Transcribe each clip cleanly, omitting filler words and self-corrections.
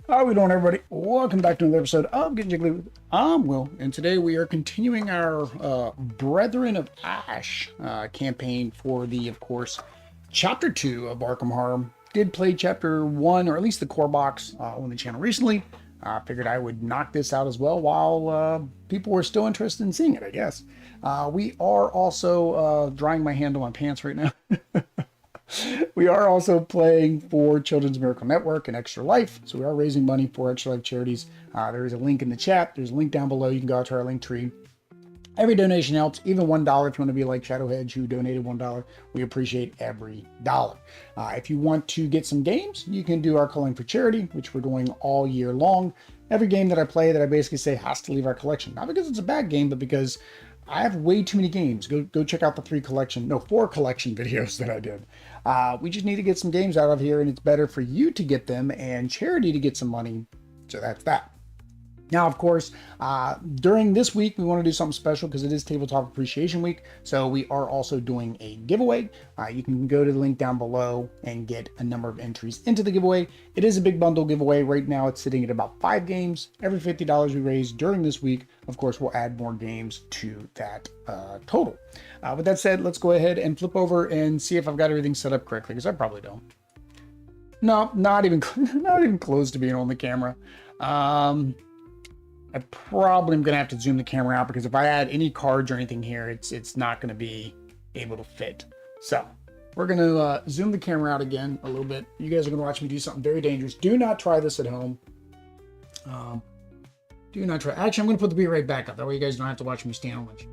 How we doing, everybody? Welcome back to another episode of Getting Jiggly with Will, and today we are continuing our Brethren of Ash campaign for the, of course, Chapter 2 of Arkham Horror. Did play Chapter 1, or at least the core box, on the channel recently. Figured I would knock this out as well while people were still interested in seeing it, I guess. We are also drying my hand on my pants right now. We are also playing for Children's Miracle Network and Extra Life, so we are raising money for Extra Life charities. There is a link in the chat. There's a link down below. You can go out to our link tree. Every donation helps, even $1 if you want to be like Shadowhead, who donated $1. We appreciate every dollar. If you want to get some games, you can do our Culling for Charity, which we're doing all year long. Every game that I play that I basically say has to leave our collection. Not because it's a bad game, but because I have way too many games. Go check out the 4 collection videos that I did. We just need to get some games out of here, and it's better for you to get them and charity to get some money. So that's that. Now, of course, during this week, we want to do something special because it is Tabletop Appreciation Week. So we are also doing a giveaway. You can go to the link down below and get a number of entries into the giveaway. It is a big bundle giveaway. Right now, it's sitting at about 5 games. Every $50 we raise during this week, of course, we'll add more games to that total. With that said, let's go ahead and flip over and see if I've got everything set up correctly, because I probably don't. No, not even close to being on the camera. I probably am going to have to zoom the camera out because if I add any cards or anything here, it's not going to be able to fit. So we're going to zoom the camera out again a little bit. You guys are going to watch me do something very dangerous. Do not try this at home. Do not try. Actually, I'm going to put the beat right back up. That way you guys don't have to watch me stand on much.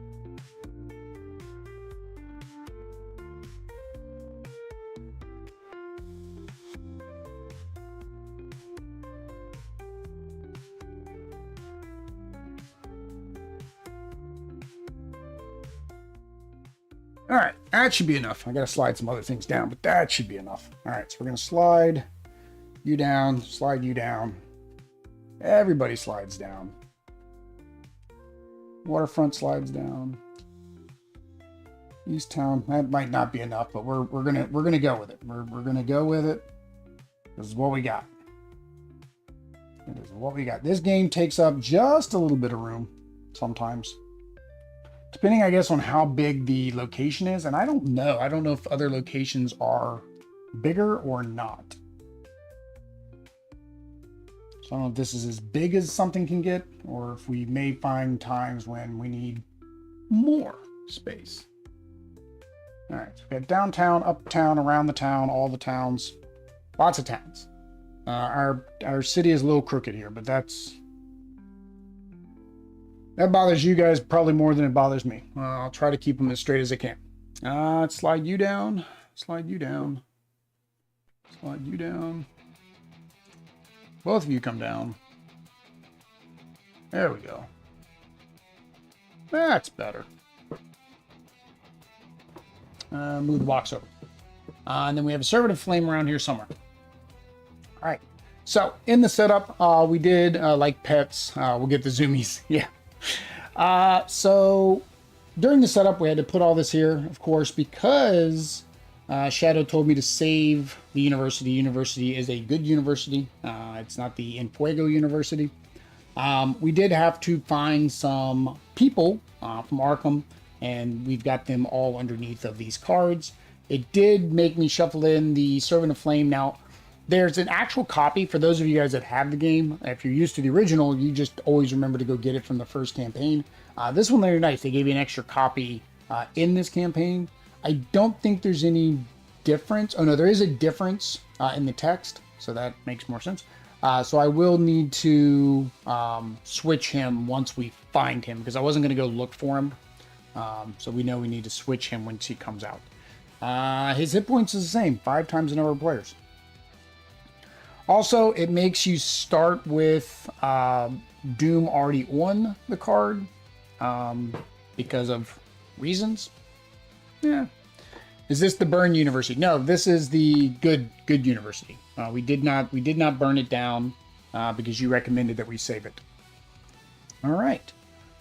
All right, that should be enough. I got to slide some other things down, but that should be enough. All right, so we're going to slide you down, slide you down. Everybody slides down. Waterfront slides down. East Town, that might not be enough, but we're gonna go with it. We're gonna go with it. This is what we got. It is what we got. This game takes up just a little bit of room sometimes. Depending, I guess, on how big the location is. And I don't know. I don't know if other locations are bigger or not. So I don't know if this is as big as something can get, or if we may find times when we need more space. All right, so we got downtown, uptown, around the town, all the towns. Lots of towns. Our city is a little crooked here, but that bothers you guys probably more than it bothers me. I'll try to keep them as straight as I can. Slide you down. Slide you down. Slide you down. Both of you come down. There we go. That's better. Move the box over. And then we have a servant of flame around here somewhere. All right. So in the setup, we did like pets. We'll get the zoomies. Yeah. So during the setup, we had to put all this here, of course, because Shadow told me to save the university. University is a good university. It's not the Infuego University. We did have to find some people from Arkham, and we've got them all underneath of these cards. It did make me shuffle in the Servant of Flame. Now, there's an actual copy for those of you guys that have the game. If you're used to the original, you just always remember to go get it from the first campaign. This one, they're nice. They gave you an extra copy in this campaign. I don't think there's any difference. Oh, no, there is a difference in the text, so that makes more sense. So I will need to switch him once we find him, because I wasn't going to go look for him. So we know we need to switch him once he comes out. His hit points is the same, 5 times the number of players. Also, it makes you start with Doom already on the card because of reasons. Yeah. Is this the burn university? No, this is the good university. We did not burn it down because you recommended that we save it. All right.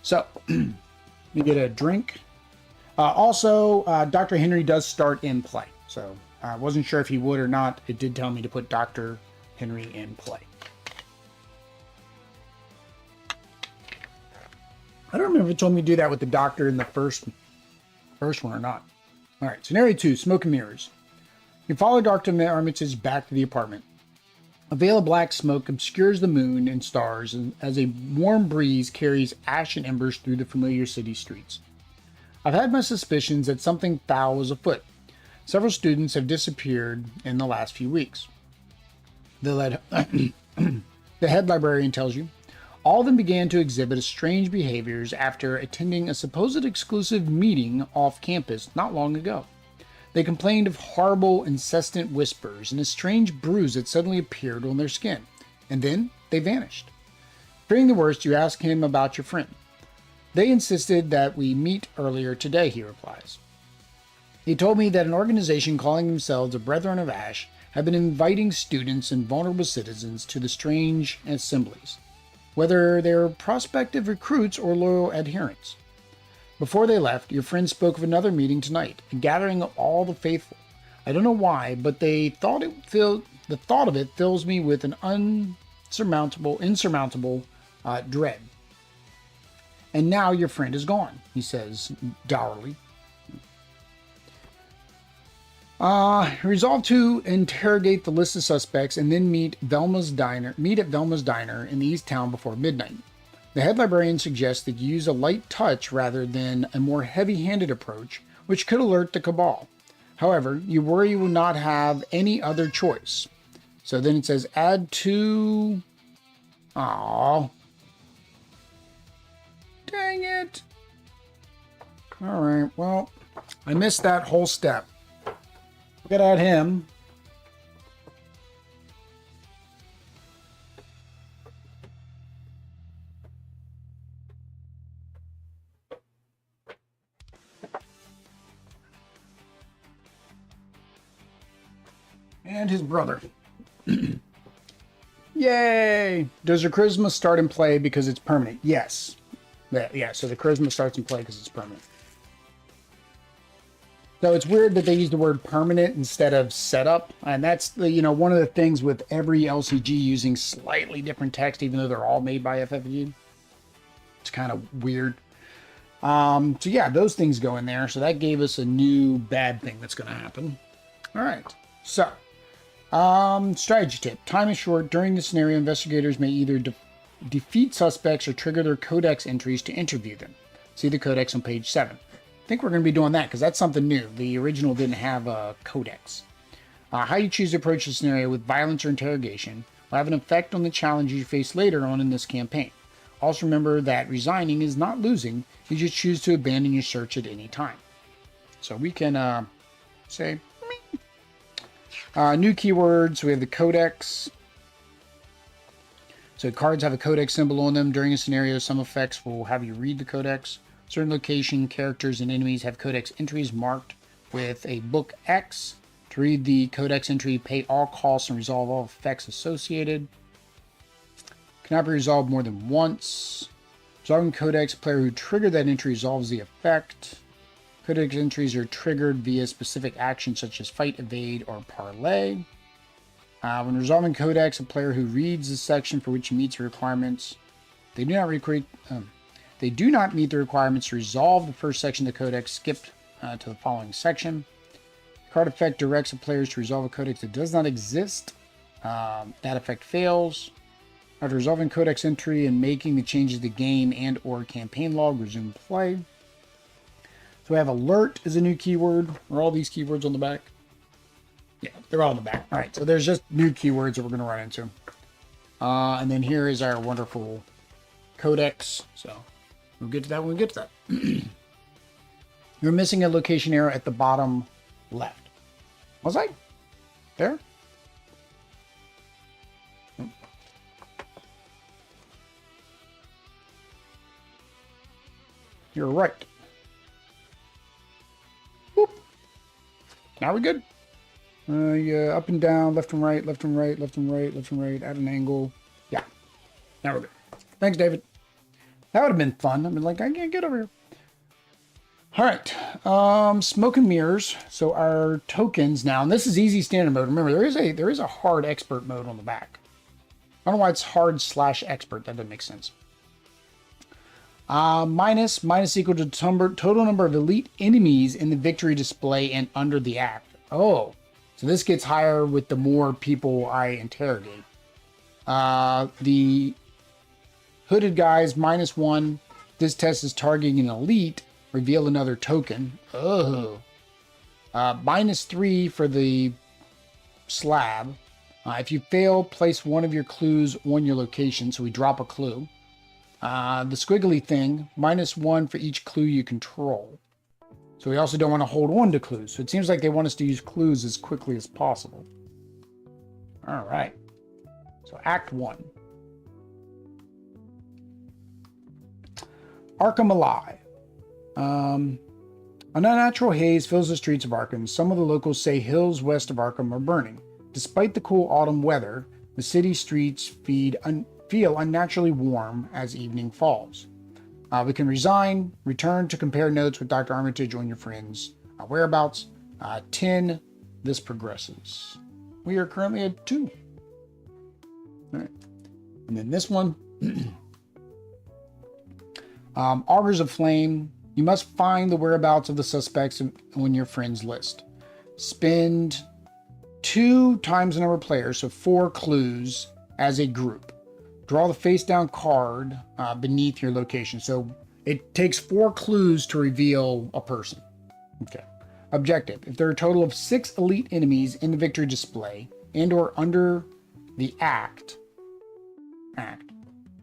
So you get a drink. Also, Dr. Henry does start in play. So I wasn't sure if he would or not. It did tell me to put Dr. Henry in play. I don't remember if it told me to do that with the doctor in the first one or not. All right, scenario 2, smoke and mirrors. You follow Dr. Armitage back to the apartment. A veil of black smoke obscures the moon and stars as a warm breeze carries ash and embers through the familiar city streets. I've had my suspicions that something foul is afoot. Several students have disappeared in the last few weeks. The head librarian tells you. All of them began to exhibit strange behaviors after attending a supposed exclusive meeting off campus not long ago. They complained of horrible, incessant whispers and a strange bruise that suddenly appeared on their skin, and then they vanished. Fearing the worst, you ask him about your friend. They insisted that we meet earlier today, he replies. He told me that an organization calling themselves the Brethren of Ash had been inviting students and vulnerable citizens to the strange assemblies, whether they're prospective recruits or loyal adherents. Before they left, your friend spoke of another meeting tonight, a gathering of all the faithful. I don't know why, but the thought of it fills me with an insurmountable dread. And now your friend is gone, he says dourly. Resolved to interrogate the list of suspects and then meet at Velma's Diner in the East Town before midnight. The head librarian suggests that you use a light touch rather than a more heavy-handed approach, which could alert the Cabal. However, you worry you will not have any other choice. So then it says, add to... Aww. Dang it. Alright, well, I missed that whole step. Get at him. And his brother. Yay! Does your charisma start in play because it's permanent? Yes. Yeah, so the charisma starts in play because it's permanent. So it's weird that they use the word permanent instead of setup. And that's, one of the things with every LCG using slightly different text, even though they're all made by FFG. It's kind of weird. So yeah, those things go in there. So that gave us a new bad thing that's going to happen. All right. So, strategy tip. Time is short. During the scenario, investigators may either defeat suspects or trigger their codex entries to interview them. See the codex on page 7. I think we're going to be doing that because that's something new. The original didn't have a codex. How you choose to approach the scenario with violence or interrogation will have an effect on the challenge you face later on in this campaign. Also remember that resigning is not losing. You just choose to abandon your search at any time. So we can say new keywords. We have the codex. So cards have a codex symbol on them. During a scenario, some effects will have you read the codex. Certain location, characters, and enemies have codex entries marked with a book X. To read the codex entry, pay all costs and resolve all effects associated. Cannot be resolved more than once. Resolving codex, player who triggered that entry resolves the effect. Codex entries are triggered via specific actions such as fight, evade, or parlay. When resolving codex, a player who reads the section for which he meets the requirements, they do not meet the requirements to resolve the first section of the codex, skip to the following section. Card effect directs the players to resolve a codex that does not exist. That effect fails. After resolving codex entry and making the changes to the game and or campaign log, resume play. So we have alert as a new keyword. Are all these keywords on the back? Yeah, they're all on the back. All right, so there's just new keywords that we're going to run into. And then here is our wonderful codex. So we'll get to that when we get to that. You're missing a location arrow at the bottom left. Was I? There? You're right. Whoop. Now we're good. Yeah, up and down, left and right, left and right, left and right, left and right, at an angle. Yeah. Now we're good. Thanks, David. That would have been fun. I mean, like, I can't get over here. All right. Smoke and mirrors. So our tokens now, and this is easy standard mode. Remember, there is a hard expert mode on the back. I don't know why it's hard /expert. That doesn't make sense. Minus equal to total number of elite enemies in the victory display and under the act. Oh, so this gets higher with the more people I interrogate. The hooded guys, -1. This test is targeting an elite. Reveal another token. Oh. -3 for the slab. If you fail, place one of your clues on your location. So we drop a clue. The squiggly thing, -1 for each clue you control. So we also don't want to hold on to clues. So it seems like they want us to use clues as quickly as possible. All right. So Act 1. Arkham Alive. An unnatural haze fills the streets of Arkham. Some of the locals say hills west of Arkham are burning. Despite the cool autumn weather, the city streets feel unnaturally warm as evening falls. We can return to compare notes with Dr. Armitage on your friend's whereabouts. 10, this progresses. We are currently at 2. All right. And then this one. Augurs of Flame. You must find the whereabouts of the suspects on your friend's list. Spend 2 times the number of players, so 4 clues as a group. Draw the face down card beneath your location. So it takes 4 clues to reveal a person. Okay. Objective. If there are a total of 6 elite enemies in the victory display and or under the act,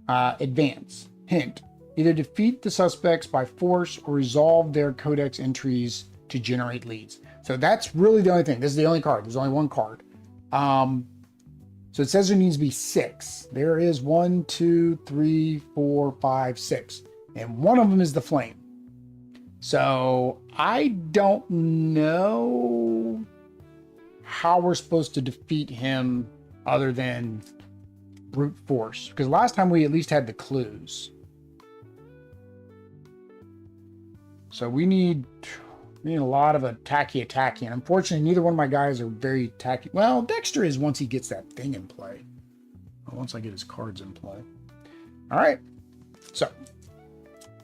advance. Hint. Either defeat the suspects by force or resolve their codex entries to generate leads. So that's really the only thing. This is the only card. There's only 1 card. So it says there needs to be 6. There is 1, 2, 3, 4, 5, 6. And one of them is the flame. So I don't know how we're supposed to defeat him other than brute force. Because last time we at least had the clues. So we need a lot of attacky. And unfortunately, neither one of my guys are very attacky. Well, Dexter is once he gets that thing in play. Or once I get his cards in play. All right. So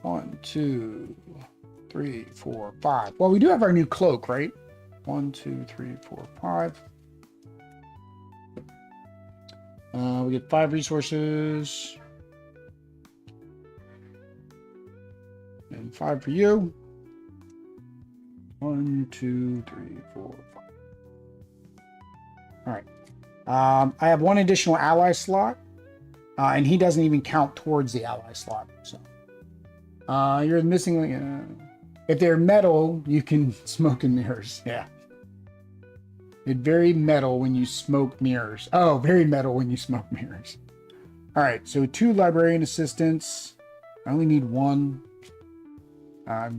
1, 2, 3, 4, 5. Well, we do have our new cloak, right? 1, 2, 3, 4, 5. We get 5 resources. And 5 for you. 1, 2, 3, 4, 5. All right. I have 1 additional ally slot, and he doesn't even count towards the ally slot. So you're missing. If they're metal, you can smoke and mirrors. Yeah. It's very metal when you smoke mirrors. Oh, very metal when you smoke mirrors. All right. So 2 librarian assistants. I only need 1.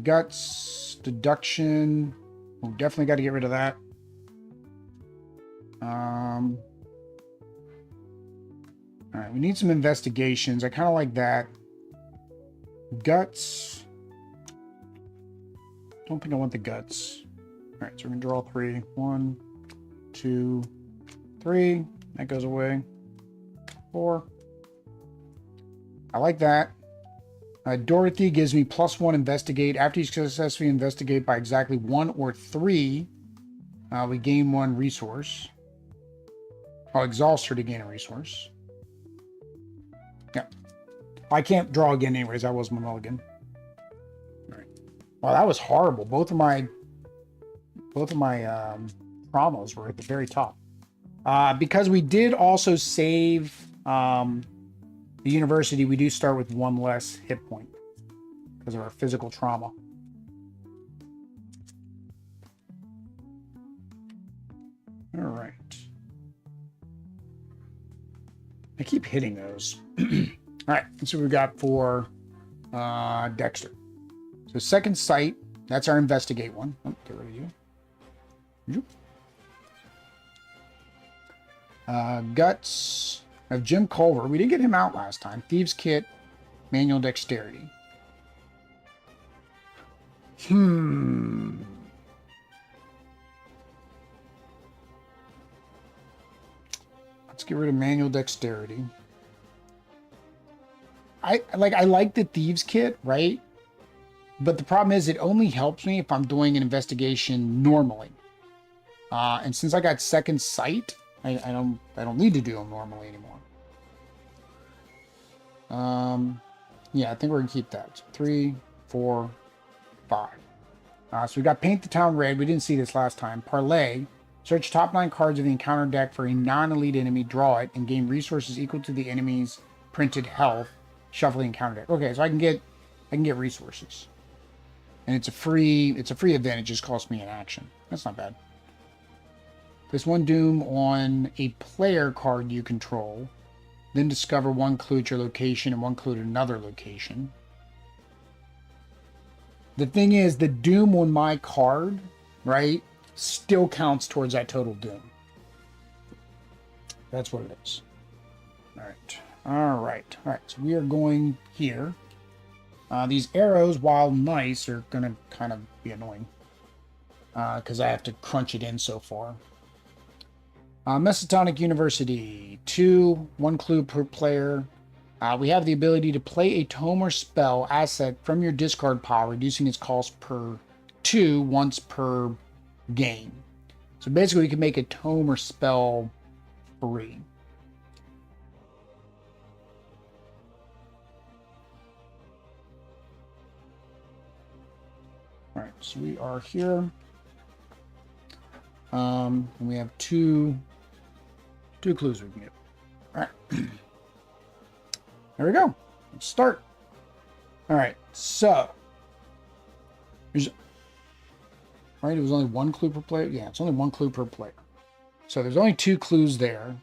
Guts, deduction. We definitely got to get rid of that. All right, we need some investigations. I kind of like that. Guts. Don't think I want the guts. All right, so we're gonna draw 3. 1, 2, 3. That goes away. 4. I like that. Dorothy gives me +1 investigate. After you successfully investigate by exactly 1 or 3, we gain 1 resource. I'll exhaust her to gain a resource. Yeah. I can't draw again anyways. That was my mulligan. All right. Wow, that was horrible. Both of my promos were at the very top. Because we did also save the university, we do start with 1 less hit point because of our physical trauma. All right. I keep hitting those. All right, let's see what we got for Dexter. So second sight, that's our investigate one. Oh, get rid of you. Guts of Jim Culver. We didn't get him out last time. Thieves Kit, manual dexterity. Let's get rid of manual dexterity. I like the thieves kit, right? But the problem is it only helps me if I'm doing an investigation normally. And since I got second sight, I don't need to do them normally anymore. Yeah, I think we're gonna keep that. So 3, 4, 5. So we got paint the town red. We didn't see this last time. Parlay. Search top 9 cards of the encounter deck for a non-elite enemy. Draw it and gain resources equal to the enemy's printed health. Shuffle the encounter deck. Okay, so I can get resources, and it's a free event. It just costs me an action. That's not bad. Place 1 doom on a player card you control. Then discover 1 clue at your location and 1 clue at another location. The thing is, the doom on my card, right, still counts towards that total doom. That's what it is. All right. All right. All right. So we are going here. These arrows, while nice, are going to kind of be annoying because I have to crunch it in so far. Mesotonic University. 2, 1 clue per player. We have the ability to play a tome or spell asset from your discard pile, reducing its cost per 2 once per game. So basically, we can make a tome or spell free. All right, so we are here. And we have two clues we can get. All right. There we go. Let's start. All right, so there's right. It was only 1 clue per player. Yeah, it's only 1 clue per player. So there's only 2 clues there.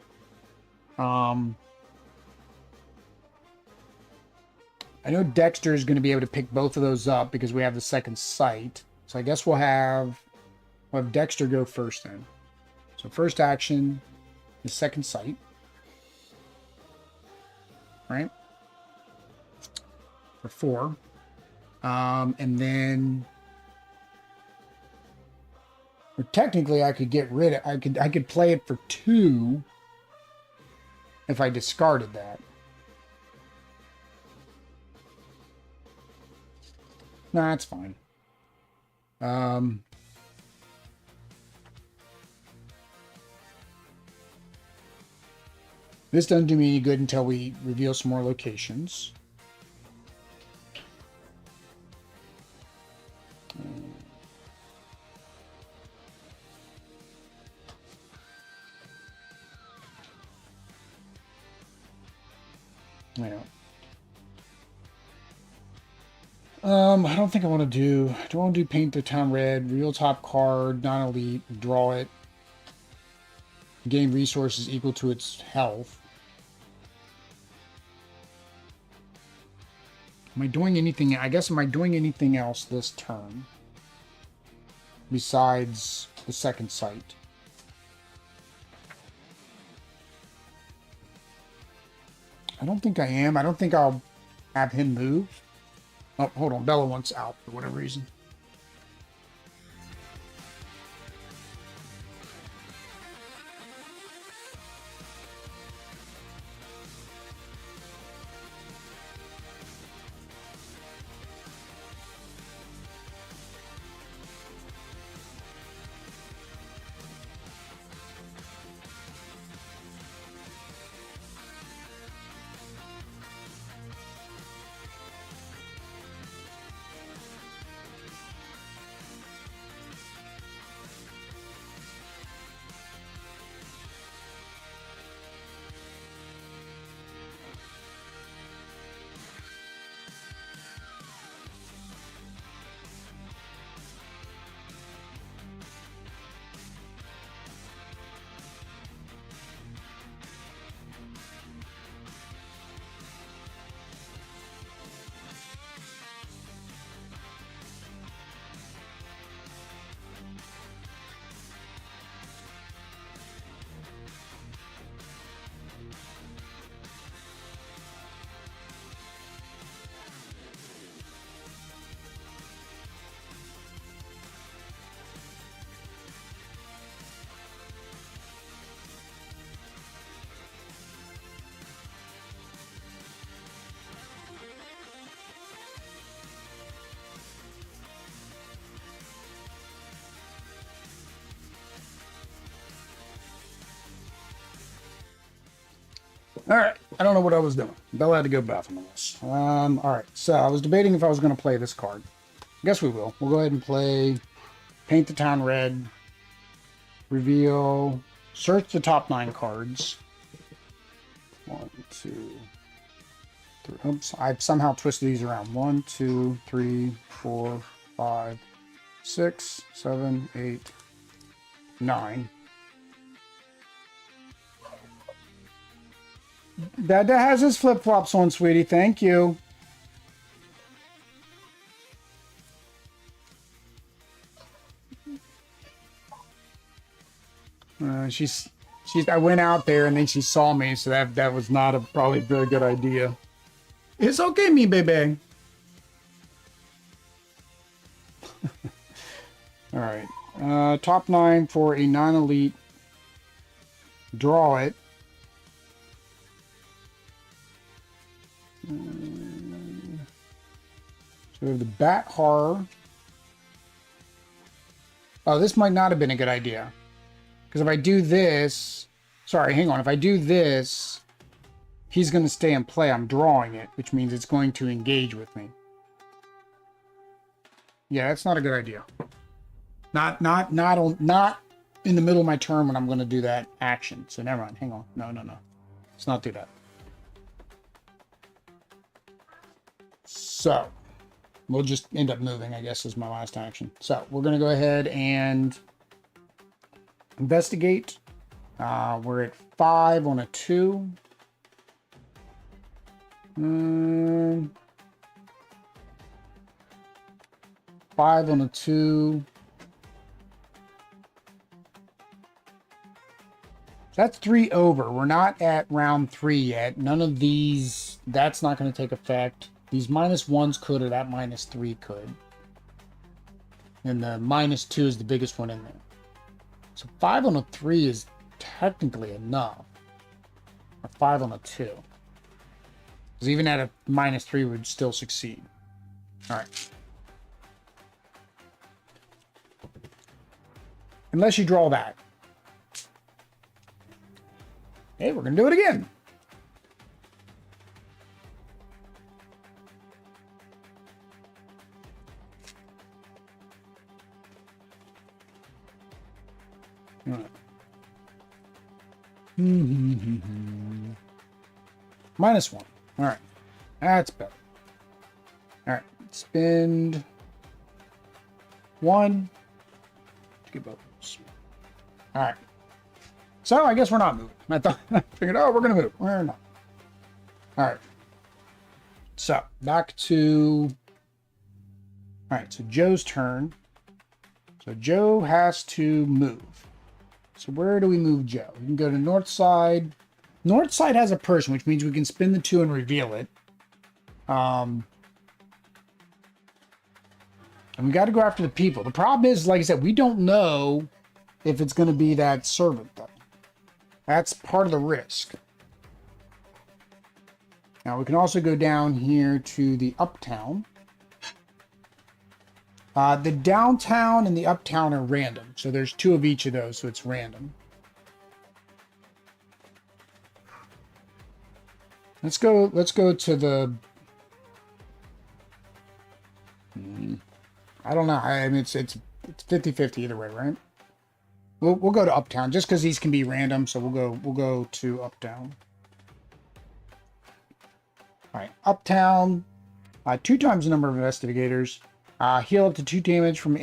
I know Dexter is going to be able to pick both of those up because we have the second sight. So I guess we'll have Dexter go first then. So first action is second sight. Right? For 4. And then or technically I could get rid of I could play it for 2 if I discarded that. Nah, that's fine. This doesn't do me any good until we reveal some more locations. Yeah. I don't think I want to do. Do I want to do paint the town red? Real top card, non-elite. Draw it. Gain resources equal to its health. Am I doing anything? I guess am I doing anything else this turn besides the second sight? I don't think I am. I don't think I'll have him move. Oh, hold on. Bella wants out for whatever reason. All right. I don't know what I was doing. Bella had to go bathroom on this. All right. So I was debating if I was going to play this card. I guess we will. We'll go ahead and play Paint the Town Red. Reveal. Search the top 9 cards. 1, 2, 3. Oops. I've somehow twisted these around. 1, 2, 3, 4, 5, 6, 7, 8, 9. Dada has his flip-flops on, sweetie. Thank you. I went out there and then she saw me, so that was not probably a very good idea. It's okay, me baby. All right. Top 9 for a non-elite. Draw it. So we have the Bat Horror. Oh, this might not have been a good idea. Because if I do this... Sorry, hang on. If I do this, he's going to stay and play. I'm drawing it, which means it's going to engage with me. Yeah, that's not a good idea. Not in the middle of my turn when I'm going to do that action. So never mind. Hang on. No. Let's not do that. So, we'll just end up moving, I guess, is my last action. So, we're going to go ahead and investigate. We're at 5 on a 2. 5 on a 2. That's 3 over. We're not at round 3 yet. None of these, that's not going to take effect. These -1s could, or that -3 could. And the -2 is the biggest one in there. So 5 on a 3 is technically enough. Or 5 on a 2. Because even at a -3 would still succeed. Alright. Unless you draw that. Hey, we're going to do it again. All right. -1. All right. That's better. All right. Spend 1 to get both. All right. So I guess we're not moving. I figured, oh, we're going to move. We're not. All right. So back to... All right. So Joe's turn. So Joe has to move. So where do we move Joe? We can go to north side. North side has a person, which means we can spin the 2 and reveal it. And we got to go after the people. The problem is, like I said, we don't know if it's going to be that servant thing. That's part of the risk. Now we can also go down here to the uptown. The downtown and the uptown are random. So there's 2 of each of those, so it's random. Let's go to the... I don't know. I mean, it's 50-50 either way, right? We'll go to uptown just because these can be random, so we'll go to uptown. All right, uptown. 2 times the number of investigators. Heal up to 2 damage from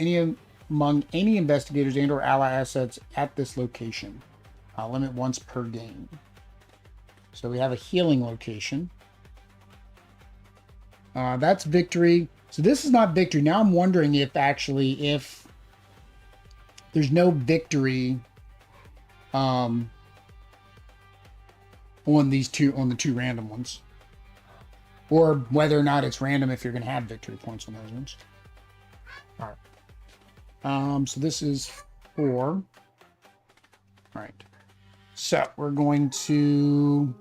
among any investigators and/or ally assets at this location. Limit once per game. So we have a healing location. That's victory. So this is not victory. Now I'm wondering if there's no victory on the 2 random ones, or whether or not it's random if you're going to have victory points on those ones. All right. So this is 4. All right. So we're going to...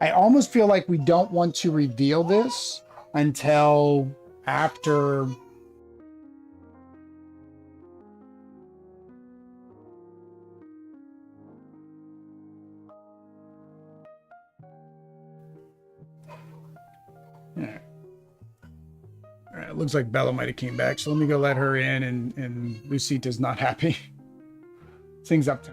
I almost feel like we don't want to reveal this until after... Yeah. All right, it looks like Bella might have came back, so let me go let her in, and Lucita's not happy. Things up to.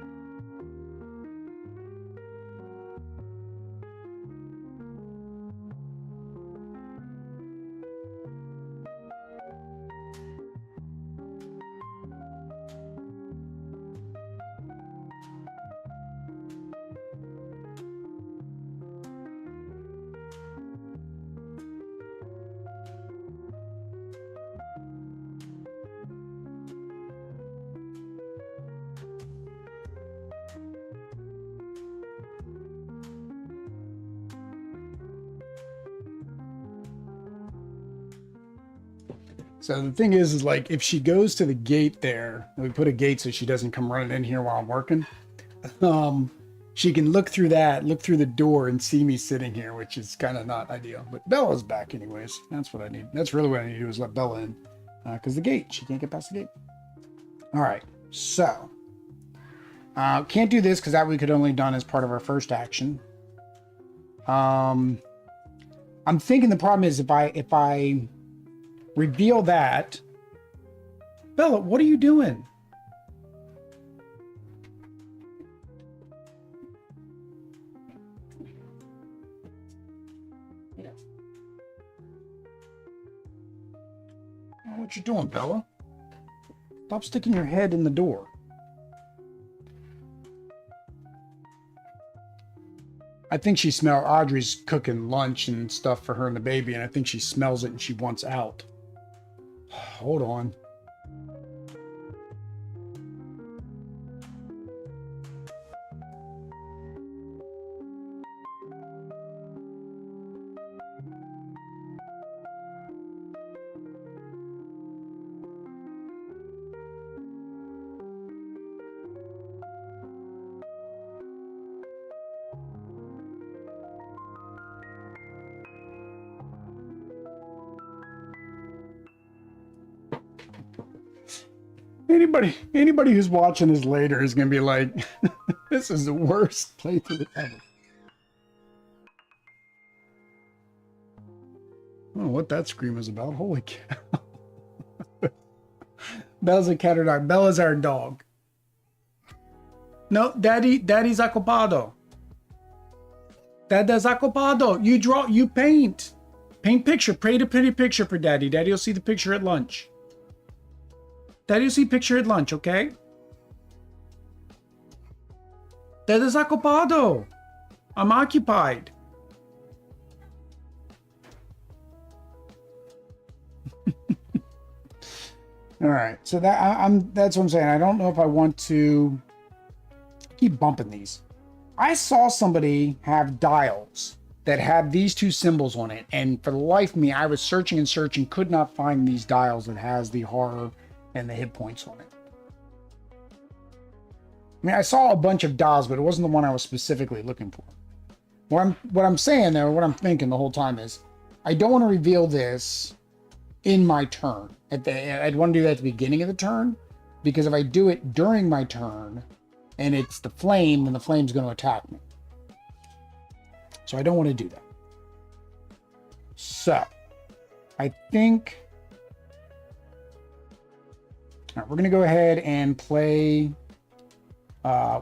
So the thing is like if she goes to the gate there, we put a gate so she doesn't come running in here while I'm working. She can look through the door and see me sitting here, which is kind of not ideal. But Bella's back anyways. That's what I need. That's really what I need to do is let Bella in. Because the gate, she can't get past the gate. All right, so. Can't do this because that we could only done as part of our first action. I'm thinking the problem is if I reveal that. Bella, what are you doing? What you doing, Bella? Stop sticking your head in the door. I think she smelled Audrey's cooking lunch and stuff for her and the baby, and I think she smells it and she wants out. Hold on. Anybody who's watching this later is gonna be like, this is the worst playthrough ever. I don't know what that scream is about. Holy cow. Bella's a cat or dog. Bella's our dog. No, Daddy's ocupado. Daddy's ocupado. You paint. Paint picture. Paint a pretty picture for Daddy. Daddy will see the picture at lunch. Daddy will see picture at lunch, okay? Daddy's ocupado. I'm occupied. All right, so that's what I'm saying. I don't know if I want to keep bumping these. I saw somebody have dials that had these two symbols on it, and for the life of me, I was searching and searching, could not find these dials that has the horror and the hit points on it. I mean, I saw a bunch of dials, but it wasn't the one I was specifically looking for. What I'm saying there, what I'm thinking the whole time is, I don't want to reveal this in my turn. I'd want to do that at the beginning of the turn, because if I do it during my turn and it's the flame, then the flame's going to attack me. So I don't want to do that. So I think, all right, we're going to go ahead and play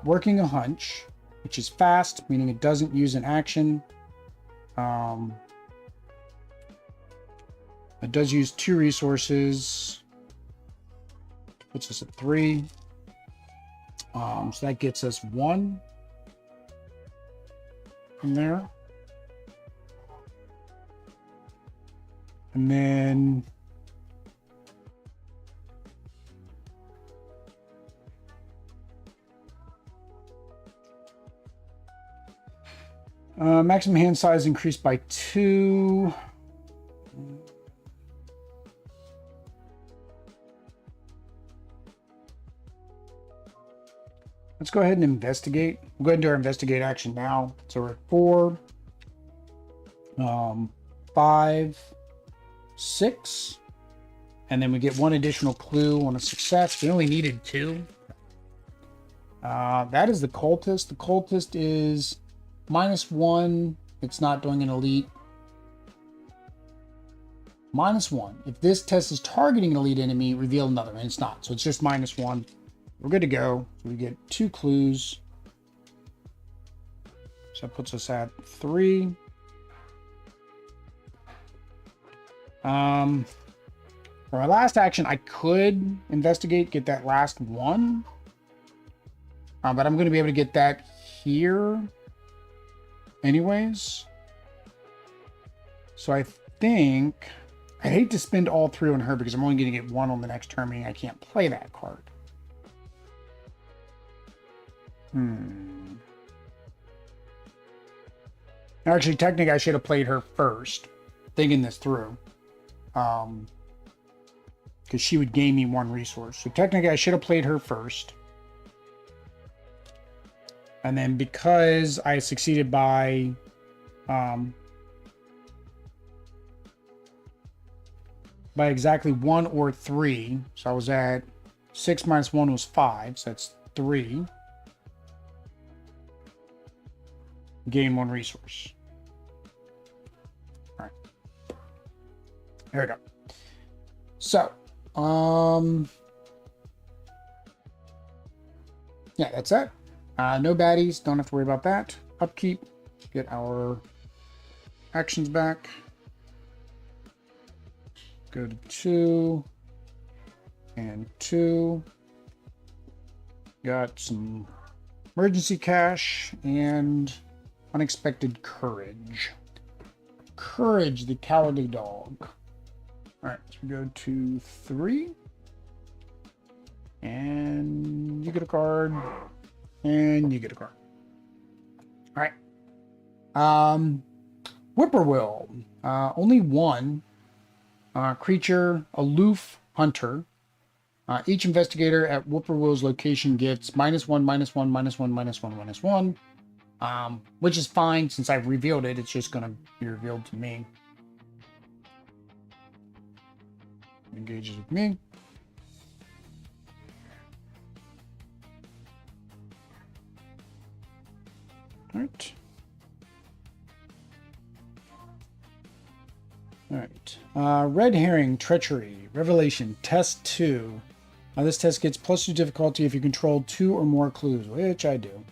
Working a Hunch, which is fast, meaning it doesn't use an action. It does use 2 resources. Puts us at 3. So that gets us 1 from there. And then maximum hand size increased by 2. Let's go ahead and investigate. We'll go ahead and do our investigate action now. So we're at 4, 5, 6, and then we get 1 additional clue on a success. We only needed 2. That is the cultist. The cultist is -1. It's not doing an elite. -1. If this test is targeting an elite enemy, reveal another, and it's not. So it's just -1. We're good to go. So we get 2 clues. So that puts us at 3. For my last action, I could investigate, get that last one. But I'm going to be able to get that here anyways. So I think I hate to spend all 3 on her because I'm only going to get 1 on the next turn, meaning I can't play that card. Actually, technically, I should have played her first, thinking this through. Because she would gain me 1 resource. So technically, I should have played her first. And then because I succeeded by exactly 1 or 3, so I was at 6 - 1 was 5, so that's 3. Gain 1 resource. All right. There we go. So, yeah, that's it. No baddies. Don't have to worry about that. Upkeep. Get our actions back. Go to 2 and 2. Got some emergency cash and unexpected courage. Courage, the cowardly dog. All right, so we go to 3. And you get a card. And you get a card. All right. Whippoorwill. Only 1. Creature, aloof hunter. Each investigator at Whippoorwill's location gets -1, -1, -1, -1, -1. Which is fine since I've revealed it. It's just going to be revealed to me. Engages with me. All right. All right. Red herring, treachery, revelation, test 2. This test gets +2 difficulty if you control 2 or more clues, which I do.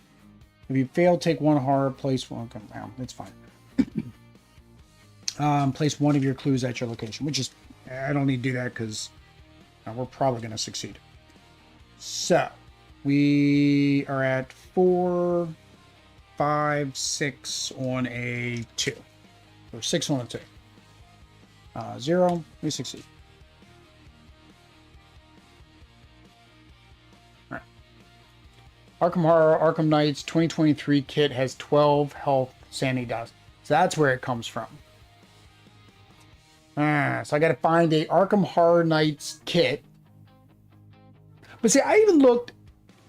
If you fail, take 1 horror, place 1. Okay, well, it's fine. Place 1 of your clues at your location, which is, I don't need to do that because we're probably going to succeed. So, we are at 4, 5, 6 on a 2. Or 6 on a 2. 0, we succeed. All right. Arkham Horror, Arkham Knights 2023 kit has 12 health sanity dice. So that's where it comes from. So I got to find a Arkham Horror Knights kit. But see, I even looked.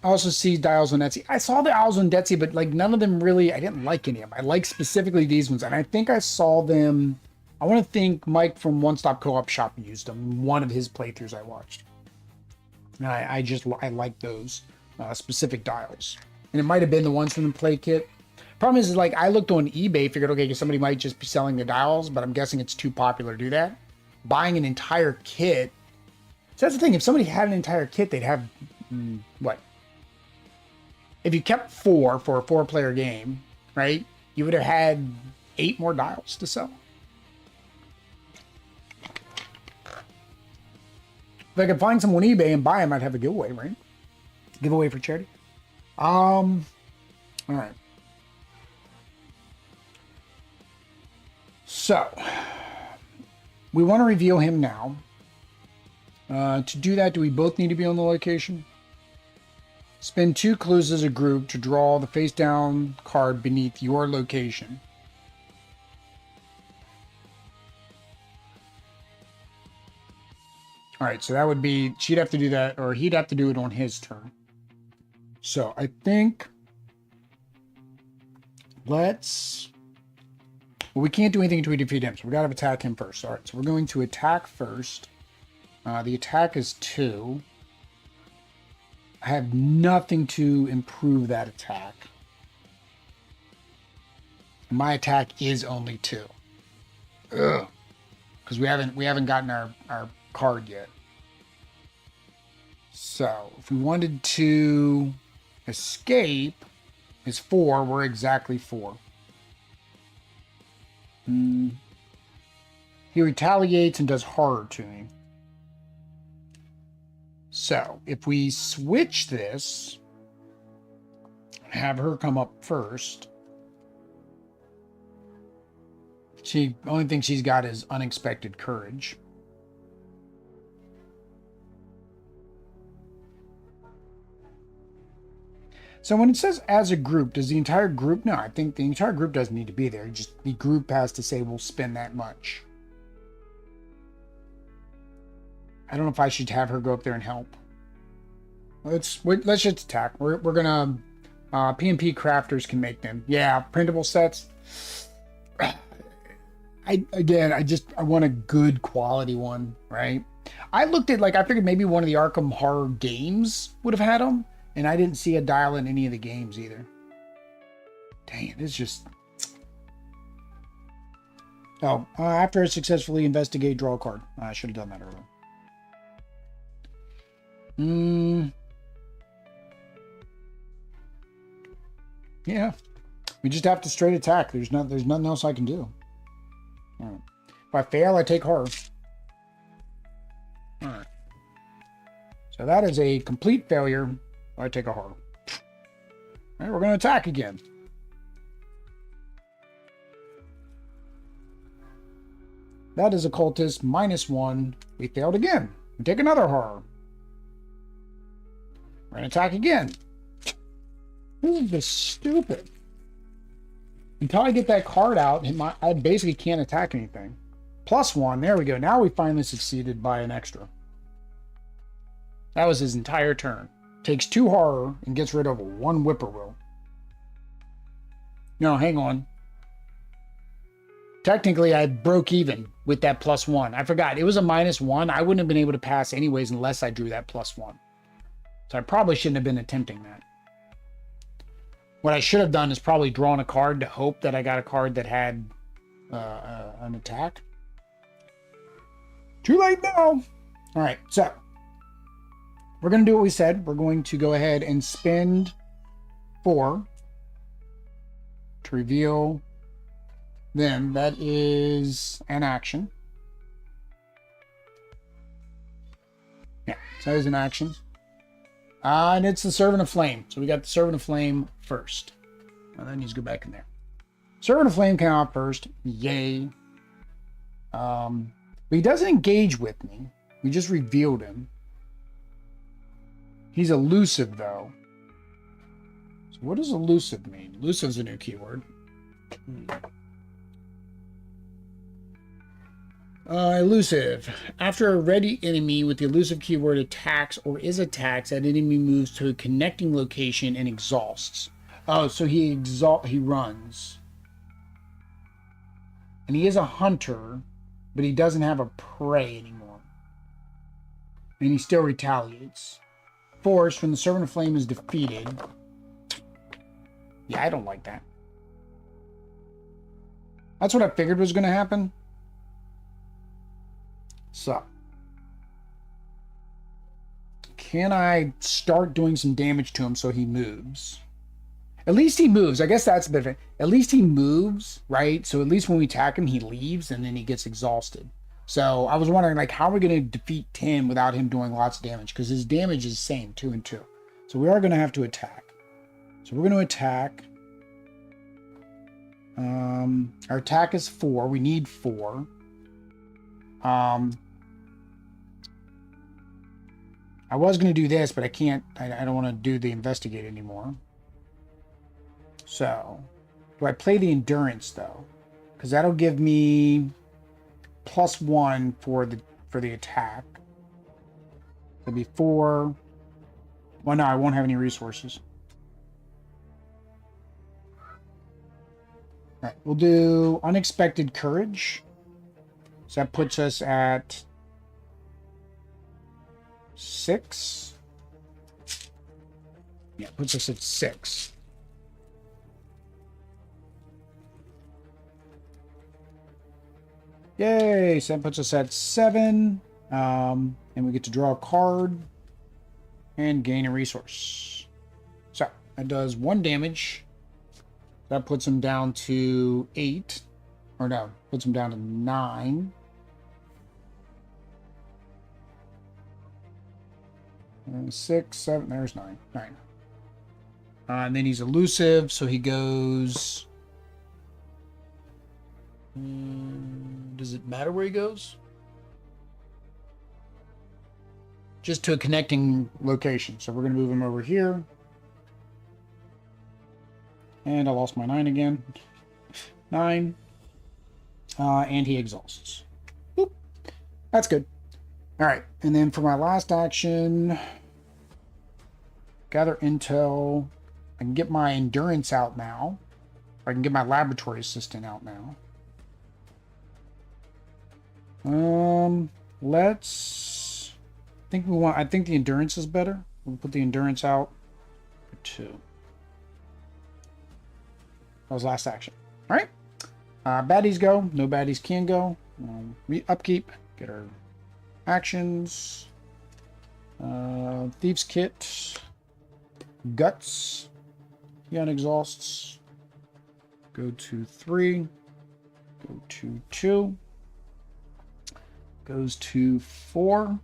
I also see dials on Etsy. I saw the dials on Etsy, but like none of them really, I didn't like any of them. I like specifically these ones. And I think I saw them. I want to think Mike from One Stop Co-op Shop used them in one of his playthroughs I watched. And I like those specific dials. And it might have been the ones from the play kit. Problem is like I looked on eBay, figured, okay, somebody might just be selling the dials, but I'm guessing it's too popular to do that. Buying an entire kit. So that's the thing. If somebody had an entire kit, they'd have, what? If you kept 4 for a 4-player game, right? You would have had 8 more dials to sell. If I could find some on eBay and buy them, I'd have a giveaway, right? Giveaway for charity. All right. So, we want to reveal him now. To do that, do we both need to be on the location? Spend 2 clues as a group to draw the face down card beneath your location. All right, so that would be, she'd have to do that, or he'd have to do it on his turn. So I think let's, well, we can't do anything until we defeat him, so we gotta attack him first. All right, so we're going to attack first. The attack is 2. I have nothing to improve that attack. My attack is only 2. Ugh. because we haven't gotten our card yet. So if we wanted to escape, is 4. We're exactly 4. He retaliates and does horror to me. So if we switch this, have her come up first. Only thing she's got is unexpected courage. So when it says as a group, does the entire group? No, I think the entire group doesn't need to be there. Just the group has to say we'll spend that much. I don't know if I should have her go up there and help. Let's just attack. We're gonna P&P crafters can make them. Yeah, printable sets. I want a good quality one, right? I looked at, I figured maybe one of the Arkham Horror games would have had them, and I didn't see a dial in any of the games either. Dang it, it's just... Oh, after I successfully investigate, draw a card. I should have done that earlier. Yeah. We just have to straight attack. There's nothing else I can do. All right. If I fail, I take horror. All right. So that is a complete failure. I take a horror. All right, we're going to attack again. That is occultist -1. We failed again. We take another horror. We're going to attack again. This is just stupid. Until I get that card out, I basically can't attack anything. +1. There we go. Now we finally succeeded by an extra. That was his entire turn. Takes 2 horror and gets rid of 1 whippoorwill. No, hang on. Technically, I broke even with that +1. I forgot. It was a -1. I wouldn't have been able to pass anyways unless I drew that +1. So I probably shouldn't have been attempting that. What I should have done is probably drawn a card to hope that I got a card that had an attack. Too late now. All right, so we're going to do what we said. We're going to go ahead and spend 4 to reveal them. That is an action. Yeah, so that is an action. And it's the Servant of Flame. So we got the Servant of Flame first. Well, that needs to go back in there. Servant of Flame came out first. Yay. But he doesn't engage with me. We just revealed him. He's elusive, though. So what does elusive mean? Elusive is a new keyword. Elusive. After a ready enemy with the elusive keyword attacks or is attacked, that enemy moves to a connecting location and exhausts. Oh, so he runs. And he is a hunter, but he doesn't have a prey anymore. And he still retaliates. Force, when the Servant of Flame is defeated. Yeah, I don't like that. That's what I figured was going to happen. So, can I start doing some damage to him so he moves? At least he moves. I guess that's a bit of it. At least he moves, right? So at least when we attack him, he leaves and then he gets exhausted. So I was wondering, how are we going to defeat Tim without him doing lots of damage? Because his damage is the same, 2 and 2. So we are going to have to attack. So we're going to attack. Our attack is 4. We need 4. I was going to do this, but I can't. I don't want to do the investigate anymore. So, do I play the endurance though? Because that'll give me +1 for the attack. It'll be 4. Well, no, I won't have any resources. All right, we'll do unexpected courage. So that puts us at 6. Yeah, puts us at 6. Yay! So that puts us at 7. And we get to draw a card and gain a resource. So that does 1 damage. That puts him down to 8. Or no, puts him down to 9. 6, 7, there's 9. 9. And then he's elusive, so he goes... does it matter where he goes? Just to a connecting location. So we're going to move him over here. And I lost my 9 again. 9. And he exhausts. Boop. That's good. All right. And then for my last action, gather intel. I can get my endurance out now. I can get my laboratory assistant out now. Let's I think the endurance is better. We'll put the endurance out for 2. That was last action. All right. Baddies go. No baddies can go. Upkeep. Get our actions. Thieves Kit. Guts. He unexhausts. Go to 3. Go to 2. Goes to 4.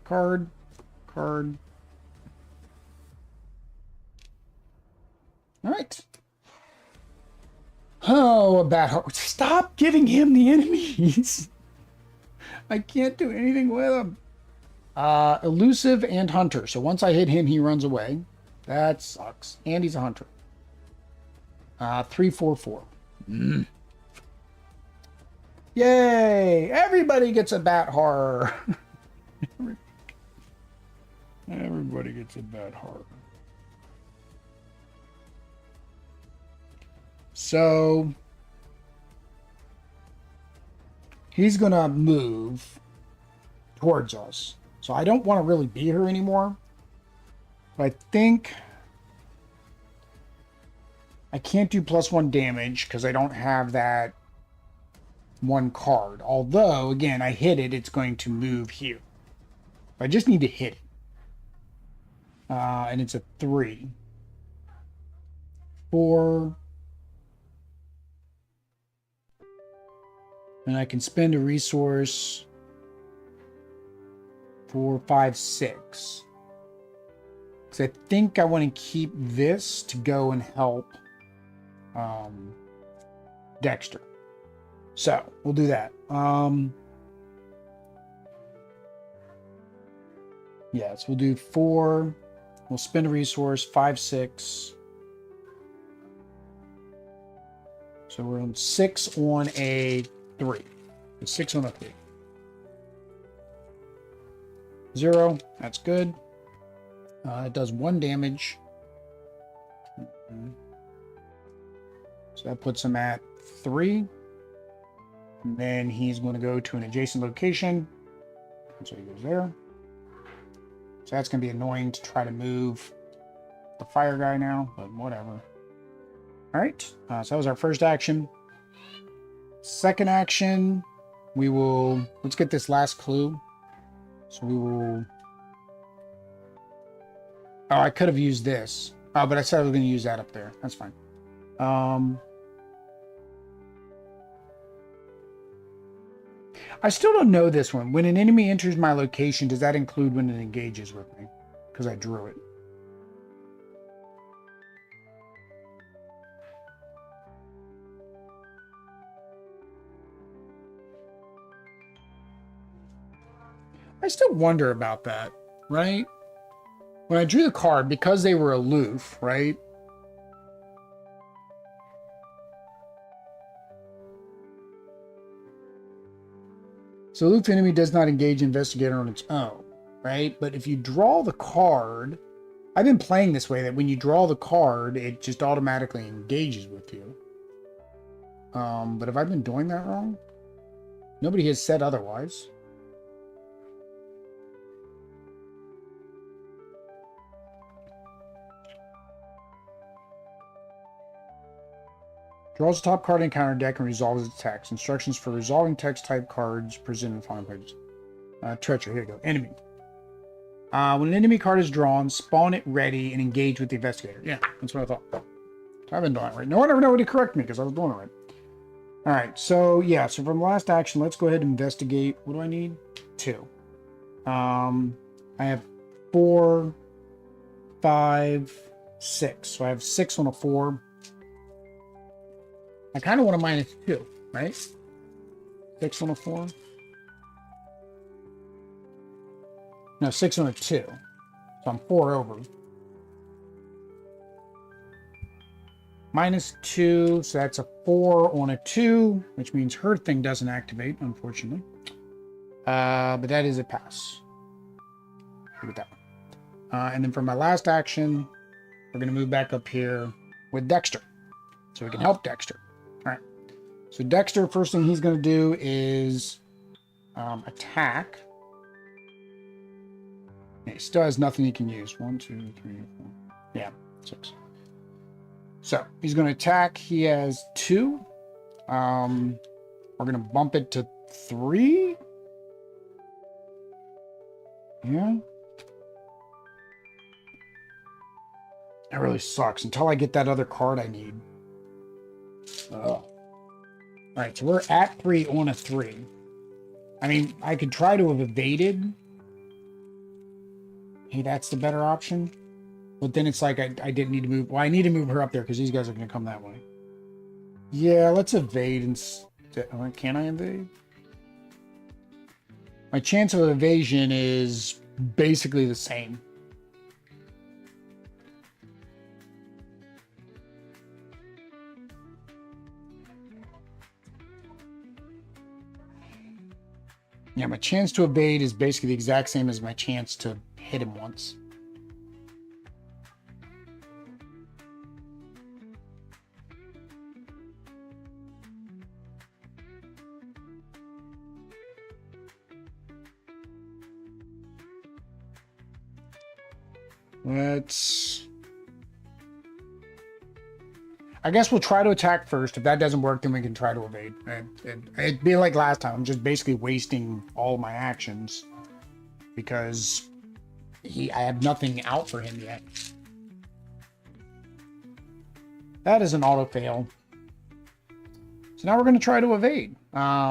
Card. All right. Oh, a bad heart. Stop giving him the enemies. I can't do anything with him. Elusive and hunter. So once I hit him, he runs away. That sucks. And he's a hunter. 3, 4, 4. Yay! Everybody gets a bat horror. Everybody gets a bat horror. So he's gonna move towards us. So I don't want to really be here anymore. But I think I can't do +1 damage because I don't have that 1 card. Although, again, I hit it, it's going to move here. I just need to hit it. And it's a 3. 4. And I can spend a resource. 4, 5, 6. Because I think I want to keep this to go and help Dexter. So we'll do that. Yes, we'll do 4. We'll spend a resource. 5, 6. So we're on 6 on a 3. 6 on a 3. 0. That's good. It does 1 damage. So that puts him at 3. And then he's going to go to an adjacent location. So he goes there. So that's going to be annoying to try to move the fire guy now, but whatever. All right. So that was our first action. Second action, we will... Let's get this last clue. So we will... Oh, I could have used this. Oh, but I said I was going to use that up there. That's fine. I still don't know this one. When an enemy enters my location, does that include when it engages with me? Because I drew it. I still wonder about that, right? When I drew the card, because they were aloof, right? So aloof enemy does not engage investigator on its own, right? But if you draw the card, I've been playing this way that when you draw the card, it just automatically engages with you. But have I been doing that wrong? Nobody has said otherwise. Draws the top card in counter deck and resolves its text. Instructions for resolving text type cards presented in the following pages. Treacher, here we go. Enemy. When an enemy card is drawn, spawn it ready and engage with the investigator. Yeah, that's what I thought. I've been doing it right. No one ever know to correct me because I was doing it right. All right, so yeah, so from last action, let's go ahead and investigate. What do I need? 2. I have 4, 5, 6. So I have 6 on a 4. I kind of want a -2, right? 6 on a 4. No, 6 on a 2. So I'm 4 over. -2, so that's a 4 on a 2, which means her thing doesn't activate, unfortunately. But that is a pass. Look at that one. And then for my last action, we're going to move back up here with Dexter. So we can help Dexter. All right. So Dexter, first thing he's going to do is attack. He still has nothing he can use. 1, 2, 3, 4. Yeah, 6. So he's going to attack. He has 2. We're going to bump it to 3. Yeah. That really sucks until I get that other card I need. All right, so we're at 3 on a 3. I mean, I could try to have evaded. Hey, that's the better option. But then it's like I didn't need to move. Well, I need to move her up there because these guys are going to come that way. Yeah, let's evade instead. Can I evade? My chance of evasion is basically the same. Yeah, my chance to evade is basically the exact same as my chance to hit him once. I guess we'll try to attack first. If that doesn't work, then we can try to evade. It'd be like last time. I'm just basically wasting all my actions because I have nothing out for him yet. That is an auto fail. So now we're going to try to evade.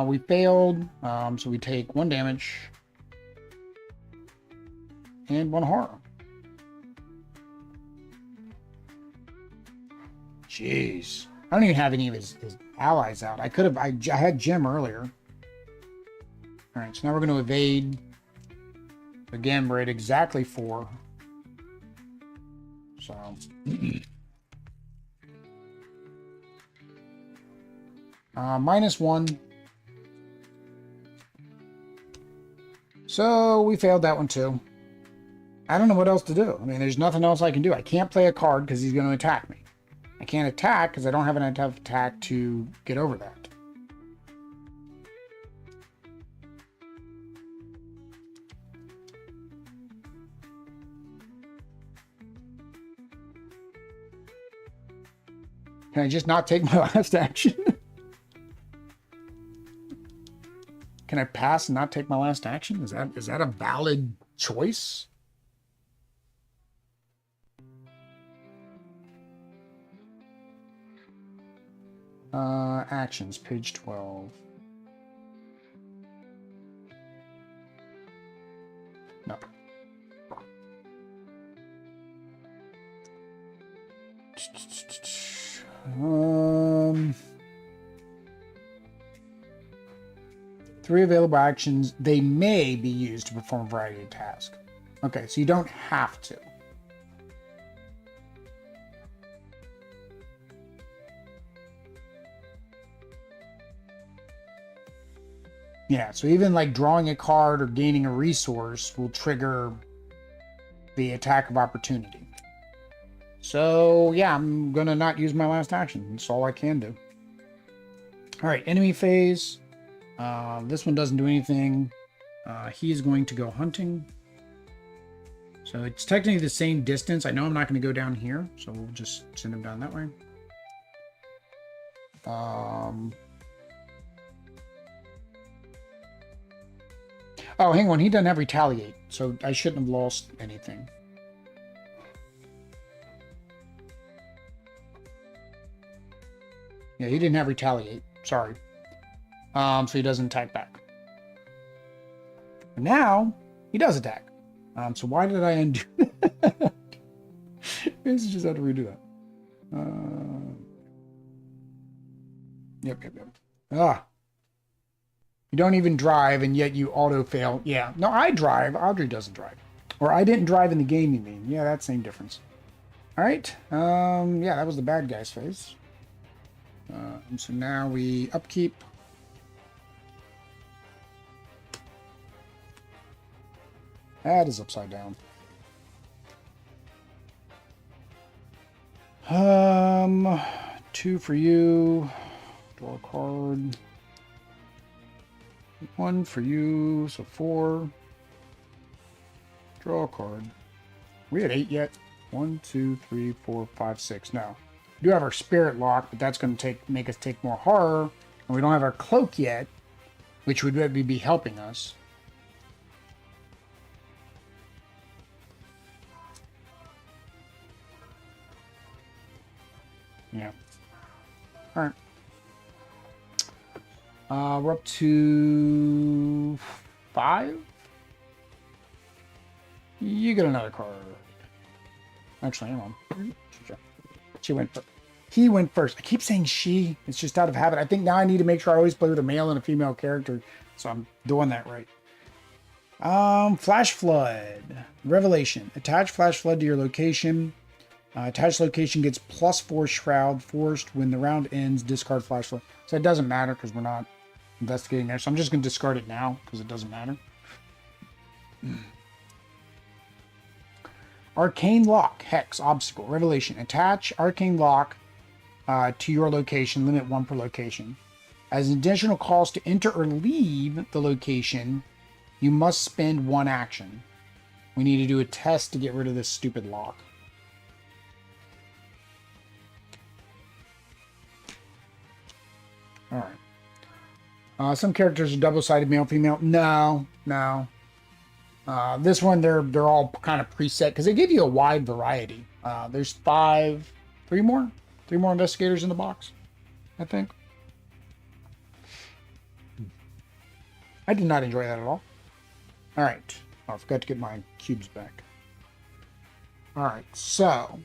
We failed, so we take 1 damage and 1 horror. Jeez. I don't even have any of his allies out. I had Jim earlier. Alright, so now we're going to evade. Again, we're at exactly 4. So. -1. So we failed that one too. I don't know what else to do. I mean, there's nothing else I can do. I can't play a card because he's going to attack me. I can't attack because I don't have enough attack to get over that. Can I just not take my last action? Can I pass and not take my last action? Is that a valid choice? Actions, page 12. No. Three available actions. They may be used to perform a variety of tasks. Okay, so you don't have to. Yeah, so even like drawing a card or gaining a resource will trigger the attack of opportunity. So yeah, I'm gonna not use my last action. That's all I can do. All right, enemy phase. This one doesn't do anything. He is going to go hunting. So it's technically the same distance. I know I'm not going to go down here, so we'll just send him down that way. Oh, hang on. He doesn't have retaliate, so I shouldn't have lost anything. Yeah, he didn't have retaliate. Sorry. So he doesn't attack back. But now he does attack. So why did I undo that? This just have to redo that. Yep. Ah. You don't even drive, and yet you auto fail. Yeah. No, I drive. Audrey doesn't drive. Or I didn't drive in the game, you mean. Yeah, that's the same difference. All right. Yeah, that was the bad guy's phase. So now we upkeep. That is upside down. 2 for you. Draw a card. 1 for you, so 4. Draw a card. We had 8 yet. 1, 2, 3, 4, 5, 6. No. We do have our spirit lock, but that's going to make us take more horror. And we don't have our cloak yet, which would maybe be helping us. Yeah. All right. We're up to 5. You get another card. Actually, hang on. She went first. He went first. I keep saying she. It's just out of habit. I think now I need to make sure I always play with a male and a female character. So I'm doing that right. Flash Flood. Revelation. Attach Flash Flood to your location. Attached location gets +4 Shroud forced. When the round ends, discard Flash Flood. So it doesn't matter because we're not investigating there. So I'm just going to discard it now because it doesn't matter. Arcane Lock. Hex. Obstacle. Revelation. Attach Arcane Lock to your location. Limit 1 per location. As an additional cost to enter or leave the location, you must spend 1 action. We need to do a test to get rid of this stupid lock. All right. Some characters are double-sided male, female. No. This one, they're all kind of preset because they give you a wide variety. There's 3 more investigators in the box, I think. I did not enjoy that at all. All right. Oh, I forgot to get my cubes back. All right, so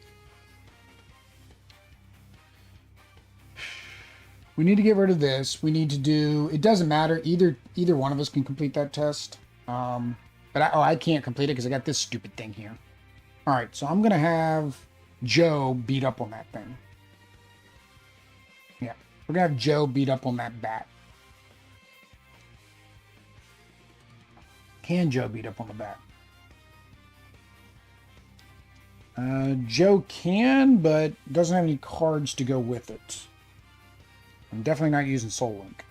we need to get rid of this. We need to do. It doesn't matter. Either one of us can complete that test. But I can't complete it because I got this stupid thing here. All right, so I'm gonna have Joe beat up on that thing. Yeah, we're gonna have Joe beat up on that bat. Can Joe beat up on the bat? Joe can, but doesn't have any cards to go with it. I'm definitely not using Soul Link.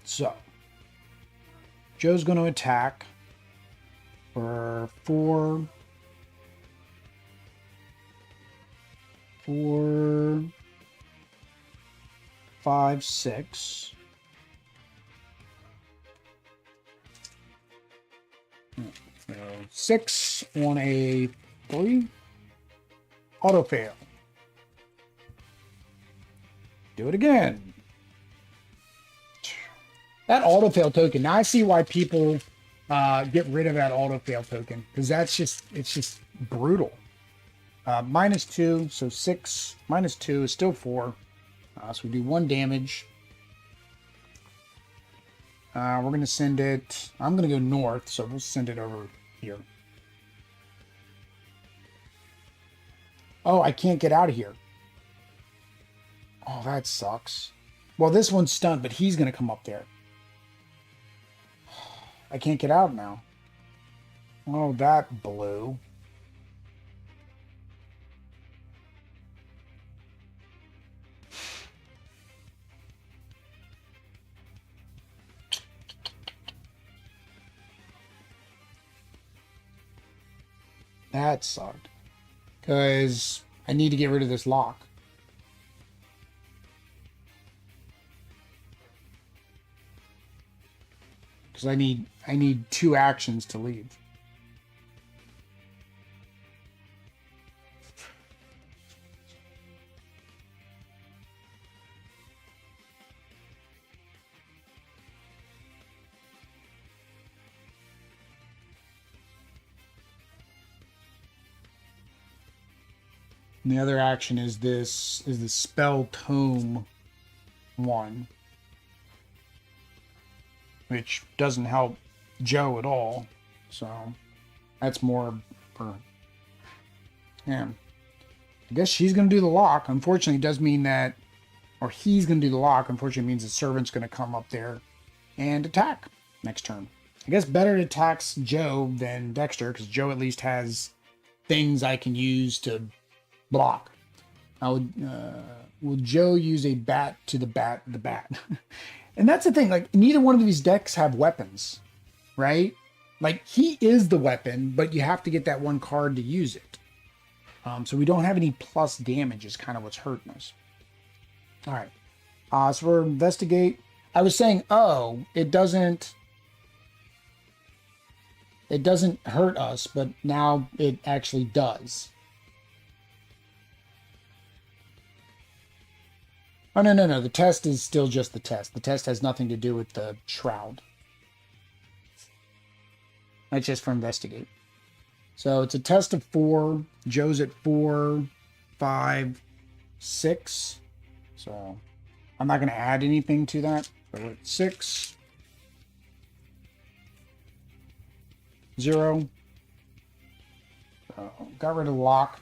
So, Joe's going to attack for 4, 5, 6. 6 on a 3. Auto fail. Do it again. That auto fail token. Now I see why people get rid of that auto fail token, because it's just brutal. -2, so 6 minus 2 is still 4. So we do 1 damage. We're going to send it. I'm going to go north, so we'll send it over here. Oh, I can't get out of here. Oh, that sucks. Well, this one's stunned, but he's going to come up there. I can't get out now. Oh, that blew. That sucked. Because I need to get rid of this lock. because I need 2 actions to leave. And the other action is the spell tome 1, which doesn't help Joe at all. So that's more for him. I guess she's going to do the lock. Unfortunately, it does mean that, or he's going to do the lock. Unfortunately, it means the servant's going to come up there and attack next turn. I guess better to attack Joe than Dexter, because Joe at least has things I can use to block. Will Joe use a bat to the bat? And that's the thing, like, neither one of these decks have weapons, right? Like, he is the weapon, but you have to get that 1 card to use it. So we don't have any plus damage is kind of what's hurting us. All right. So we're investigate. I was saying, it doesn't hurt us, but now it actually does. Oh, no. The test is still just the test. The test has nothing to do with the shroud. That's just for investigate. So it's a test of 4. Joe's at 4, 5, 6. So I'm not going to add anything to that. So we're at 6, 0. Got rid of the lock.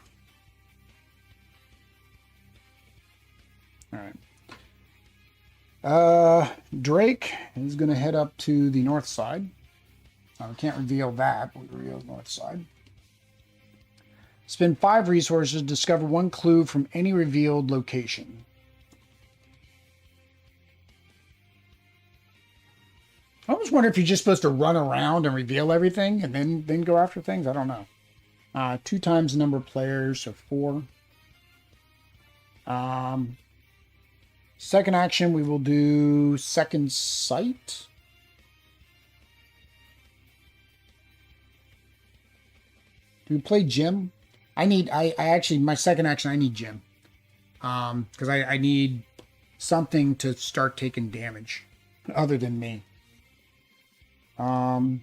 All right. Drake is going to head up to the north side. We can't reveal that, but we reveal the north side. Spend 5 resources to discover 1 clue from any revealed location. I almost wonder if you're just supposed to run around and reveal everything and then go after things. I don't know. 2 times the number of players, so 4. Second action, we will do second sight. Do we play Jim? I actually, my second action, I need Jim. Because I need something to start taking damage other than me. And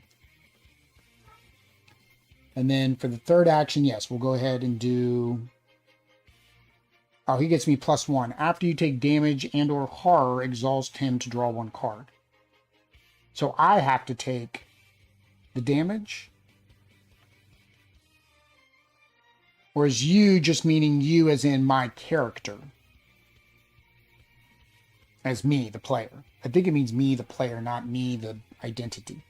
then for the third action, yes, we'll go ahead and do... Oh, he gets me +1. After you take damage and or horror, exhaust him to draw 1 card. So I have to take the damage? Or is you just meaning you as in my character? As me, the player. I think it means me, the player, not me, the identity.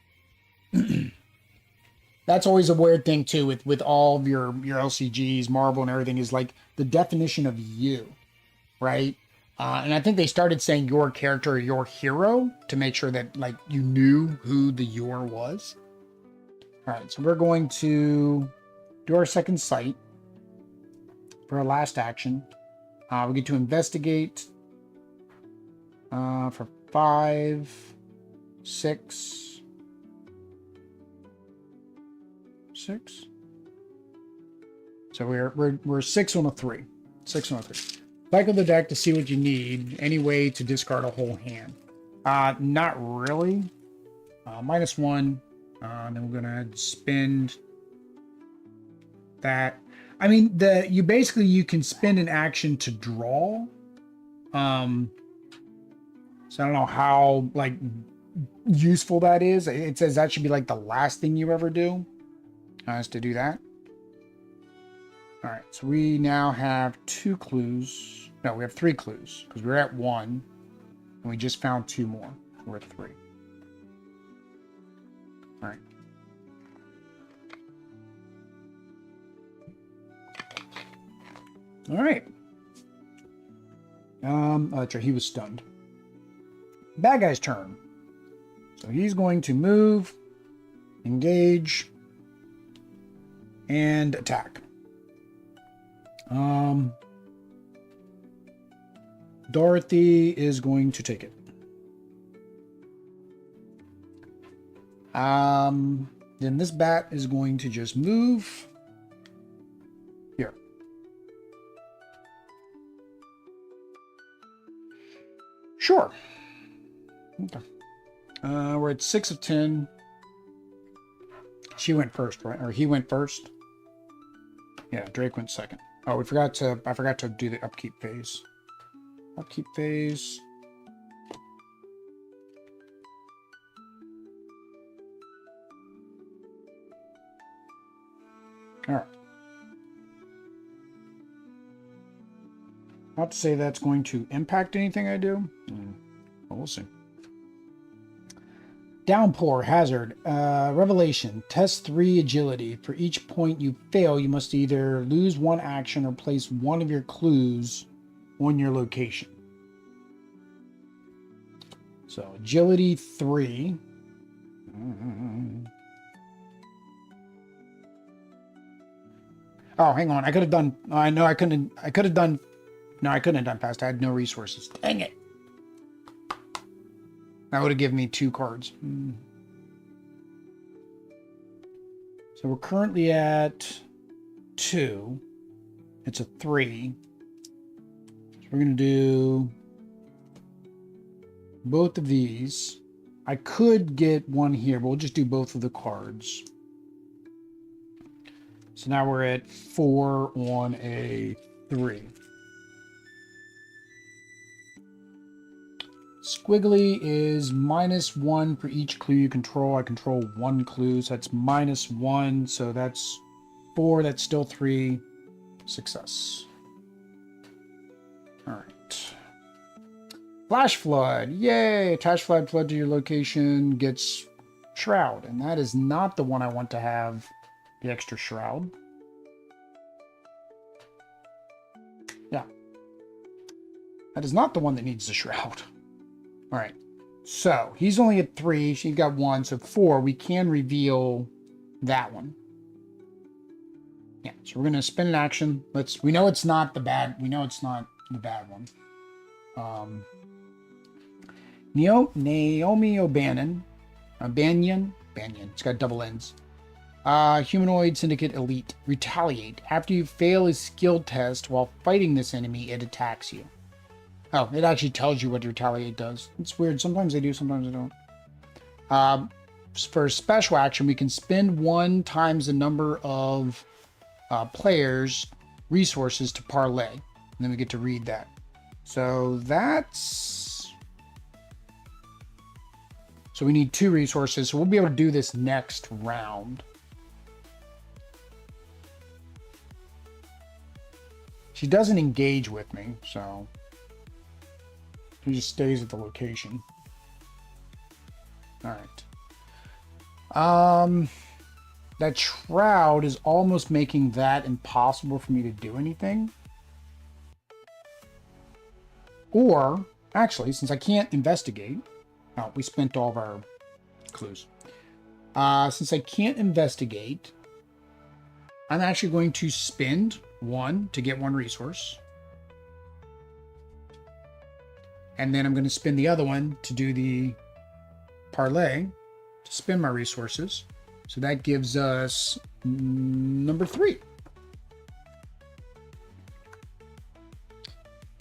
That's always a weird thing too with all of your LCGs, Marvel and everything, is like the definition of you, right? And I think they started saying your character or your hero to make sure that like you knew who the your was. All right, so we're going to do our second sight for our last action. We get to investigate for 5, 6. 6. So we're 6 on a 3. 6 on a 3. Cycle the deck to see what you need. Any way to discard a whole hand? Not really. -1. Then we're gonna spend that. I mean, you can spend an action to draw. So I don't know how like useful that is. It says that should be like the last thing you ever do. Is to do that. All right, so we now have 2 clues. No, we have 3 clues because we're at 1 and we just found 2 more. We're at 3. All right. All right. That's right, he was stunned. Bad guy's turn. So he's going to move, engage, and attack. Dorothy is going to take it. Then this bat is going to just move here. Sure. Okay. We're at 6 of 10. She went first, right? Or he went first. Yeah, Drake went second. Oh, I forgot to do the upkeep phase. Upkeep phase. All right. Not to say that's going to impact anything I do. Well, we'll see. Downpour, hazard, revelation, test 3 agility. For each point you fail, you must either lose 1 action or place one of your clues on your location. So agility 3. Oh, hang on. I could have done. No, I couldn't. I could have done. No, I couldn't have done fast. I had no resources. Dang it. That would have given me 2 cards. So we're currently at 2. It's a 3. So we're going to do both of these. I could get one here, but we'll just do both of the cards. So now we're at 4 on a 3. Squiggly is -1 for each clue you control. I control 1 clue, so that's -1. So that's 4. That's still 3. Success. All right. Flash Flood. Yay! Attach flood to your location gets Shroud. And that is not the one I want to have the extra Shroud. Yeah. That is not the one that needs the Shroud. All right, so he's only at 3. She got 1, so 4. We can reveal that one. Yeah, so we're gonna spin an action. We know it's not the bad. We know it's not the bad one. Naomi O'Bannon, Banyan. It's got double N's. Humanoid Syndicate Elite. Retaliate. After you fail a skill test while fighting this enemy, it attacks you. Oh, it actually tells you what Retaliate does. It's weird. Sometimes they do, sometimes they don't. For a special action, we can spend 1 times the number of players' resources to parlay. And then we get to read that. So that's... So we need 2 resources. So we'll be able to do this next round. She doesn't engage with me, so... He just stays at the location. All right. That Shroud is almost making that impossible for me to do anything. Or, actually, since I can't investigate... Oh, we spent all of our clues. Since I can't investigate, I'm actually going to spend 1 to get 1 resource. And then I'm going to spin the other one to do the parlay, to spin my resources. So that gives us number 3.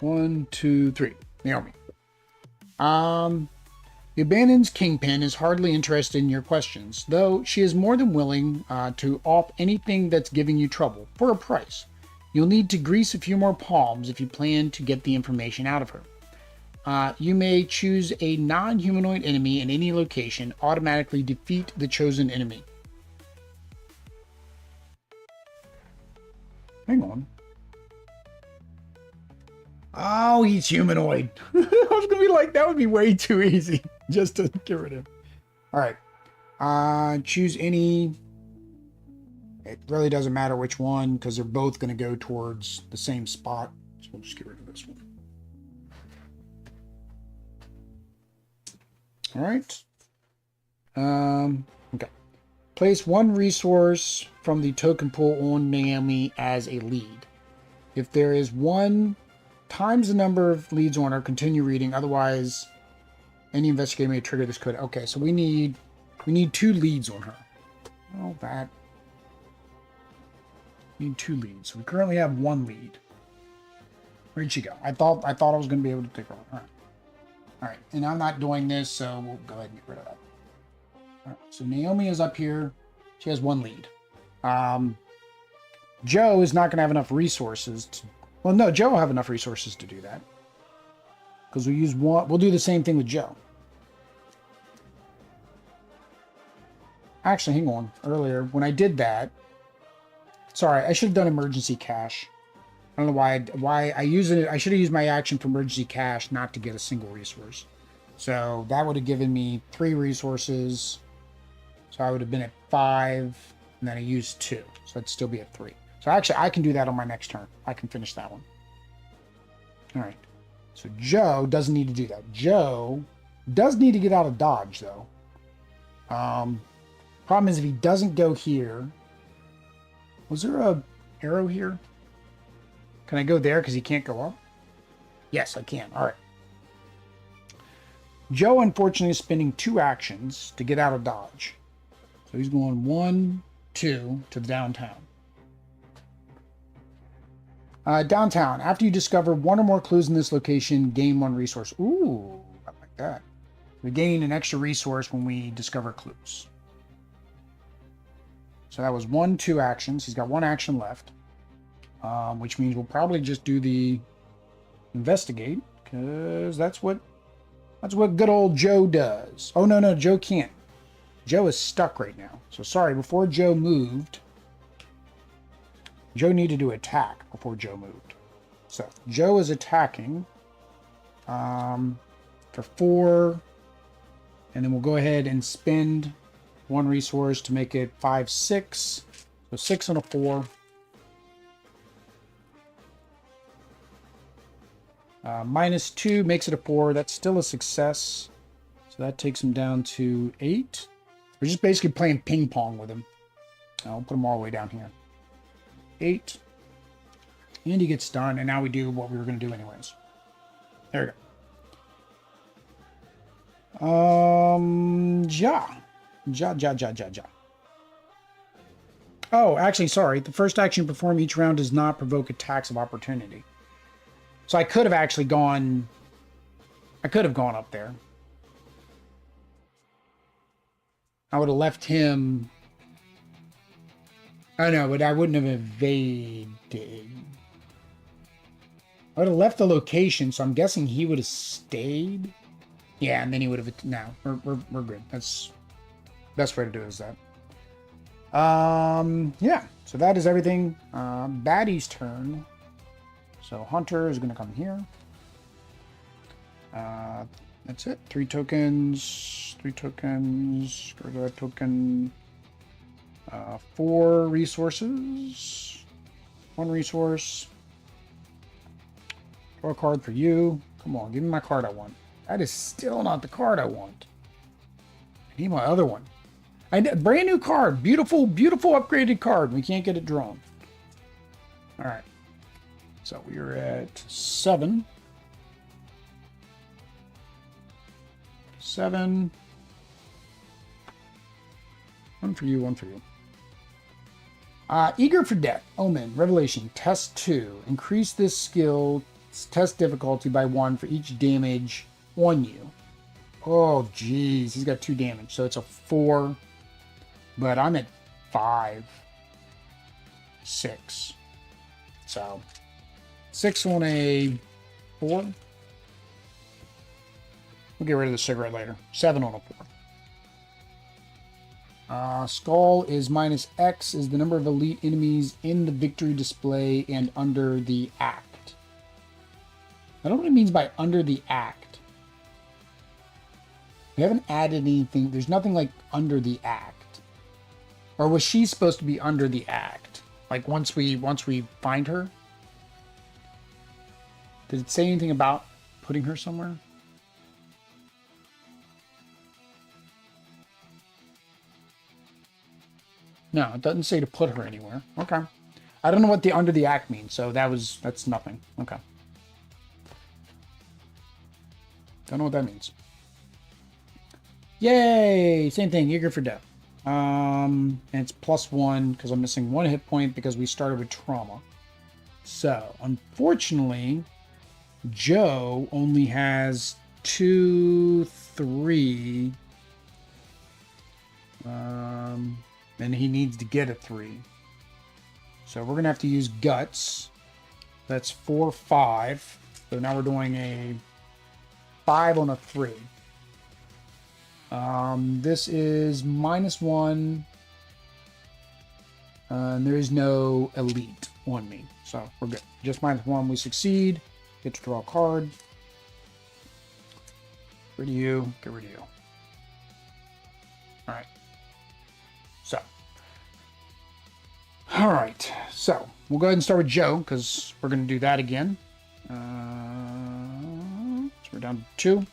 1, 2, 3. Naomi. The Abandoned's Kingpin is hardly interested in your questions, though she is more than willing to off anything that's giving you trouble for a price. You'll need to grease a few more palms if you plan to get the information out of her. You may choose a non-humanoid enemy in any location, automatically defeat the chosen enemy. Hang on. Oh, he's humanoid. I was going to be like, that would be way too easy just to get rid of him. All right. Choose any. It really doesn't matter which one because they're both going to go towards the same spot. So we'll just get rid of this one. All right. Okay. Place 1 resource from the token pool on Naomi as a lead. If there is 1 times the number of leads on her, continue reading. Otherwise, any investigator may trigger this code. Okay, so we need We need 2 leads on her. Oh, that. We need 2 leads. We currently have 1 lead. Where'd she go? I thought I was going to be able to take her on. All right. All right. And I'm not doing this, so we'll go ahead and get rid of that. All right. So Naomi is up here. She has 1 lead. Joe is not going to have enough resources to... Well, no, Joe will have enough resources to do that. Because we use one... We'll do the same thing with Joe. Actually, hang on. Earlier, when I did that... Sorry, I should have done emergency cash. I don't know why I use it. I should have used my action for emergency cash not to get a single resource. So that would have given me 3 resources. So I would have been at 5, and then I used 2. So I'd still be at 3. So actually, I can do that on my next turn. I can finish that one. All right. So Joe doesn't need to do that. Joe does need to get out of dodge, though. Problem is, if he doesn't go here... Was there a arrow here? Can I go there because he can't go up? Yes, I can. All right. Joe, unfortunately, is spending 2 actions to get out of dodge. So he's going 1, 2 to the downtown. Downtown. After you discover 1 or more clues in this location, gain 1 resource. Ooh, I like that. We gain an extra resource when we discover clues. So that was 1, 2 actions. He's got 1 action left. Which means we'll probably just do the investigate, because that's what good old Joe does. Oh, no, Joe can't. Joe is stuck right now. So sorry, before Joe moved, Joe needed to attack before Joe moved. So Joe is attacking for 4, and then we'll go ahead and spend 1 resource to make it 5, 6. So 6 and a 4. -2 makes it a 4. That's still a success. So that takes him down to 8. We're just basically playing ping pong with him. I'll put him all the way down here. 8. And he gets done. And now we do what we were going to do anyways. There we go. Ja. Oh, actually, sorry. The first action you perform each round does not provoke attacks of opportunity. So I could have actually gone... I could have gone up there. I would have left him... I know, but I wouldn't have evaded. I would have left the location, so I'm guessing he would have stayed. Yeah, and then he would have... No, we're good. That's... Best way to do it is that. Yeah, so that is everything. Baddie's turn. So Hunter is going to come here. That's it. 3 tokens. 3 tokens. Go to that token. 4 resources. 1 resource. Draw a card for you. Come on, give me my card I want. That is still not the card I want. I need my other one. Brand new card. Beautiful, beautiful upgraded card. We can't get it drawn. All right. So we are at 7. 7. 1 for you, 1 for you. Eager for Death. Omen. Revelation. Test 2. Increase this skill test difficulty by 1 for each damage on you. Oh, geez. He's got 2 damage. So it's a 4. But I'm at 5. 6. So 6 on a 4. We'll get rid of the cigarette later. 7 on a 4. Skull is -X is the number of elite enemies in the victory display and under the act. I don't know what it means by under the act. We haven't added anything. There's nothing like under the act. Or was she supposed to be under the act? Like once we find her? Did it say anything about putting her somewhere? No, it doesn't say to put her anywhere. Okay. I don't know what the under the act means, so that's nothing. Okay. Don't know what that means. Yay! Same thing, eager for death. And it's +1 because I'm missing 1 hit point because we started with trauma. So, unfortunately, Joe only has 2, 3. And he needs to get a 3. So we're going to have to use guts. That's 4, 5. So now we're doing a 5 on a 3. This is -1. And there is no elite on me. So we're good. Just -1, we succeed. Get to draw a card. Get rid of you. Get rid of you. Alright. Alright. So we'll go ahead and start with Joe, because we're going to do that again. So we're down to 2.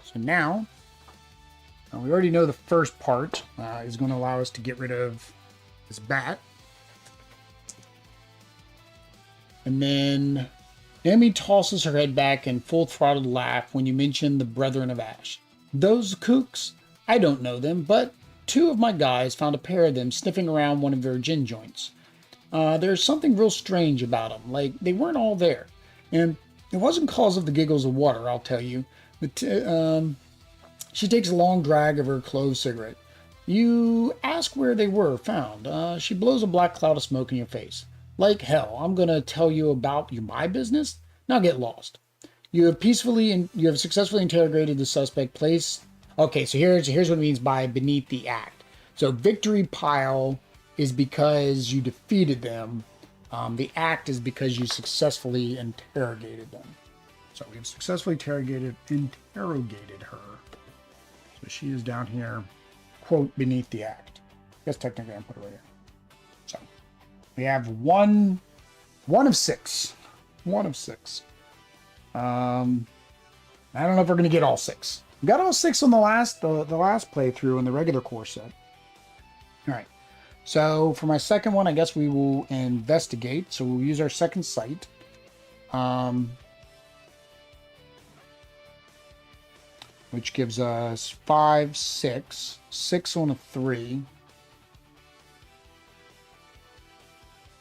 So now, we already know the first part is going to allow us to get rid of this bat. And then Naomi tosses her head back in full-throttled laugh when you mention the Brethren of Ash. Those kooks? I don't know them, but 2 of my guys found a pair of them sniffing around one of their gin joints. There's something real strange about them, like they weren't all there. And it wasn't cause of the giggles of water, I'll tell you. But, she takes a long drag of her clove cigarette. You ask where they were found. She blows a black cloud of smoke in your face. Like hell, I'm going to tell you about my business? Now get lost. You have successfully interrogated the suspect place. Okay, so here's what it means by beneath the act. So victory pile is because you defeated them. The act is because you successfully interrogated them. So we've successfully interrogated her. So she is down here, quote, beneath the act. I guess technically I'm put it right here. So we have one of 6. 1 of 6. I don't know if we're gonna get all 6. We got all 6 on the last playthrough in the regular core set. All right. So for my second one, I guess we will investigate. So we'll use our second sight. Which gives us 5, 6. 6 on a 3.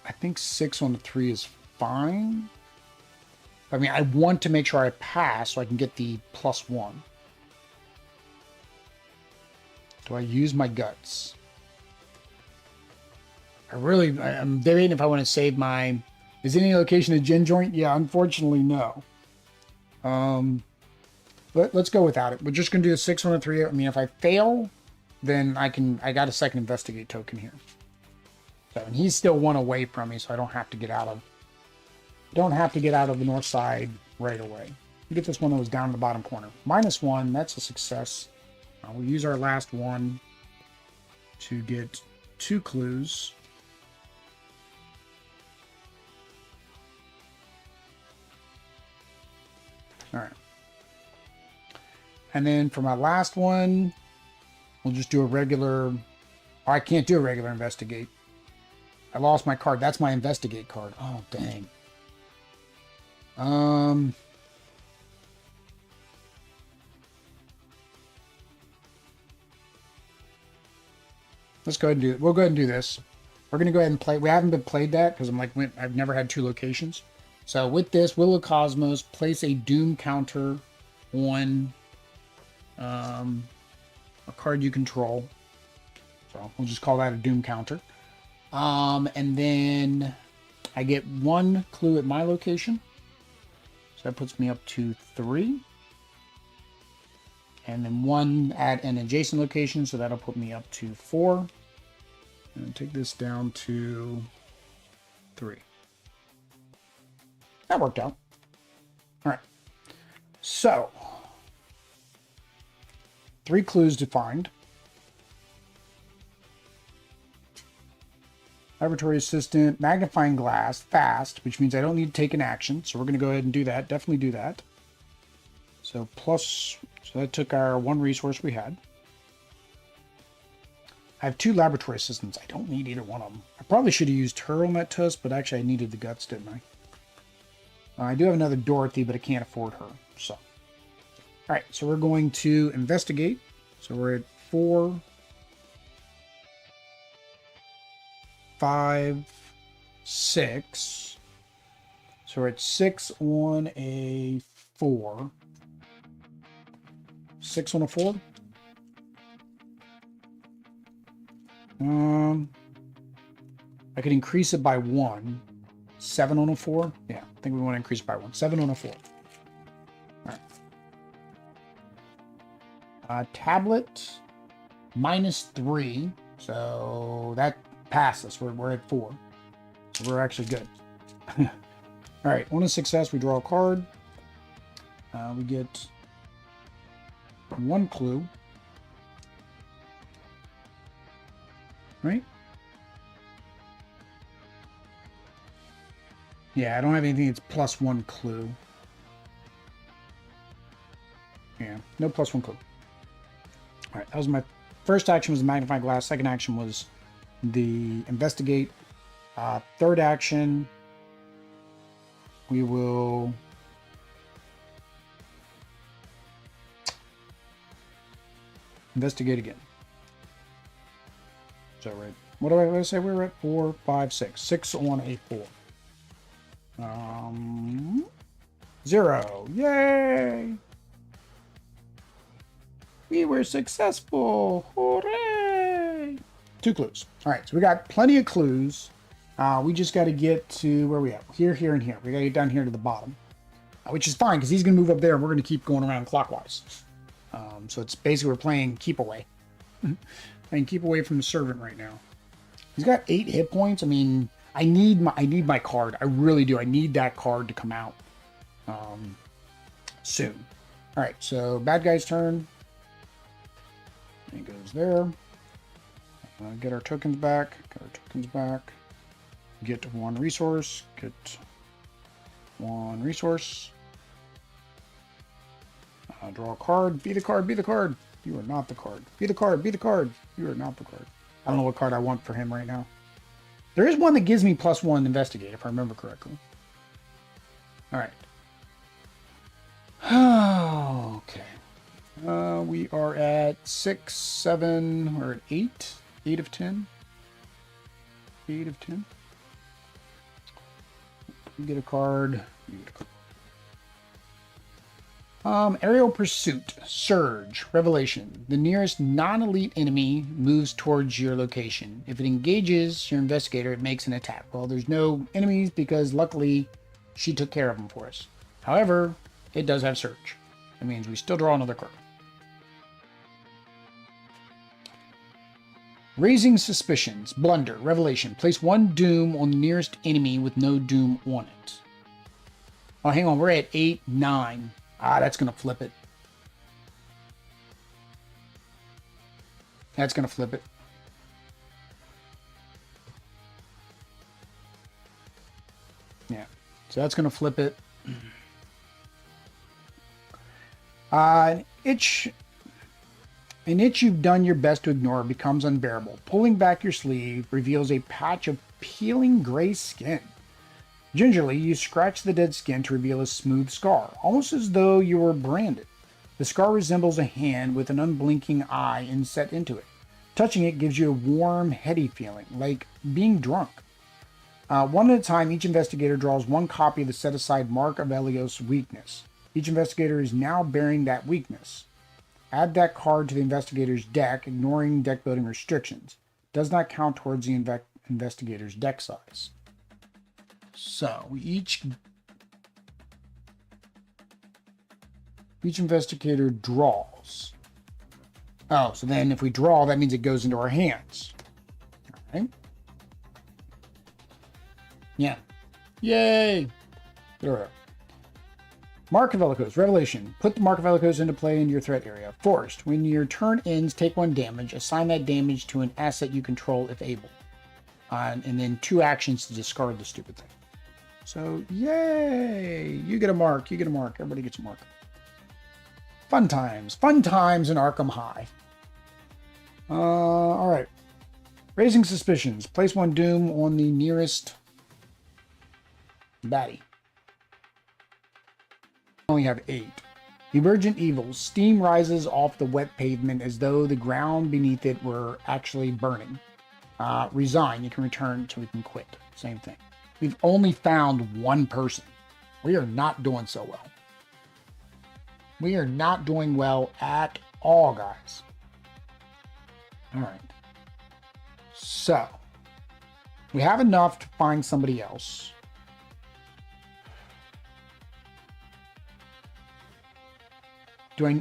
I think 6 on a 3 is fine. I mean, I want to make sure I pass so I can get the +1. Do I use my guts? I'm debating if I want to save my... Is any location a gin joint? Yeah, unfortunately, no. Let's go without it. We're just going to do a 6 on a 3. I mean, if I fail, then I got a second investigate token here. So, and he's still 1 away from me, so I don't have to get out of the north side right away. We get this one that was down in the bottom corner. -1, that's a success. We'll use our last one to get 2 clues. All right. And then for my last one, we'll just do a regular... Oh, I can't do a regular investigate. I lost my card. That's my investigate card. Oh, dang. Let's go ahead and do it. We'll go ahead and do this. We're going to go ahead and play. We haven't been played that because I've never had 2 locations. So with this, Will of Cosmos, place a doom counter on a card you control. So we'll just call that a doom counter. And then I get 1 clue at my location. So that puts me up to 3. And then 1 at an adjacent location, so that'll put me up to 4. And take this down to 3. That worked out. All right. So, 3 clues defined. Laboratory assistant, magnifying glass, fast, which means I don't need to take an action. So we're going to go ahead and do that. Definitely do that. So so that took our 1 resource we had. I have 2 laboratory assistants. I don't need either one of them. I probably should have used her on that tusk, but actually I needed the guts, didn't I? I do have another Dorothy, but I can't afford her. So, all right. So we're going to investigate. So we're at 4, 5, 6. So we're at 6 on a 4. 6 on a 4. I could increase it by 1. 7 on a 4. Yeah, I think we want to increase it by 1. 7 on a 4. All right. Tablet -3. So that passes. We're at 4. So we're actually good. All right. On a success, we draw a card. We get 1 clue. Right? Yeah, I don't have anything that's +1 clue. Yeah, no +1 clue. All right, that was my first action was the magnifying glass. Second action was the investigate. Third action, we will investigate again. So right, what do I say? We're at 4, 5, 6. 6 on a 4. 0. Yay! We were successful. Hooray! 2 clues. All right, so we got plenty of clues. We just got to get to where we at. Here, here, and here. We got to get down here to the bottom, which is fine because he's going to move up there and we're going to keep going around clockwise. So it's basically we're playing keep away. Playing keep away from the servant right now. He's got 8 hit points. I mean, I need my card. I really do. I need that card to come out soon. All right, so bad guy's turn. He goes there. Get our tokens back. Get our tokens back. Get 1 resource. Get 1 resource. Draw a card. Be the card. Be the card. You are not the card. Be the card. Be the card. You are not the card. I don't know what card I want for him right now. There is one that gives me +1 investigate, if I remember correctly. All right. Okay. We are at 6, 7, or at 8. 8 of 10. 8 of 10. You get a card. You get a card. Aerial pursuit, surge, revelation. The nearest non-elite enemy moves towards your location. If it engages your investigator, it makes an attack. Well, there's no enemies because luckily she took care of them for us. However, it does have surge. That means we still draw another card. Raising suspicions, blunder, revelation. Place 1 doom on the nearest enemy with no doom on it. Oh, hang on, we're at 8, 9. That's going to flip it. That's going to flip it. Yeah. So that's going to flip it. An itch you've done your best to ignore becomes unbearable. Pulling back your sleeve reveals a patch of peeling gray skin. Gingerly, you scratch the dead skin to reveal a smooth scar, almost as though you were branded. The scar resembles a hand with an unblinking eye inset into it. Touching it gives you a warm, heady feeling, like being drunk. One at a time, each investigator draws 1 copy of the set-aside Mark of Elios weakness. Each investigator is now bearing that weakness. Add that card to the investigator's deck, ignoring deck-building restrictions. Does not count towards the investigator's deck size. So, each investigator draws. Oh, so then if we draw, that means it goes into our hands. All right. Yeah. Yay! There. Mark of Elikos, Revelation. Put the Mark of Elikos into play in your threat area. Forced. When your turn ends, take 1 damage. Assign that damage to an asset you control if able. And then 2 actions to discard the stupid thing. So, yay! You get a mark. You get a mark. Everybody gets a mark. Fun times. Fun times in Arkham High. All right. Raising suspicions. Place 1 doom on the nearest baddie. I only have 8. Emergent evils. Steam rises off the wet pavement as though the ground beneath it were actually burning. Resign. You can return so we can quit. Same thing. We've only found one person. We are not doing so well. We are not doing well at all, guys. All right. So, we have enough to find somebody else.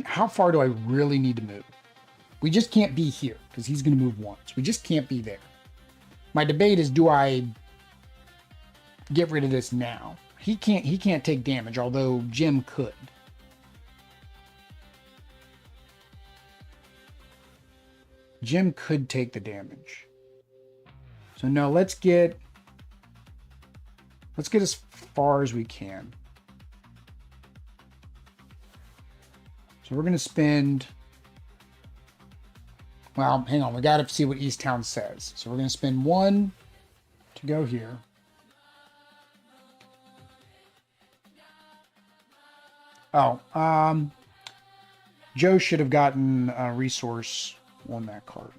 How far do I really need to move? We just can't be here because he's going to move once. We just can't be there. My debate is, do I get rid of this now? He can't take damage, although Jim could. Jim could take the damage. So no, let's get as far as we can. So we're going to spend, well, hang on, we got to see what East Town says. So we're going to spend 1 to go here. Oh, Joe should have gotten a resource on that card.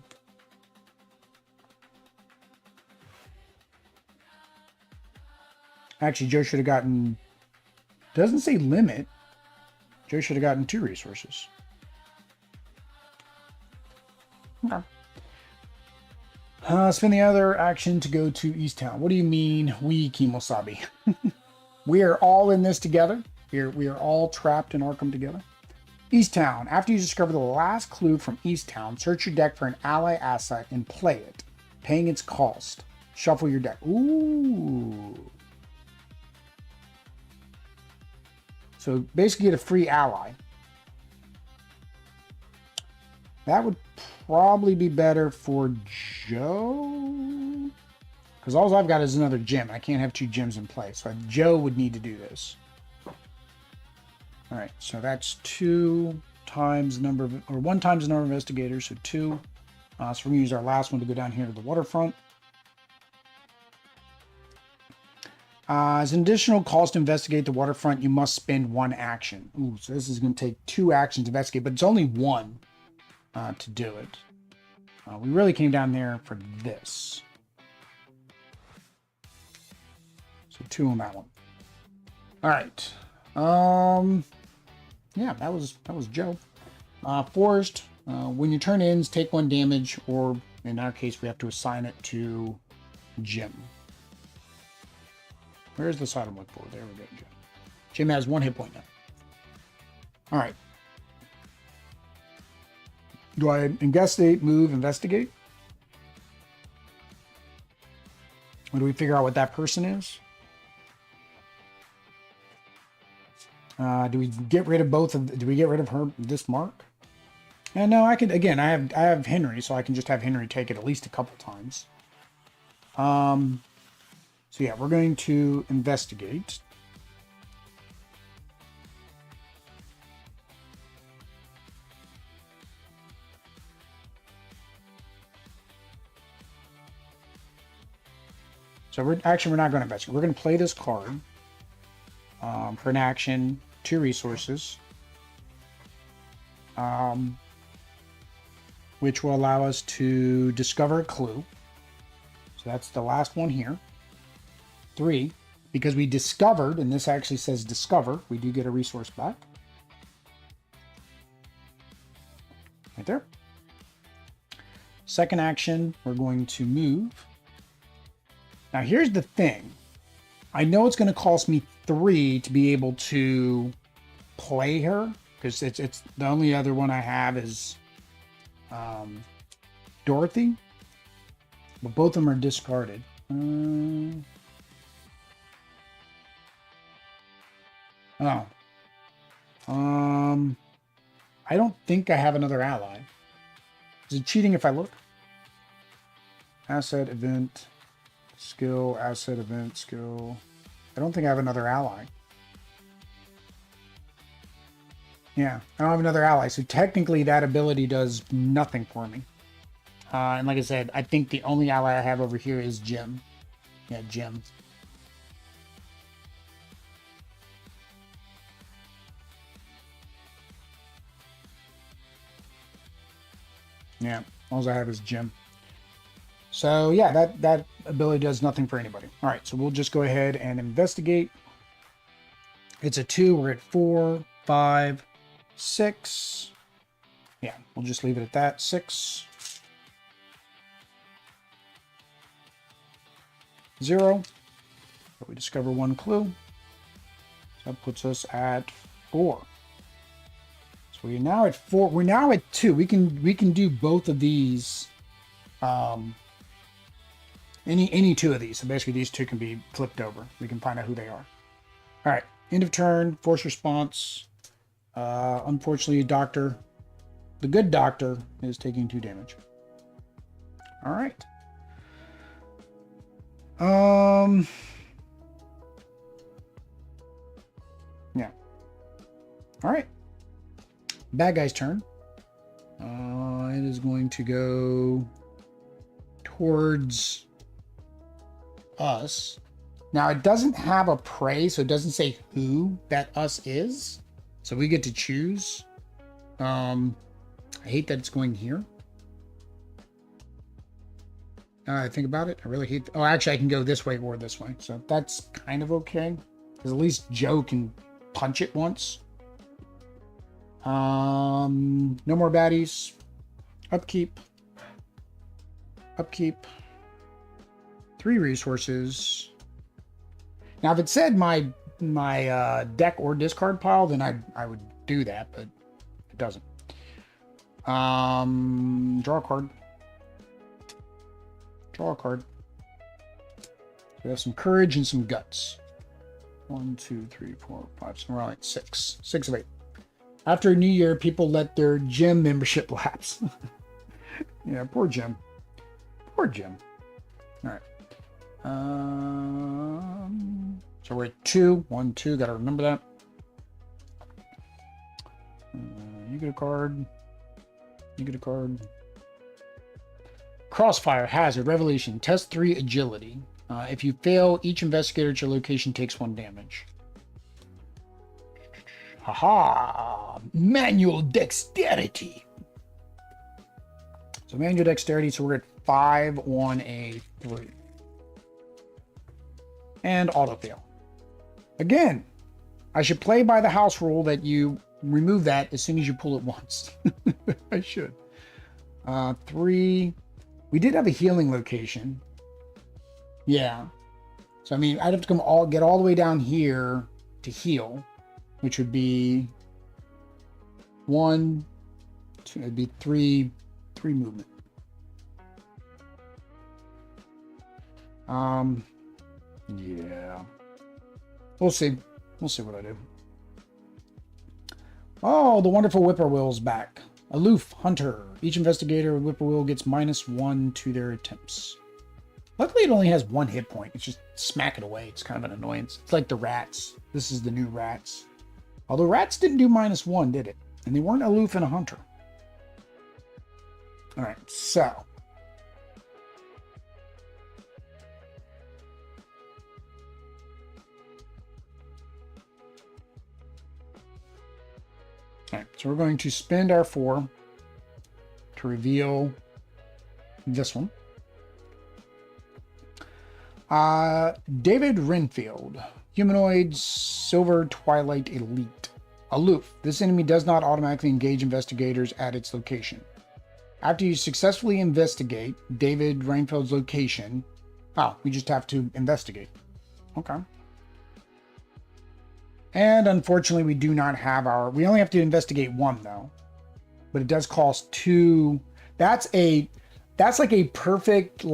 Actually, Joe should have gotten, doesn't say limit. Joe should have gotten 2 resources. Okay. Spend the other action to go to East Town. What do you mean, we, Kimosabi? We are all in this together. We are all trapped in Arkham together. East Town. After you discover the last clue from East Town, search your deck for an ally asset and play it, paying its cost. Shuffle your deck. Ooh. So basically get a free ally. That would probably be better for Joe. Because all I've got is another gem. I can't have 2 gems in play. So Joe would need to do this. All right, so that's 2 times the number of, or 1 times the number of investigators, so 2. So we're gonna use our last one to go down here to the waterfront. As an additional cost to investigate the waterfront, you must spend 1 action. Ooh, so this is gonna take 2 actions to investigate, but it's only 1 to do it. We really came down there for this. So 2 on that one. All right. Yeah, that was Joe. Forest. When your turn ends, take 1 damage, or in our case, we have to assign it to Jim. Where's the side I'm looking for? There we go, Jim. Jim has 1 hit point now. All right. Do I investigate, move, investigate? Or do we figure out what that person is? Do we get rid of both of? Do we get rid of her? This mark? And no, I could. Again, I have Henry, so I can just have Henry take it at least a couple times. So yeah, we're going to investigate. So we're not going to investigate. We're going to play this card for an action. 2 resources, which will allow us to discover a clue. So that's the last one here. 3, because we discovered, and this actually says discover, we do get a resource back. Right there. Second action, we're going to move. Now here's the thing. I know it's going to cost me 3 to be able to play her, because it's the only other one I have is Dorothy, but both of them are discarded. I don't think I have another ally. Is it cheating if I look? Asset, event, skill, asset, event, skill. I don't think I have another ally. Yeah, I don't have another ally, so technically that ability does nothing for me. And like I said, I think the only ally I have over here is Jim. Yeah, Jim. Yeah, all I have is Jim. So yeah, that ability does nothing for anybody. All right, so we'll just go ahead and investigate. It's a 2. We're at 4, 5, 6. Yeah, we'll just leave it at that. 6, 0. So we discover 1 clue. So that puts us at 4. So we're now at 4. We're now at 2. We can do both of these. Any 2 of these. So basically these 2 can be flipped over. We can find out who they are. All right. End of turn. Force response. Unfortunately, the good doctor is taking 2 damage. All right. Yeah. All right. Bad guy's turn. It is going to go towards us. Now, it doesn't have a prey, so it doesn't say who that us is. So we get to choose. I hate that it's going here. I think about it. I really hate... Oh, actually, I can go this way or this way. So that's kind of okay. Because at least Joe can punch it once. No more baddies. Upkeep. Upkeep. 3 resources. Now, if it said my deck or discard pile, then I would do that, but it doesn't. Draw a card. Draw a card. We have some courage and some guts. 1, 2, 3, 4, 5. So we're on like 6. 6 of 8. After New Year, people let their gym membership lapse. Yeah, poor Jim. Poor Jim. All right. So we're at 2. 1, 2. Got to remember that. You get a card. You get a card. Crossfire Hazard Revelation. Test 3 agility. If you fail, each investigator at your location takes 1 damage. Haha! Manual dexterity. So manual dexterity. So we're at 5 on a 3. And auto fail. Again, I should play by the house rule that you remove that as soon as you pull it once. I should. 3. We did have a healing location. Yeah. So, I mean, I'd have to get all the way down here to heal, which would be 1, 2, it'd be 3 movement. Yeah. We'll see. We'll see what I do. Oh, the wonderful whippoorwill's back. Aloof Hunter. Each investigator with whippoorwill gets -1 to their attempts. Luckily, it only has 1 hit point. It's just smack it away. It's kind of an annoyance. It's like the rats. This is the new rats. Although rats didn't do -1, did it? And they weren't aloof and a hunter. All right, so. All right, so we're going to spend our 4 to reveal this one. David Renfield, humanoid silver twilight elite. Aloof. This enemy does not automatically engage investigators at its location. After you successfully investigate David Renfield's location, we just have to investigate. Okay. And unfortunately, we do not have we only have to investigate 1 though, but it does cost 2. That's like a perfect,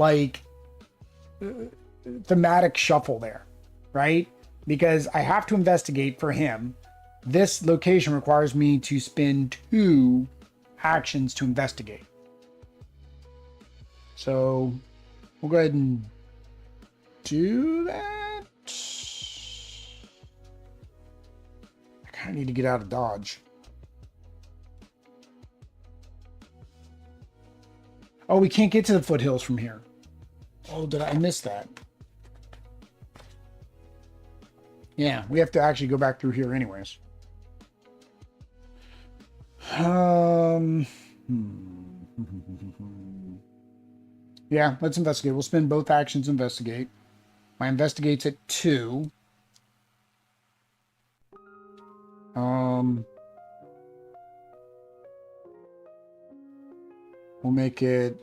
thematic shuffle there, right? Because I have to investigate for him. This location requires me to spend 2 actions to investigate. So we'll go ahead and do that. I kind of need to get out of Dodge. Oh, we can't get to the foothills from here. Oh, did I miss that? Yeah, we have to actually go back through here anyways. Yeah, let's investigate. We'll spend both actions investigate. My investigate's at 2. We'll make it...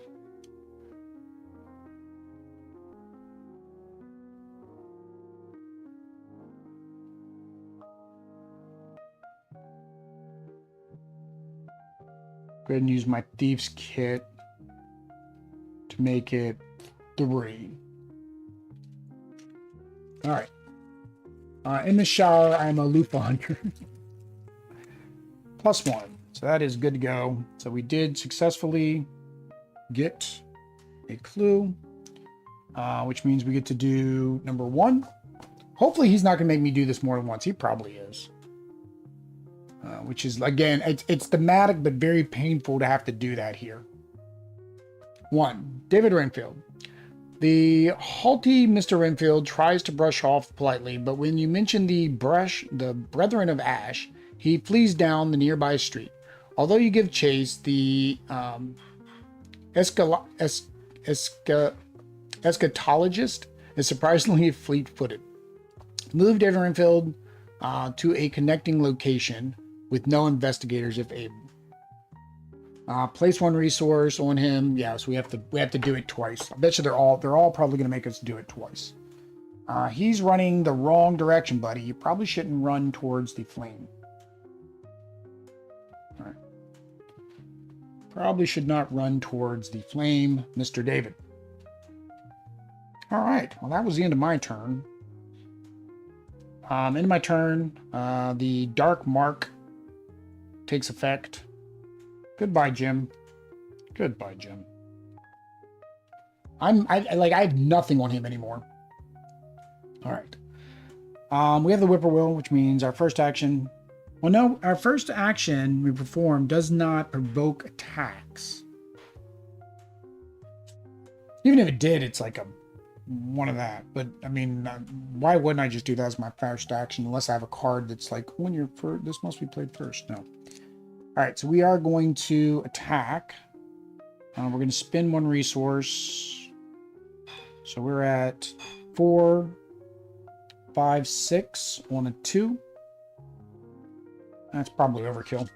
Go ahead and use my Thieves Kit to make it 3. All right. In the shower, I'm a loofah hunter. +1. So that is good to go. So we did successfully get a clue, which means we get to do number 1. Hopefully he's not going to make me do this more than once. He probably is. Which is, again, it's thematic, but very painful to have to do that here. 1. David Renfield. The haughty Mr. Renfield tries to brush off politely, but when you mention the Brethren of Ash, he flees down the nearby street. Although you give chase, the eschatologist is surprisingly fleet-footed. Move David Renfield to a connecting location with no investigators if able. Place 1 resource on him. Yeah, so we have to do it twice. I bet you they're all probably going to make us do it twice. He's running the wrong direction, buddy. You probably shouldn't run towards the flame. All right. Probably should not run towards the flame, Mr. David. All right. Well, that was the end of my turn. End of my turn. The dark mark takes effect. Goodbye, Jim. Goodbye, Jim. I have nothing on him anymore. All right. We have the whippoorwill, which means our first action. Well, no, our first action we perform does not provoke attacks. Even if it did, it's like one of that. But I mean, why wouldn't I just do that as my first action unless I have a card that's like, when you're first, this must be played first. No. All right, so we are going to attack. We're going to spend 1 resource. So we're at 4, 5, 6 on a 2. That's probably overkill.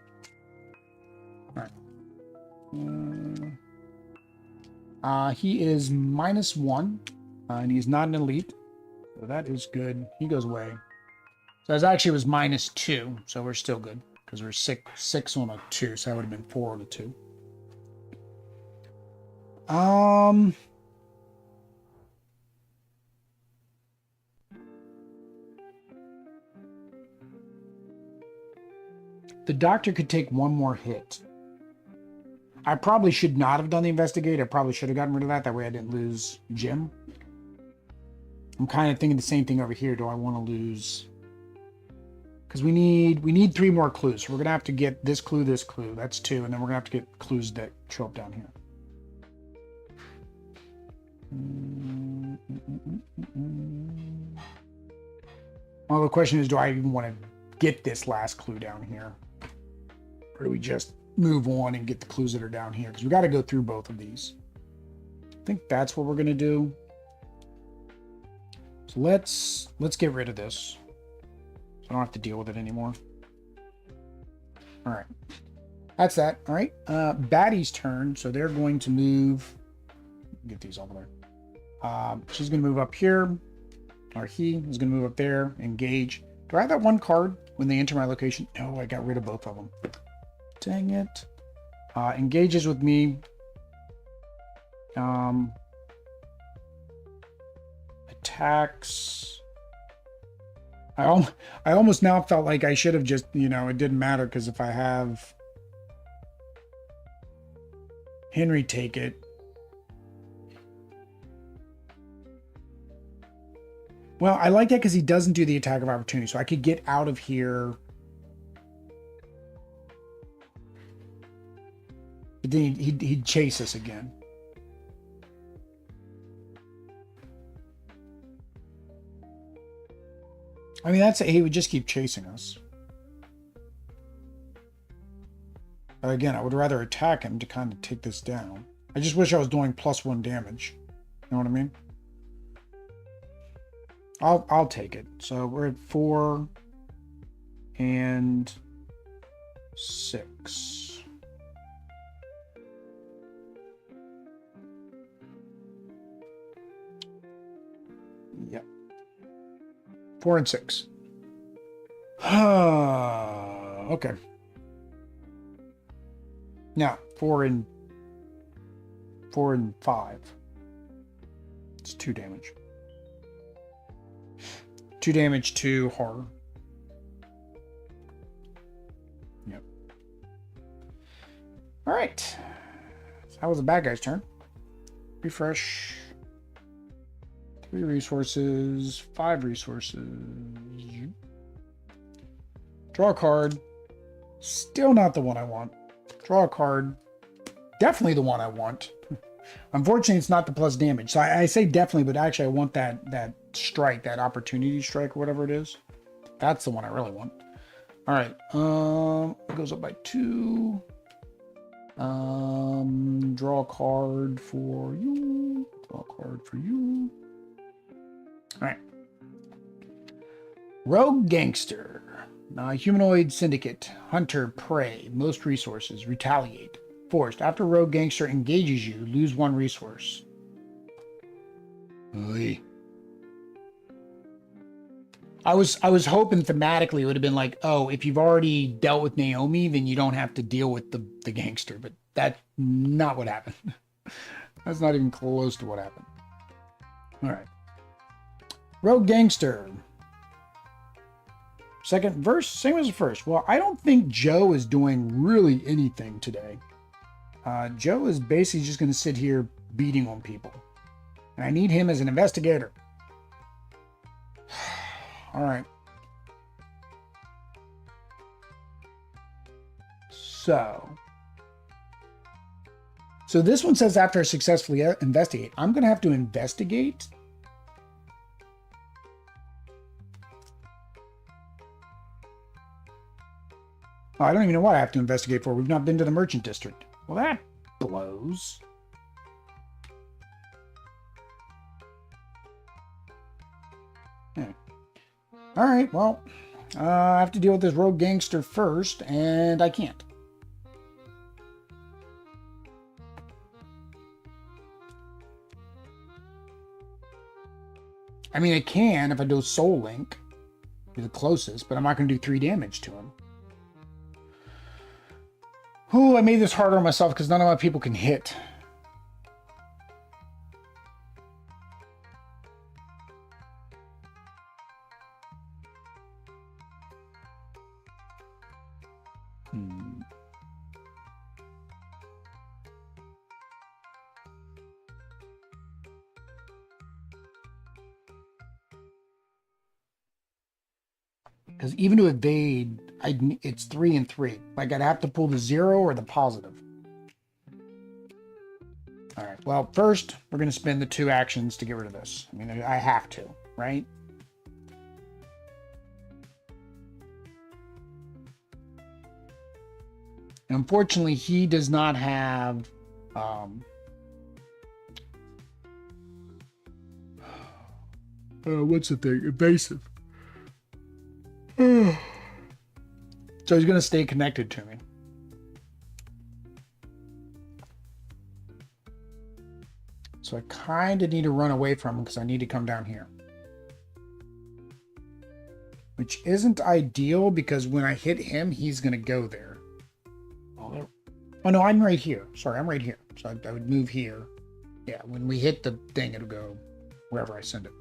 All right. He is -1, and he's not an elite. So that is good. He goes away. So it actually was -2, so we're still good. Because we're 6 on a 2, so that would have been 4 on a 2. The doctor could take 1 more hit. I probably should not have done the investigator. I probably should have gotten rid of that. That way I didn't lose Jim. I'm kind of thinking the same thing over here. Do I want to lose... Because we need 3 more clues. So we're going to have to get this clue, That's 2. And then we're going to have to get clues that show up down here. Well, the question is, do I even want to get this last clue down here? Or do we just move on and get the clues that are down here? Because we got to go through both of these. I think that's what we're going to do. So let's get rid of this. So I don't have to deal with it anymore. All right. That's that. All right. Baddie's turn. So they're going to move. Get these over there. She's going to move up here. Or he is going to move up there. Engage. Do I have that 1 card when they enter my location? No, I got rid of both of them. Dang it. Engages with me. Attacks. I almost now felt like I should have just, it didn't matter because if I have Henry take it. Well, I like that because he doesn't do the attack of opportunity, so I could get out of here. But then he'd chase us again. I mean, he would just keep chasing us. But again, I would rather attack him to kind of take this down. I just wish I was doing +1 damage. You know what I mean? I'll take it. So we're at 4 and 6. Yep. 4 and 6. Okay. Now 4 and 5. It's 2 damage. 2 damage to horror. Yep. All right. So that was the bad guy's turn. Refresh. 3 resources. 5 resources. Draw a card. Still not the one I want. Draw a card. Definitely the one I want. Unfortunately, it's not the plus damage. So I say definitely, but actually I want that strike, that opportunity strike, or whatever it is. That's the one I really want. All right. It goes up by 2. Draw a card for you. Draw a card for you. All right. Rogue Gangster. Humanoid Syndicate. Hunter, prey. Most resources. Retaliate. Forced. After Rogue Gangster engages you, lose 1 resource. Oy. I was hoping thematically it would have been like, oh, if you've already dealt with Naomi, then you don't have to deal with the gangster. But that's not what happened. That's not even close to what happened. All right. Rogue Gangster. Second verse, same as the first. Well, I don't think Joe is doing really anything today. Joe is basically just going to sit here beating on people. And I need him as an investigator. All right. So this one says after I successfully investigate. I'm going to have to investigate. Oh, I don't even know what I have to investigate for. We've not been to the merchant district. Well, that blows. Yeah. All right, well, I have to deal with this rogue gangster first, and I can't. I mean, I can if I do Soul Link. Be the closest, but I'm not going to do 3 damage to him. Ooh, I made this harder on myself because none of my people can hit. Because even to evade, it's 3 and 3. Like, I'd have to pull the 0 or the positive. All right. Well, first, we're going to spend the 2 actions to get rid of this. I mean, I have to, right? And unfortunately, he does not have... what's the thing? Evasive. So he's going to stay connected to me. So I kind of need to run away from him because I need to come down here. Which isn't ideal because when I hit him, he's going to go there. Oh, no, I'm right here. Sorry, I'm right here. So I would move here. Yeah, when we hit the thing, it'll go wherever I send it.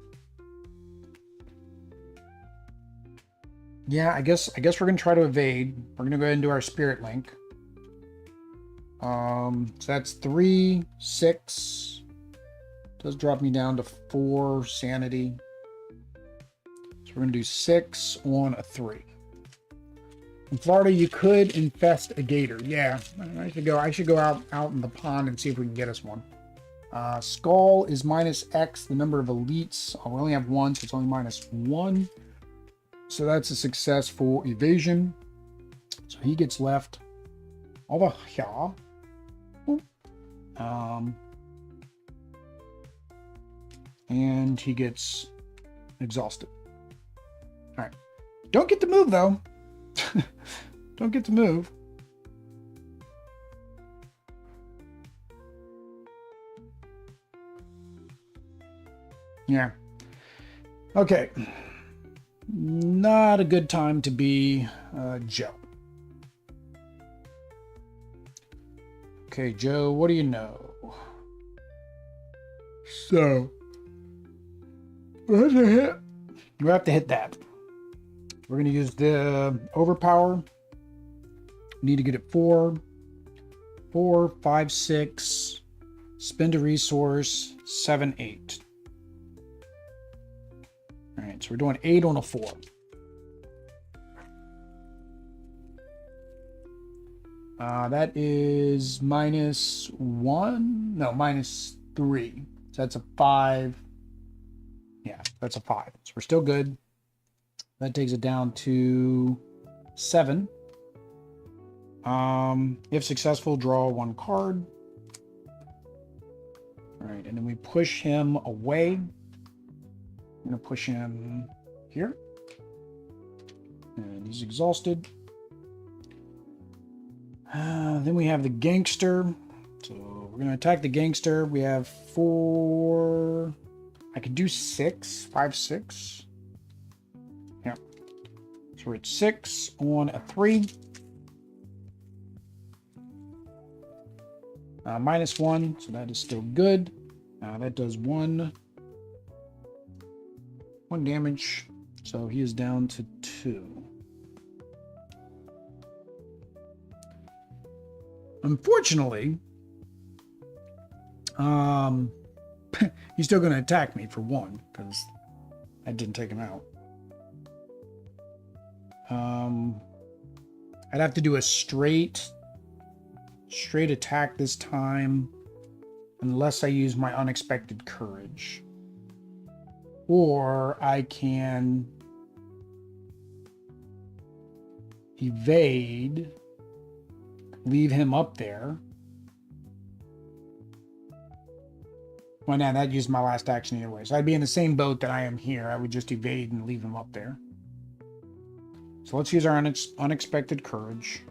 Yeah, I guess we're gonna try to evade. We're gonna go ahead and do our spirit link. So that's 3, 6. Does drop me down to 4 sanity. So we're gonna do 6 on a 3. In Florida, you could infest a gator. Yeah, I should go out in the pond and see if we can get us one. Skull is -X, the number of elites. We only have 1, so it's only -1. So that's a successful evasion. So he gets left. over here. And he gets exhausted. All right. Don't get to move, though. Don't get to move. Yeah. Okay. Not a good time to be Joe. Okay, Joe, what do you know? So, we have to hit that. We're going to use the overpower. Need to get it 4, 5, 6. Spend a resource, 7, 8. All right, so we're doing 8 on a 4. That is -1. No, -3. So that's a 5. Yeah, that's a 5. So we're still good. That takes it down to 7. If successful, draw 1 card. All right, and then we push him away. I'm going to push him here. And he's exhausted. Then we have the gangster. So we're going to attack the gangster. We have 4. I could do 6. 5, 6. Yeah. So we're at 6 on a 3. -1. So that is still good. That does 1 damage. So he is down to 2. Unfortunately, he's still going to attack me for 1 because I didn't take him out. I'd have to do a straight attack this time unless I use my unexpected courage. Or I can evade, leave him up there. Well, now that used my last action either way. So I'd be in the same boat that I am here. I would just evade and leave him up there. So let's use our unexpected courage.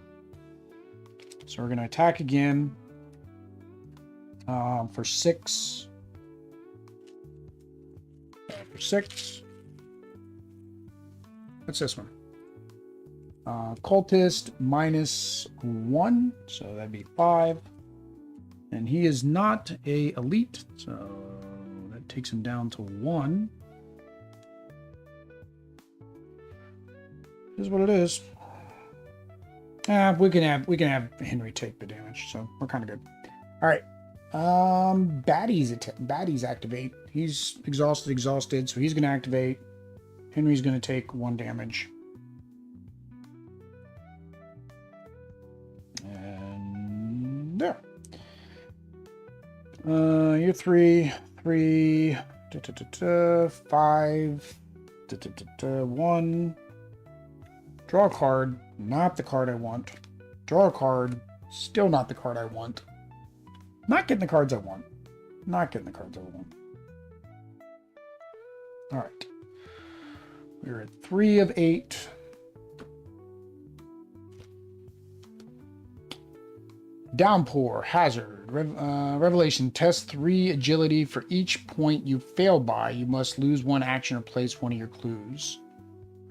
So we're going to attack again for 6. For 6. What's this one? Cultist -1. So that'd be 5. And he is not a elite. So that takes him down to 1. Is what it is. We can have Henry take the damage, so we're kind of good. All right. Baddies activate. He's exhausted, so he's going to activate. Henry's going to take 1 damage. And there. You're 3, 5, 1. Draw a card. Not the card I want. Draw a card. Still not the card I want. Not getting the cards I want. Not getting the cards I want. All right. We're at 3 of 8. Downpour. Hazard. Revelation. Test 3 agility. For each point you fail by, you must lose 1 action or place 1 of your clues.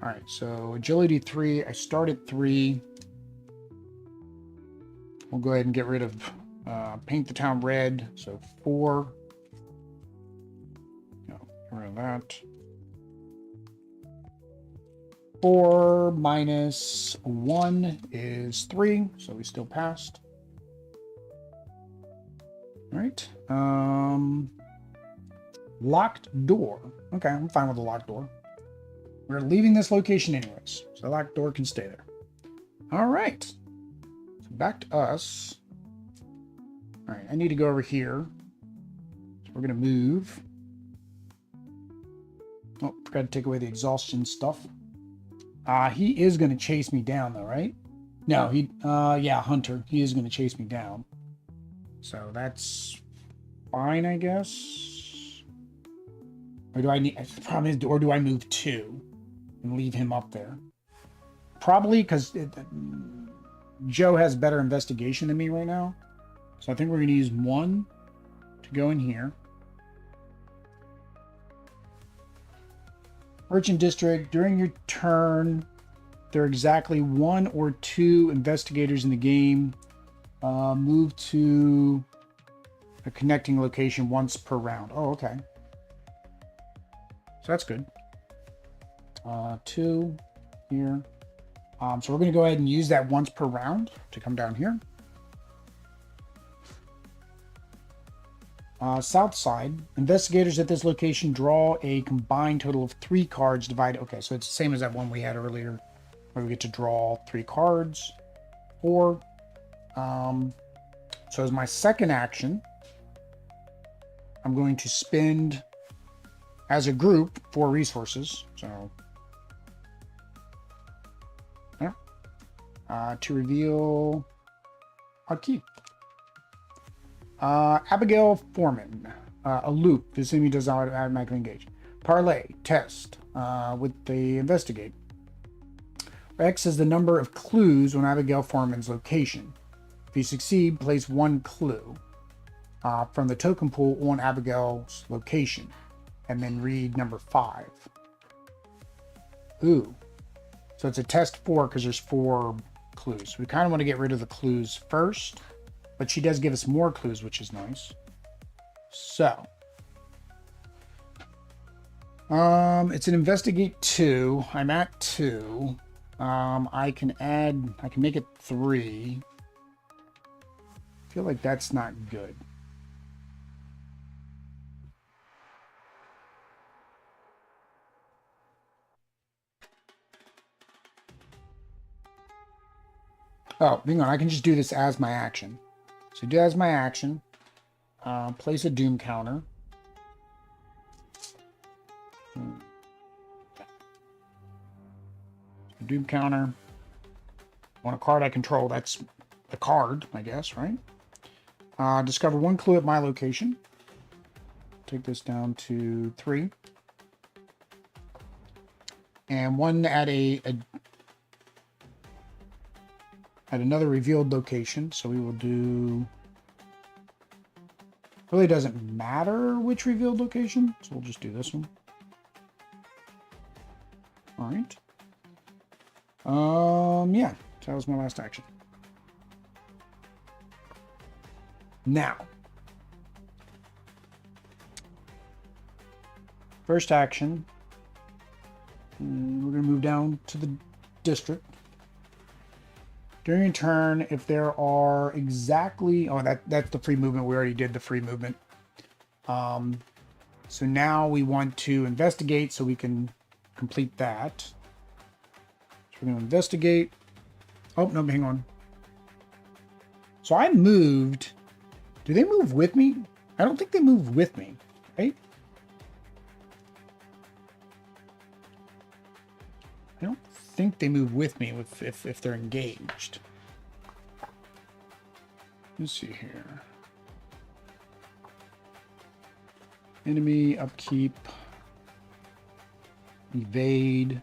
All right, so agility 3. I start at 3. We'll go ahead and get rid of paint the town red. So 4. No, get rid of that. 4 minus 1 is 3, so we still passed. All right. Locked door. Okay, I'm fine with the locked door. We're leaving this location anyways, so the locked door can stay there. All right. So back to us. All right, I need to go over here. So we're going to move. Oh, forgot to take away the exhaustion stuff. He is going to chase me down though, right? No, yeah, Hunter. He is going to chase me down. So that's fine, I guess. Or do I need, the problem is, or do I move 2 and leave him up there? Probably because Joe has better investigation than me right now. So I think we're going to use 1 to go in here. Merchant District, during your turn, there are exactly 1 or 2 investigators in the game. Move to a connecting location once per round. Oh, okay. So that's good. 2 here. So we're going to go ahead and use that once per round to come down here. South side, investigators at this location draw a combined total of 3 cards divided. Okay, so it's the same as that one we had earlier, where we get to draw 3 cards. 4. So as my second action, I'm going to spend, as a group, 4 resources. So, yeah. To reveal a key. Abigail Foreman. A loop. This enemy does not automatically engage. Parlay. Test. With the investigate. X is the number of clues on Abigail Foreman's location. If you succeed, place 1 clue from the token pool on Abigail's location, and then read number 5. Ooh. So it's a test 4 because there's 4 clues. We kind of want to get rid of the clues first, but she does give us more clues, which is nice. So, it's an investigate 2. I'm at 2. I can make it 3. I feel like that's not good. Oh, hang on. I can just do this as my action. So do as my action. Place a doom counter. Doom counter. On a card I control, that's a card, I guess, right? Discover 1 clue at my location. Take this down to 3. And 1 at at another revealed location. So we will do... Really doesn't matter which revealed location, so we'll just do this one. All right. Yeah, so that was my last action. Now, first action, we're going to move down to the district. During your turn, if there are exactly... Oh, that's the free movement. We already did the free movement. So now we want to investigate so we can complete that. So we're going to investigate. Oh, no, hang on. So I moved... Do they move with me? I don't think they move with me, right? I don't think they move with me if they're engaged. Let's see here. Enemy, upkeep, evade.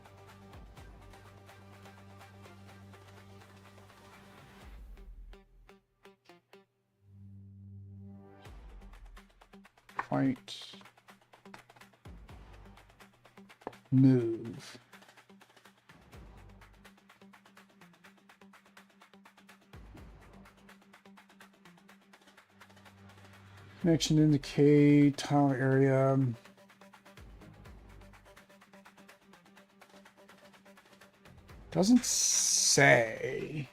Fight. Move. Connection indicate tile area. Doesn't say.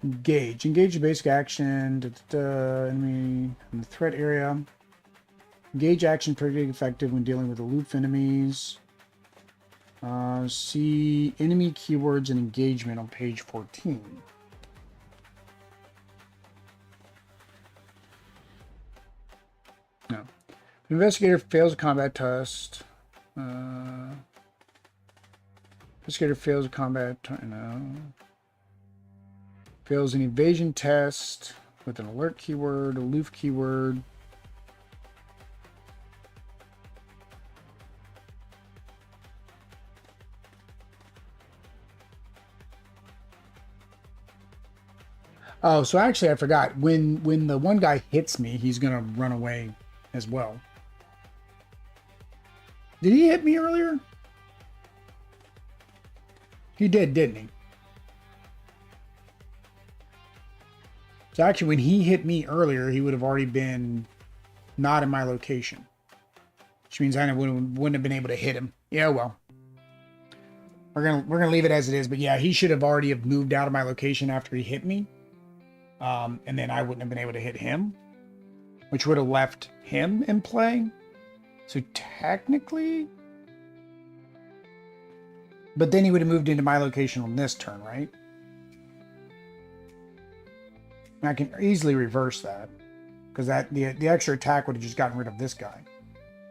Engage. Engage the basic action. Enemy in the threat area. Engage action particularly effective when dealing with aloof enemies. See enemy keywords and engagement on page 14. No. The investigator fails a combat test. Investigator fails a combat. No. Fails an evasion test with an alert keyword, aloof keyword. Oh, so actually I forgot. When the one guy hits me, he's gonna run away as well. Did he hit me earlier? He did, didn't he? So actually, when he hit me earlier, he would have already been not in my location. Which means I wouldn't have been able to hit him. Yeah, well. We're gonna leave it as it is, but yeah, he should have already have moved out of my location after he hit me. And then I wouldn't have been able to hit him, which would have left him in play. So technically, but then he would have moved into my location on this turn, right? And I can easily reverse that because that the extra attack would have just gotten rid of this guy.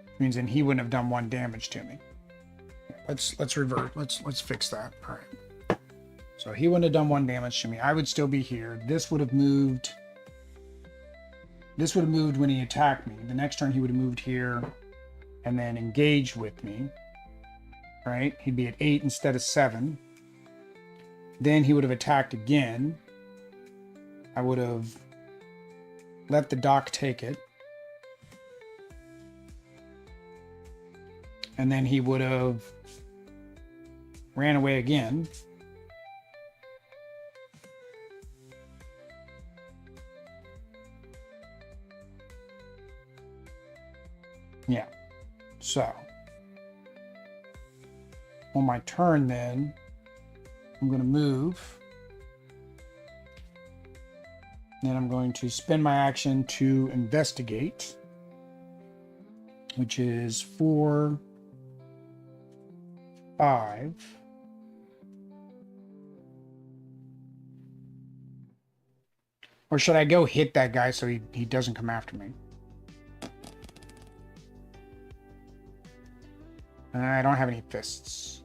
Which means then he wouldn't have done 1 damage to me. Let's revert. Let's fix that. All right. So he wouldn't have done 1 damage to me. I would still be here. This would have moved. This would have moved when he attacked me. The next turn he would have moved here and then engaged with me. Right? He'd be at 8 instead of 7. Then he would have attacked again. I would have let the doc take it. And then he would have ran away again. Yeah. So, on my turn then, I'm going to move. Then I'm going to spend my action to investigate, which is 4, 5. Or should I go hit that guy so he doesn't come after me? I don't have any fists.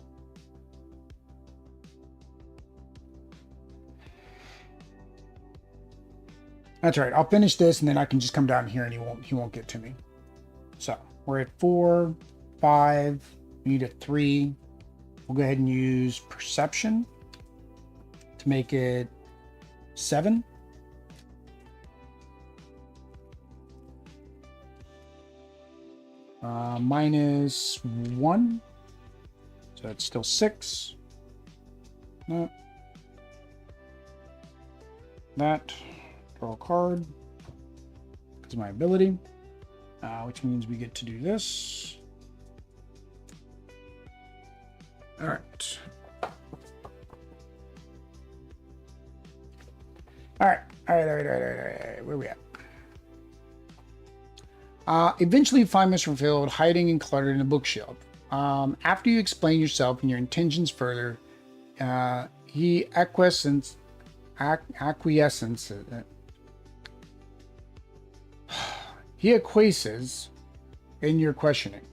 That's right. I'll finish this and then I can just come down here and he won't get to me. So we're at 4, 5. We need a 3. We'll go ahead and use perception to make it 7. -1. So that's still 6. No. That. Draw a card. Because of my ability. Which means we get to do this. Alright. Alright. Where are we at? Eventually you find Mr. Field hiding and cluttered in a bookshelf. After you explain yourself and your intentions further, he acquiesces in your questioning.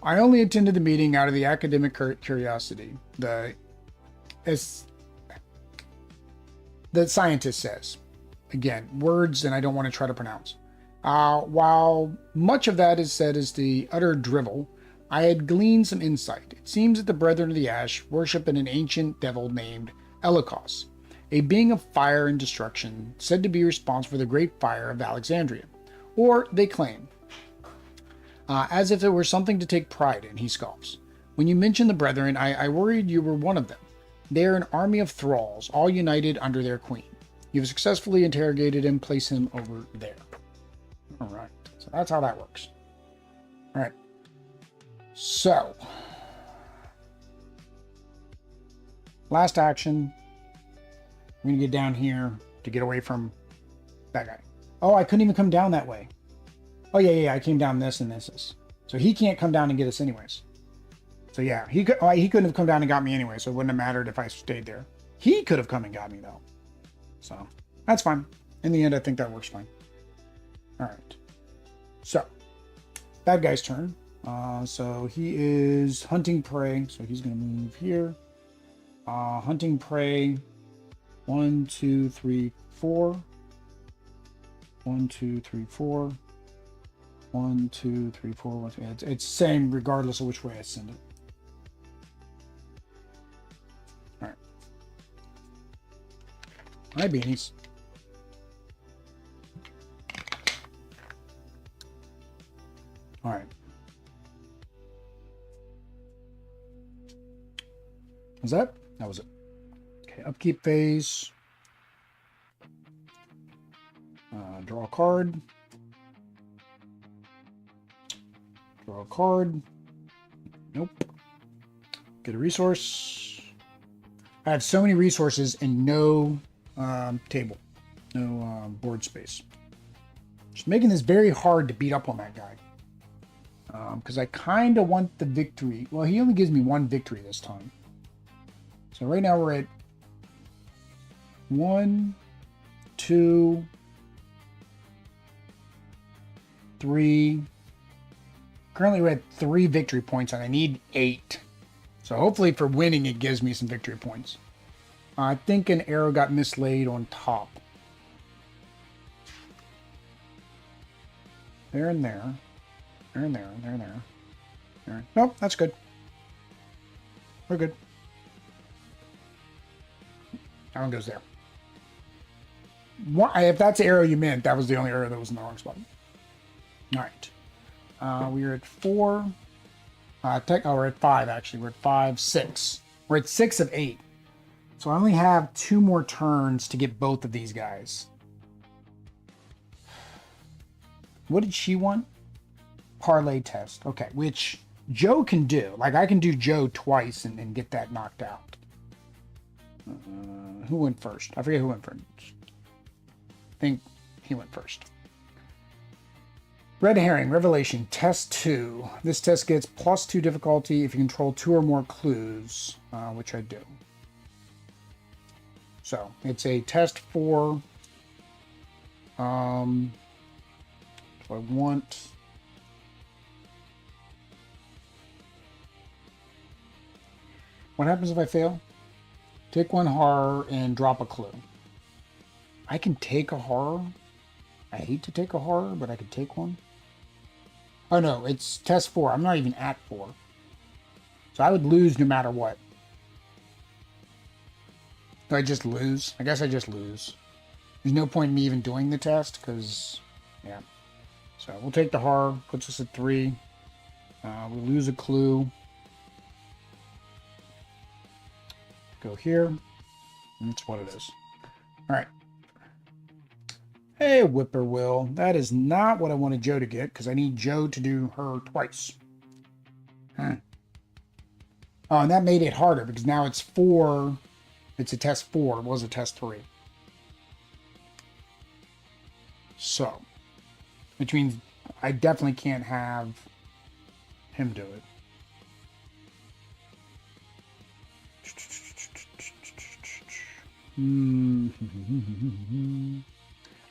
I only attended the meeting out of the academic curiosity. The scientist says. Again, words and I don't want to try to pronounce. While much of that is said as the utter drivel, I had gleaned some insight. It seems that the Brethren of the Ash worship an ancient devil named Elikos, a being of fire and destruction, said to be responsible for the Great Fire of Alexandria. Or, they claim. As if it were something to take pride in, he scoffs. When you mentioned the Brethren, I worried you were one of them. They are an army of thralls, all united under their queen. You've successfully interrogated him, place him over there. Alright, so that's how that works. Alright. So. Last action. I'm going to get down here to get away from that guy. Oh, I couldn't even come down that way. Oh, yeah, I came down this and this. So he can't come down and get us anyways. So yeah, he couldn't have come down and got me anyway, so it wouldn't have mattered if I stayed there. He could have come and got me though. So that's fine. In the end, I think that works fine. All right. So bad guy's turn. So he is hunting prey. So he's going to move here. Hunting prey. 1, 2, 3, 4. 1, 2, 3, 4. 1, 2, 3, 4. 1, 2. It's same regardless of which way I send it. All right. Hi, beanies. All right. Was that? That was it. Okay, upkeep phase. Draw a card. Draw a card. Nope. Get a resource. I have so many resources and no table. No board space. Just making this very hard to beat up on that guy. Because I kind of want the victory. Well, he only gives me one victory this time. So right now we're at 1, 2, 3. Currently we're at 3 victory points and I need 8. So hopefully for winning it gives me some victory points. I think an arrow got mislaid on top. There and there. There and there. There and there. There. Nope, that's good. We're good. That one goes there. If that's the arrow you meant, that was the only arrow that was in the wrong spot. All right. We are at 4. We're at 5, actually. We're at 5, 6. We're at 6 of 8. So I only have 2 more turns to get both of these guys. What did she want? Parlay test. Okay, which Joe can do. Like, I can do Joe twice and get that knocked out. Who went first? I forget who went first. I think he went first. Red Herring, Revelation, Test 2. This test gets +2 difficulty if you control 2 or more clues, which I do. So, it's a Test 4. So I want... What happens if I fail? Take 1 horror and drop a clue. I can take a horror. I hate to take a horror, but I could take one. Oh no, it's test 4. I'm not even at 4. So I would lose no matter what. Do I just lose? I guess I just lose. There's no point in me even doing the test, because, yeah. So we'll take the horror, puts us at 3. We lose a clue. Go here. That's what it is. All right. Hey, Whippoorwill. That is not what I wanted Joe to get, because I need Joe to do her twice. Huh. Oh, and that made it harder, because now it's 4. It's a test 4. It was a test 3. So, which means I definitely can't have him do it.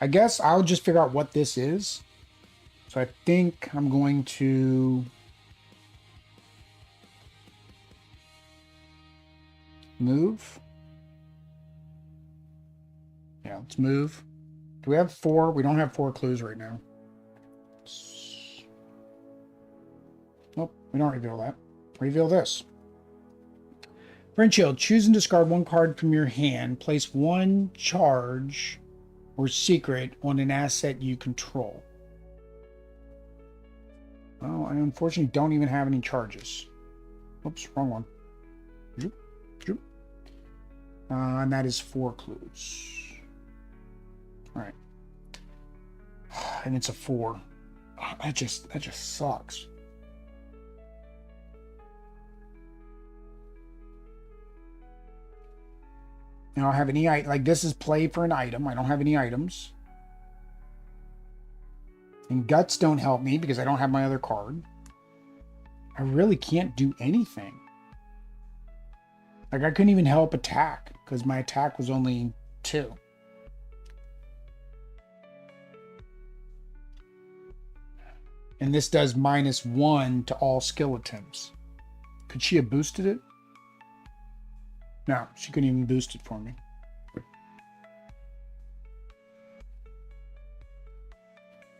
I guess I'll just figure out what this is. So I think I'm going to move. Yeah, let's move. Do we have 4? We don't have 4 clues right now. Nope, we don't reveal that. Reveal this. Friend Shield, choose and discard 1 card from your hand. Place 1 charge or secret on an asset you control. Well, I unfortunately don't even have any charges. Oops, wrong one. And that is 4 clues. All right. And it's a 4. Oh, that just sucks. I don't have any, like, this is play for an item. I don't have any items. And guts don't help me because I don't have my other card. I really can't do anything. Like, I couldn't even help attack because my attack was only 2. And this does -1 to all skill attempts. Could she have boosted it? No, she couldn't even boost it for me.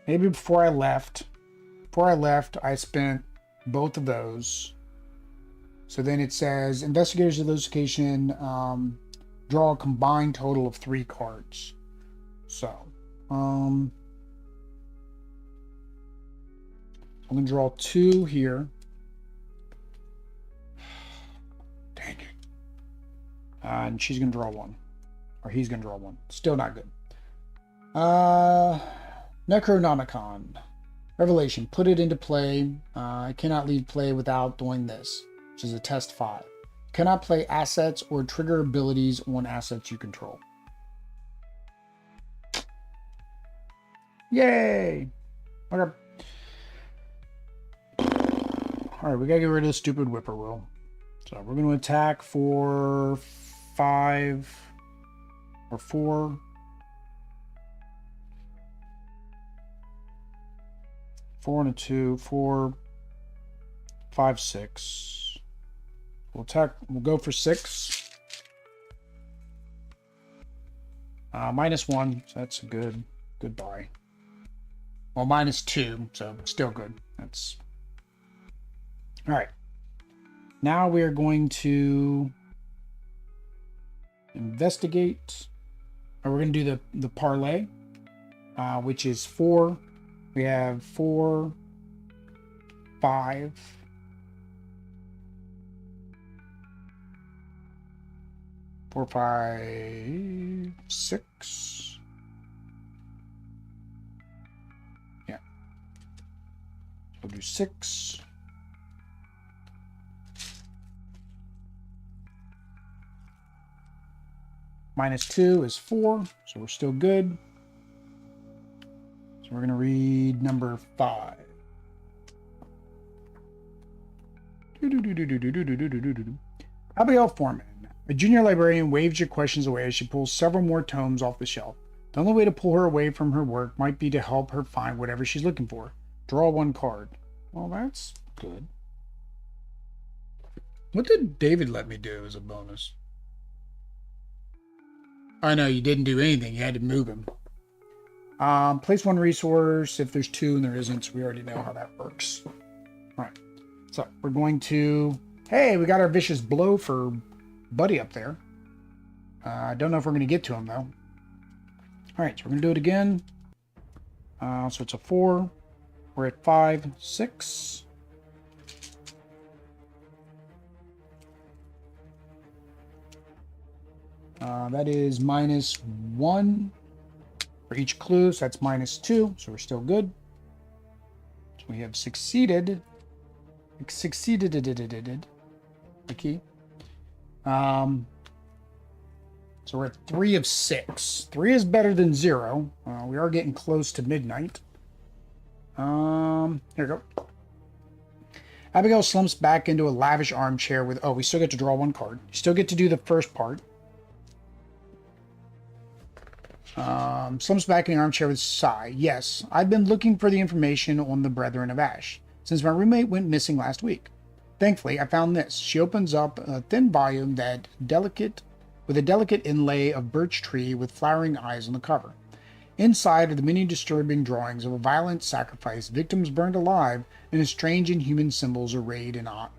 Maybe before I left, I spent both of those. So then it says, investigators of the location draw a combined total of 3 cards. So, I'm going to draw 2 here. Dang it. And she's going to draw 1. Or he's going to draw 1. Still not good. Necronomicon. Revelation. Put it into play. I cannot leave play without doing this, which is a test 5. Cannot play assets or trigger abilities on assets you control. Yay! Okay. Alright, we gotta get rid of the stupid whippoorwill. So we're gonna attack for 5 or 4. 4 and a 2, 4, 5, 6. We'll attack. We'll go for 6. -1. So that's a good buy. Well, -2. So still good. That's all right. Now we are going to investigate. Or we're going to do the parlay, which is 4. We have 4, 5, 4, 5, 6. Yeah. We'll do 6. -2 is 4, so we're still good. So we're going to read number 5. Abigail Foreman. A junior librarian waves your questions away as she pulls several more tomes off the shelf. The only way to pull her away from her work might be to help her find whatever she's looking for. Draw 1 card. Well, that's good. What did David let me do as a bonus? I know you didn't do anything. You had to move him. Place 1 resource if there's 2 and there isn't, so we already know how that works. All right. So we're going to... Hey, we got our vicious blow for Buddy up there. I don't know if we're going to get to him, though. All right, so we're going to do it again. So it's a 4. We're at 5, 6. That is -1 for each clue, so that's -2, so we're still good. So we have succeeded the key. So we're at 3 of 6. 3 is better than 0. We are getting close to midnight. Here we go. Abigail slumps back into a lavish armchair with... Oh, we still get to draw 1 card. You still get to do the first part. Slumps back in the armchair with a sigh. Yes, I've been looking for the information on the Brethren of Ash since my roommate went missing last week. Thankfully, I found this. She opens up a thin volume with a delicate inlay of birch tree with flowering eyes on the cover. Inside are the many disturbing drawings of a violent sacrifice, victims burned alive, and strange inhuman symbols arrayed in odd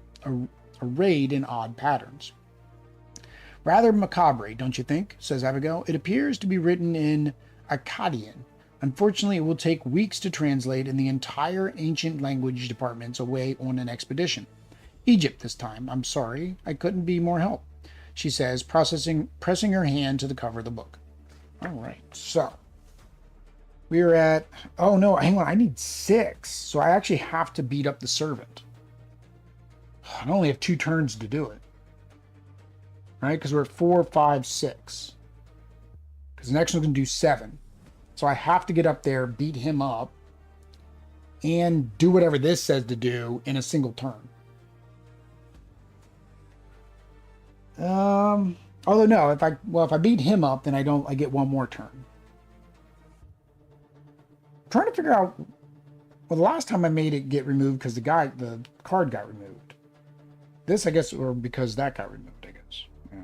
patterns. Rather macabre, don't you think? Says Abigail. It appears to be written in Akkadian. Unfortunately, it will take weeks to translate, and the entire ancient language department's away on an expedition. Egypt this time. I'm sorry, I couldn't be more help, she says, pressing her hand to the cover of the book. All right, so we're at... Oh, no, hang on, I need 6, so I actually have to beat up the servant. I only have 2 turns to do it. Right, because we're at 4, 5, 6. Because the next one's going to do 7. So I have to get up there, beat him up, and do whatever this says to do in a single turn. Although no, if I beat him up, then I get 1 more turn. I'm trying to figure out Well, the last time I made it get removed because the card got removed. This, I guess, or because that got removed, I guess. Yeah.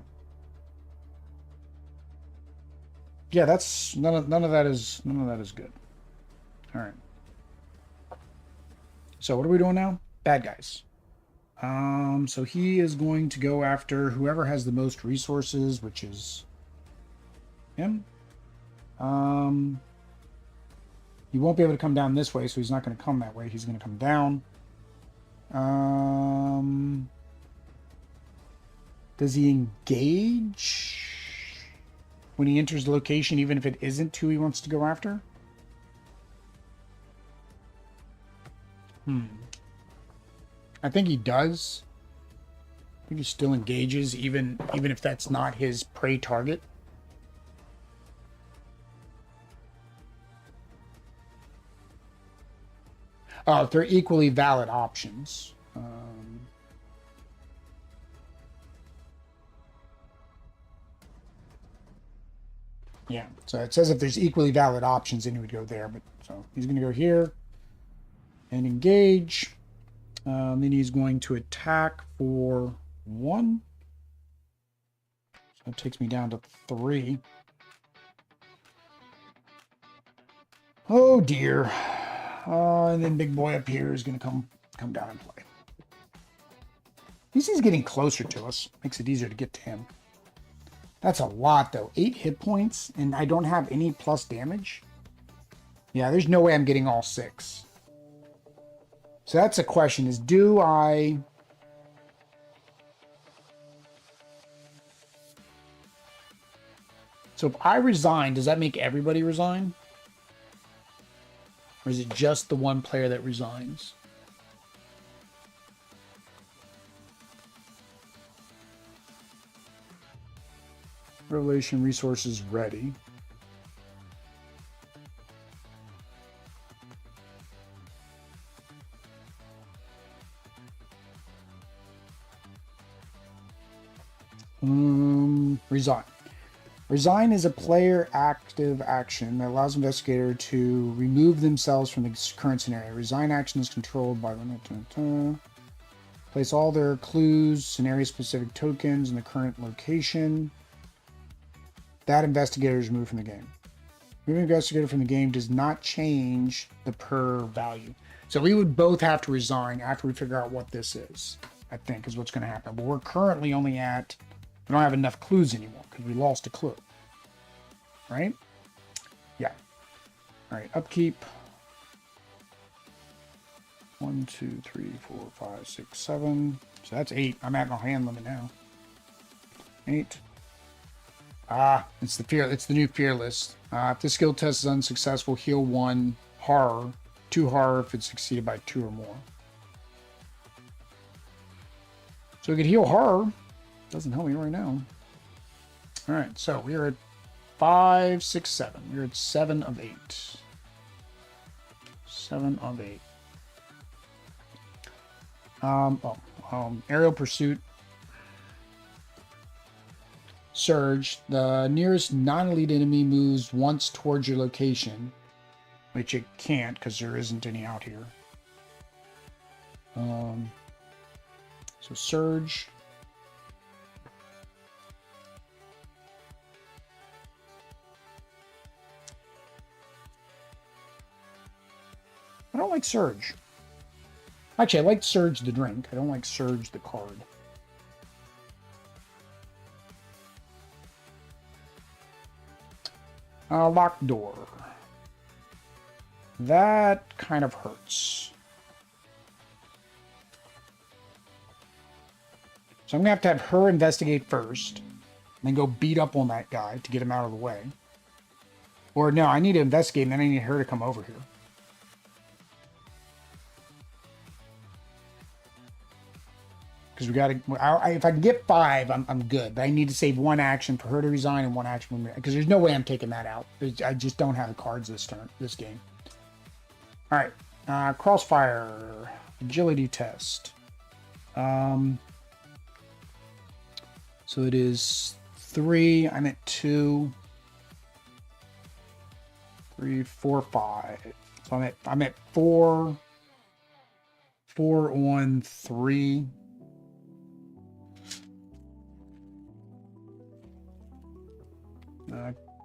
Yeah, that's none of that is good. All right. So what are we doing now? Bad guys. So he is going to go after whoever has the most resources, which is him. He won't be able to come down this way, so he's not going to come that way. He's going to come down. Does he engage when he enters the location, even if it isn't who he wants to go after? I think he does. I think he still engages, even if that's not his prey target. If they're equally valid options. Yeah, so it says if there's equally valid options, then he would go there. But so he's going to go here and engage. Then he's going to attack for 1. So it takes me down to 3. Oh dear. And then big boy up here is going to come down and play. He's getting closer to us. Makes it easier to get to him. That's a lot, though. 8 hit points, and I don't have any plus damage. Yeah, there's no way I'm getting all 6. So that's a question, is do I... So if I resign, does that make everybody resign? Or is it just the one player that resigns? Revelation resources ready. Resign. Resign is a player active action that allows investigator to remove themselves from the current scenario. Resign action is controlled by place all their clues, scenario-specific tokens in the current location. That investigator is removed from the game. Removing investigator from the game does not change the per value. So we would both have to resign after we figure out what this is, I think, is what's going to happen. But we're currently only at... We don't have enough clues anymore because we lost a clue. Right? Yeah. All right, upkeep. 1, 2, 3, 4, 5, 6, 7. So that's 8. I'm at my hand limit now. 8. It's the new fearless. If the skill test is unsuccessful, heal 1 horror, 2 horror if it's succeeded by 2 or more. So we could heal horror. Doesn't help me right now. All right, so we're at 5, 6, 7. We're at 7 of 8. 7 of 8. Aerial pursuit. Surge. The nearest non-elite enemy moves once towards your location, which it can't because there isn't any out here. So surge. I don't like Surge. Actually, I like Surge the drink. I don't like Surge the card. Locked door. That kind of hurts. So I'm going to have her investigate first. And then go beat up on that guy to get him out of the way. Or no, I need to investigate and then I need her to come over here. Because we got to... If I can get 5, I'm good. But I need to save 1 action for her to resign and 1 action for me. Because there's no way I'm taking that out. I just don't have the cards this game. All right. Crossfire. Agility test. So it is 3. I'm at 2. 3, 4, 5. So I'm at 4 on 3.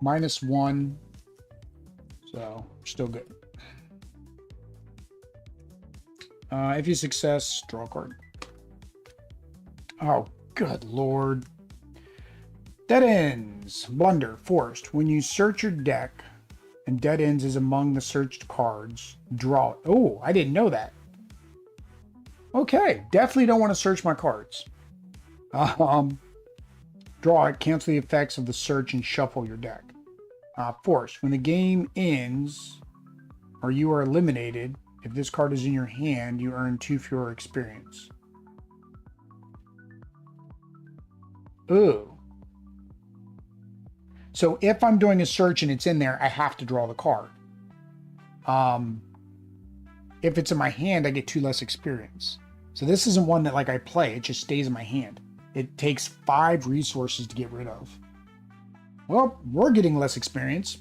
-1. So still good. If you success, draw a card. Oh, good lord. Dead ends. Blunder. Forced. When you search your deck and dead ends is among the searched cards, draw it. Oh, I didn't know that. Okay. Definitely don't want to search my cards. Draw it. Cancel the effects of the search and shuffle your deck. Forced. When the game ends or you are eliminated, if this card is in your hand, you earn 2 fewer experience. Ooh. So if I'm doing a search and it's in there, I have to draw the card. If it's in my hand, I get 2 less experience. So this isn't one that like I play, it just stays in my hand. It takes 5 resources to get rid of. Well, we're getting less experience.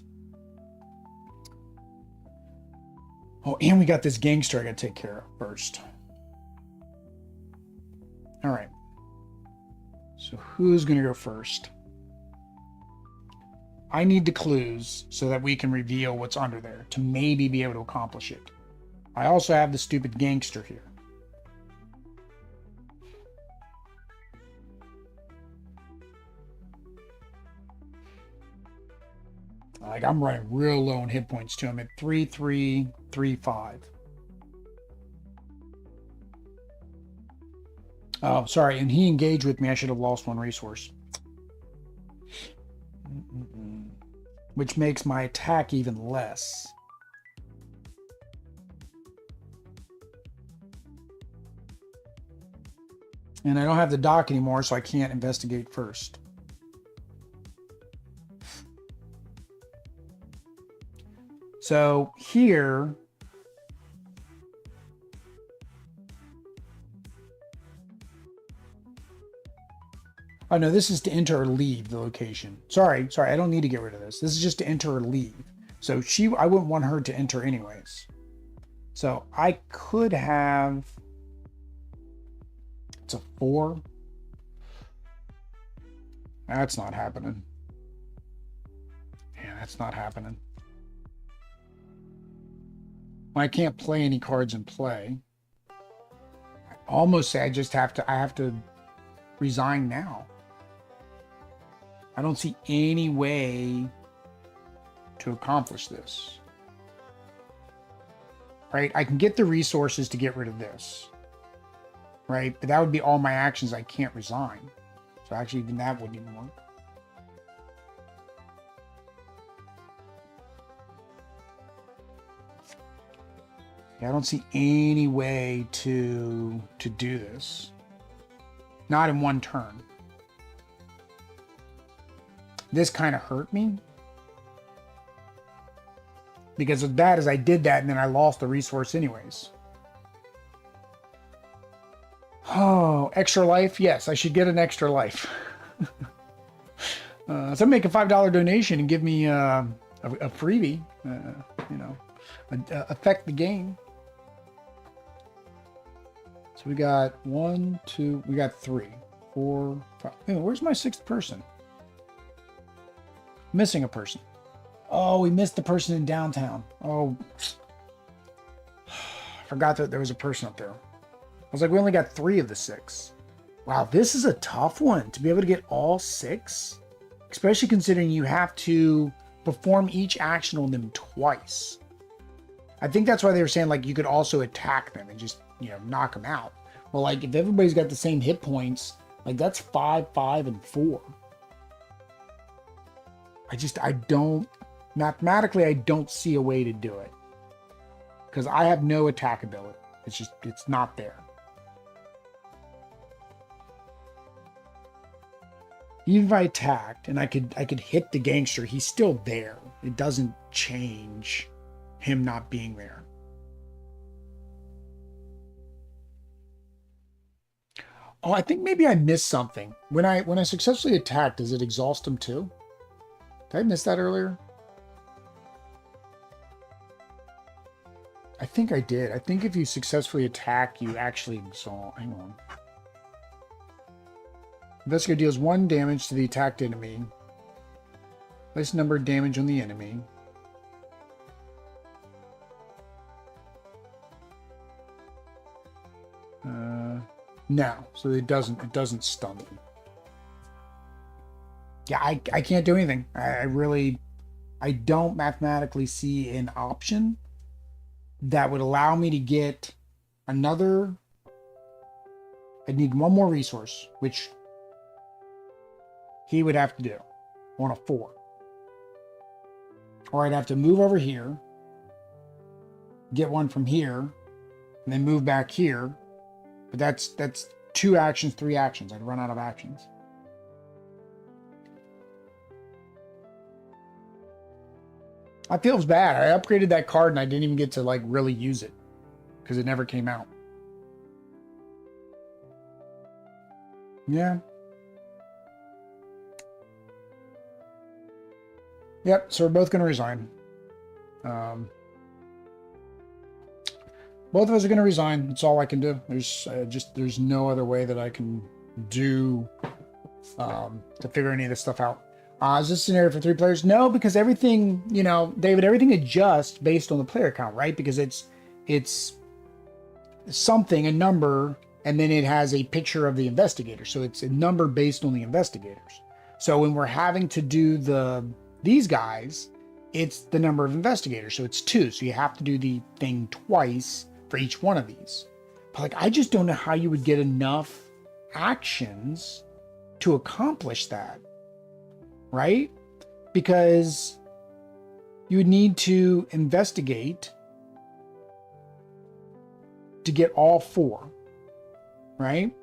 Oh, and we got this gangster I gotta take care of first. All right. So who's gonna go first? I need the clues so that we can reveal what's under there to maybe be able to accomplish it. I also have the stupid gangster here. Like I'm running real low on hit points too. I'm at 3, 3, 3, 5. Oh, sorry. And he engaged with me. I should have lost 1 resource. Which makes my attack even less. And I don't have the dock anymore, so I can't investigate first. So here, oh no, this is to enter or leave the location. Sorry, I don't need to get rid of this. This is just to enter or leave. So I wouldn't want her to enter anyways. So I could have, it's a 4. That's not happening. Yeah, that's not happening. Well, I can't play any cards in play. I almost say I have to resign now. I don't see any way to accomplish this. Right? I can get the resources to get rid of this. Right? But that would be all my actions. I can't resign. So actually, even that wouldn't even work. Yeah, I don't see any way to do this. Not in 1 turn. This kind of hurt me. Because of that, as I did that, and then I lost the resource anyways. Oh, extra life? Yes, I should get an extra life. So make a $5 donation and give me a freebie. You know, affect the game. So we got 1, 2, we got 3, 4, 5. Hey, where's my 6th person? Missing a person. Oh, we missed the person in downtown. Oh, I forgot that there was a person up there. I was like, we only got 3 of the 6. Wow, this is a tough one to be able to get all 6, especially considering you have to perform each action on them twice. I think that's why they were saying like you could also attack them and just, you know, knock them out. Well, like if everybody's got the same hit points, like that's 5, 5, and 4. I don't, mathematically, I don't see a way to do it. Because I have no attack ability. It's not there. Even if I attacked and I could hit the gangster, he's still there. It doesn't change him not being there. Oh, I think maybe I missed something. When I successfully attack, does it exhaust him too? Did I miss that earlier? think I did. I think if you successfully attack, you actually exalt. Hang on. Investigator deals 1 damage to the attacked enemy. Place number of damage on the enemy. No, so it doesn't stun them. Yeah, I can't do anything. I don't mathematically see an option that would allow me to get another. I'd need one more resource, which he would have to do on a 4. Or I'd have to move over here, get one from here, and then move back here. But that's 2 actions, 3 actions. I'd run out of actions. I feels bad. I upgraded that card and I didn't even get to like really use it because it never came out. Yeah. Yep. So we're both going to resign. Both of us are going to resign. That's all I can do. There's no other way that I can do to figure any of this stuff out. Is this scenario for 3 players? No, because everything, you know, David, everything adjusts based on the player count, right? Because it's something, a number, and then it has a picture of the investigator. So it's a number based on the investigators. So when we're having to do these guys, it's the number of investigators. So it's 2. So you have to do the thing twice for each one of these. But like, I just don't know how you would get enough actions to accomplish that. Right? Because you would need to investigate to get all 4. Right?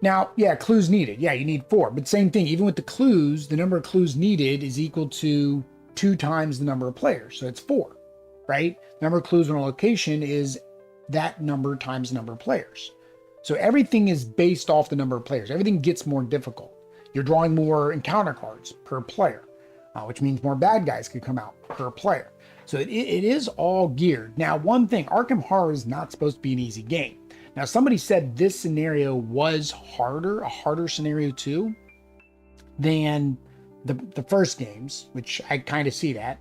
Now, yeah, clues needed. Yeah, you need 4. But same thing, even with the clues, the number of clues needed is equal to 2 times the number of players. So it's 4. Right? The number of clues on a location is that number times the number of players. So everything is based off the number of players. Everything gets more difficult. You're drawing more encounter cards per player, which means more bad guys could come out per player. So it is all geared. Now, one thing, Arkham Horror is not supposed to be an easy game. Now, somebody said this scenario was harder, a harder scenario too, than the first games, which I kind of see that.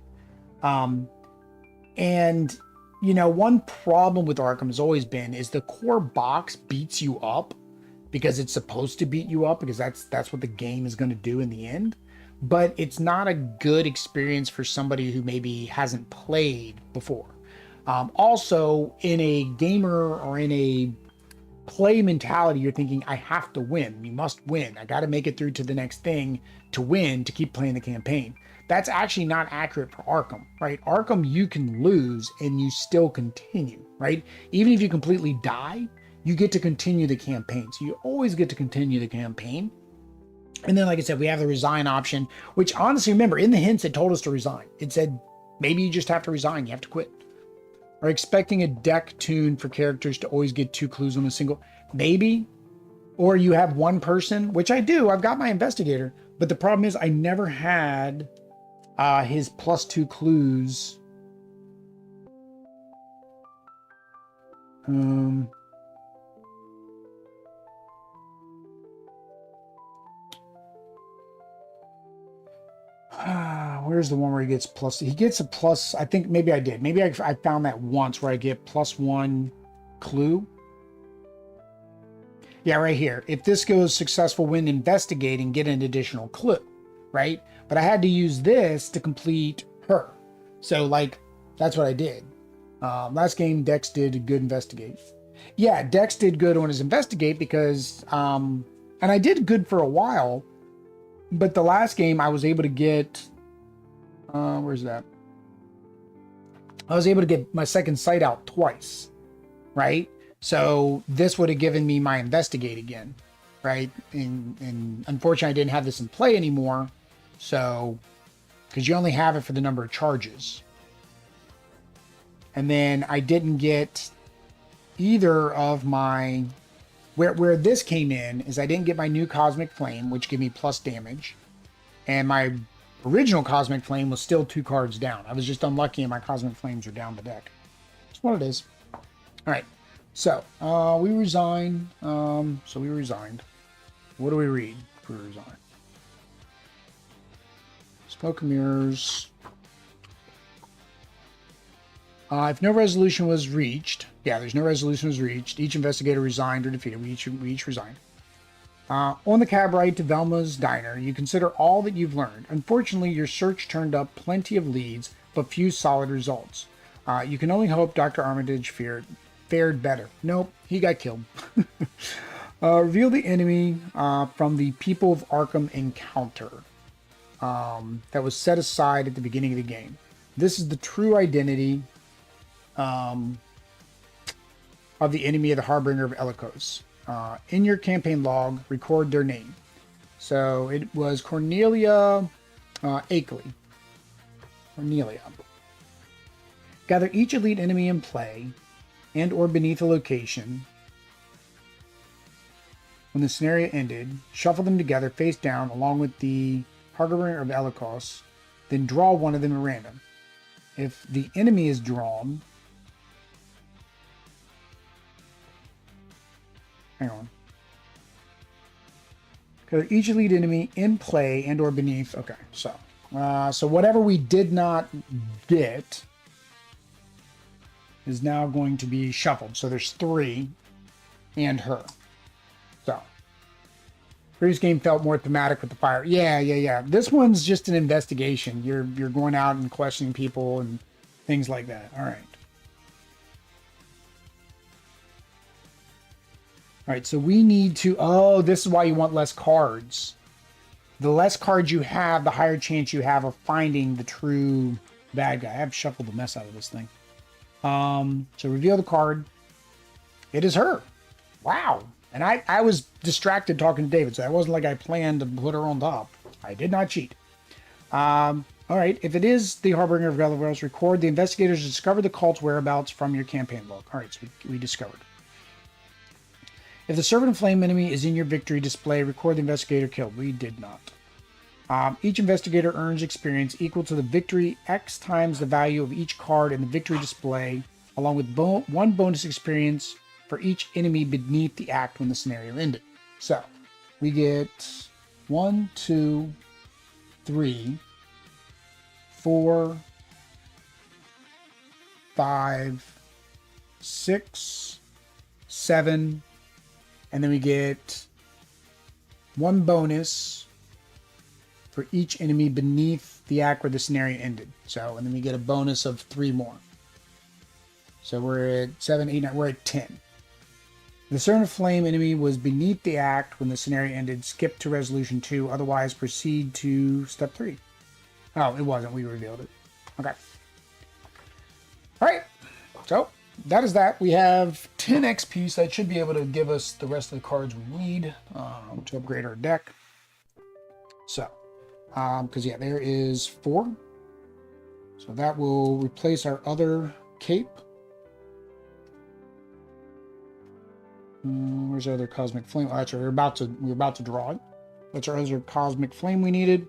And, you know, one problem with Arkham has always been is the core box beats you up because it's supposed to beat you up because that's what the game is going to do in the end. But it's not a good experience for somebody who maybe hasn't played before. Also, in a gamer or in a play mentality, you're thinking, I have to win. You must win. I got to make it through to the next thing to win, to keep playing the campaign. That's actually not accurate for Arkham, right? Arkham, you can lose and you still continue, right? Even if you completely die, you get to continue the campaign. So you always get to continue the campaign. And then, like I said, we have the resign option, which honestly, remember, in the hints, it told us to resign. It said, maybe you just have to resign. You have to quit. Are expecting a deck tune for characters to always get 2 clues on a single, maybe. Or you have one person, which I do. I've got my investigator. But the problem is I never had his +2 clues. Where's the one where he gets plus? He gets a plus. I think maybe I did. Maybe I found that once where I get +1 clue. Yeah, right here. If this goes successful when investigating, get an additional clue, right? But I had to use this to complete her. So like, that's what I did. Last game, Dex did a good investigate. Yeah, Dex did good on his investigate because, and I did good for a while. But the last game, I was able to get, where's that? I was able to get my second sight out twice, right? So this would have given me my investigate again, right? And unfortunately, I didn't have this in play anymore. So, because you only have it for the number of charges. And then I didn't get either of my... Where this came in is I didn't get my new Cosmic Flame, which gave me plus damage. And my original Cosmic Flame was still 2 cards down. I was just unlucky and my Cosmic Flames are down the deck. It's what it is. All right. So we resign. So we resigned. What do we read if we resign? Smoke and mirrors. If no resolution was reached, there's no resolution was reached. Each investigator resigned or defeated. We each resigned. On the cab ride to Velma's diner, you consider all that you've learned. Unfortunately, your search turned up plenty of leads, but few solid results. You can only hope Dr. Armitage fared better. Nope, he got killed. Reveal the enemy from the People of Arkham encounter that was set aside at the beginning of the game. This is the true identity of the enemy of the Harbinger of Elikos. In your campaign log, record their name. So it was Cornelia Akeley. Cornelia. Gather each elite enemy in play and or beneath a location. When the scenario ended, shuffle them together face down along with the Harbinger of Elikos, then draw one of them at random. If the enemy is drawn, hang on. Because each elite enemy in play and or beneath. Okay, so whatever we did not get is now going to be shuffled. So there's 3 and her. So previous game felt more thematic with the fire. Yeah. This one's just an investigation. You're going out and questioning people and things like that. All right. All right, so we need to, this is why you want less cards. The less cards you have, the higher chance you have of finding the true bad guy. I've shuffled the mess out of this thing. So reveal the card. It is her. Wow. And I was distracted talking to David, so it wasn't like I planned to put her on top. I did not cheat. All right, if it is the Harbinger of Elikos, record the investigators discover the cult's whereabouts from your campaign log. All right, so we discovered. If the Servant of Flame enemy is in your victory display, record the investigator killed. We did not. Each investigator earns experience equal to the victory X times the value of each card in the victory display, along with one bonus experience for each enemy beneath the act when the scenario ended. So we get 1, 2, 3, 4, 5, 6, 7, and then we get 1 bonus for each enemy beneath the act where the scenario ended. So, and then we get a bonus of 3 more. So we're at 7, 8, 9, we're at 10. The Servant of Flame enemy was beneath the act when the scenario ended. Skip to resolution 2, otherwise proceed to step 3. Oh, it wasn't, we revealed it. Okay. All right, so that is that. We have 10 XP, so that should be able to give us the rest of the cards we need to upgrade our deck. So, because there is 4. So that will replace our other cape. Where's our other Cosmic Flame? Oh, that's right, we're about to draw it. That's our other Cosmic Flame we needed.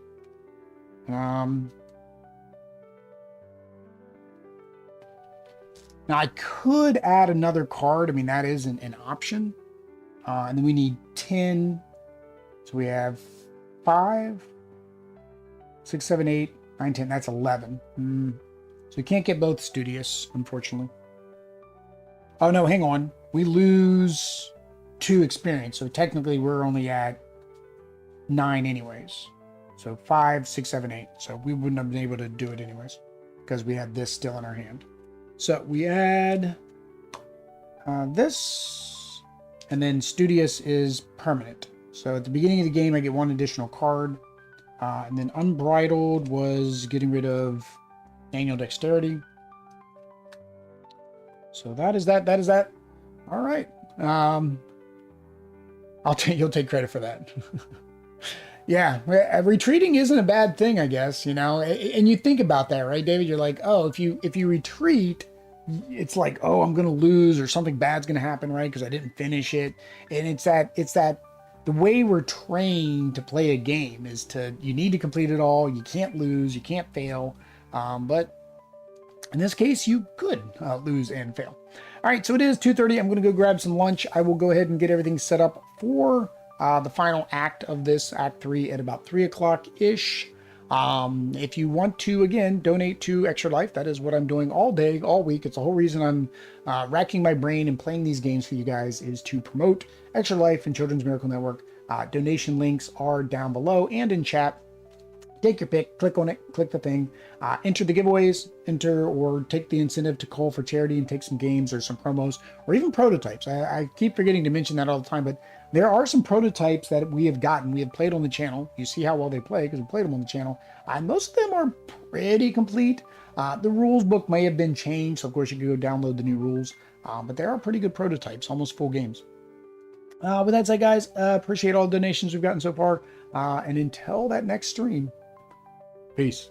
Now, I could add another card. I mean, that is an option. And then we need 10. So we have 5, 6, 7, 8, 9, 10. That's 11. So we can't get both Studious, unfortunately. Oh, no, hang on. We lose 2 experience. So technically, we're only at 9 anyways. So 5, 6, 7, 8. So we wouldn't have been able to do it anyways because we had this still in our hand. So we add this, and then Studious is permanent. So at the beginning of the game, I get 1 additional card. And then Unbridled was getting rid of Annual Dexterity. So that is that. That is that. All right. You'll take credit for that. Yeah, retreating isn't a bad thing, I guess, you know. And you think about that, right, David? You're like, oh, if you retreat, it's like, oh, I'm gonna lose or something bad's gonna happen, right? Because I didn't finish it. And it's that the way we're trained to play a game is you need to complete it all. You can't lose, you can't fail. But In this case, you could lose and fail. All right, so it is 2:30. I'm going to go grab some lunch. I will go ahead and get everything set up for the final act of this, Act 3, at about 3 o'clock-ish. If you want to, again, donate to Extra Life, that is what I'm doing all day, all week. It's the whole reason I'm racking my brain and playing these games for you guys, is to promote Extra Life and Children's Miracle Network. Donation links are down below and in chat. Take your pick, click on it, click the thing, enter the giveaways, or take the incentive to call for charity and take some games or some promos or even prototypes. I keep forgetting to mention that all the time, but there are some prototypes that we have gotten. We have played on the channel. You see how well they play because we played them on the channel. Most of them are pretty complete. The rules book may have been changed, so of course you can go download the new rules, but there are pretty good prototypes, almost full games. With that said, guys, appreciate all the donations we've gotten so far, and until that next stream, peace.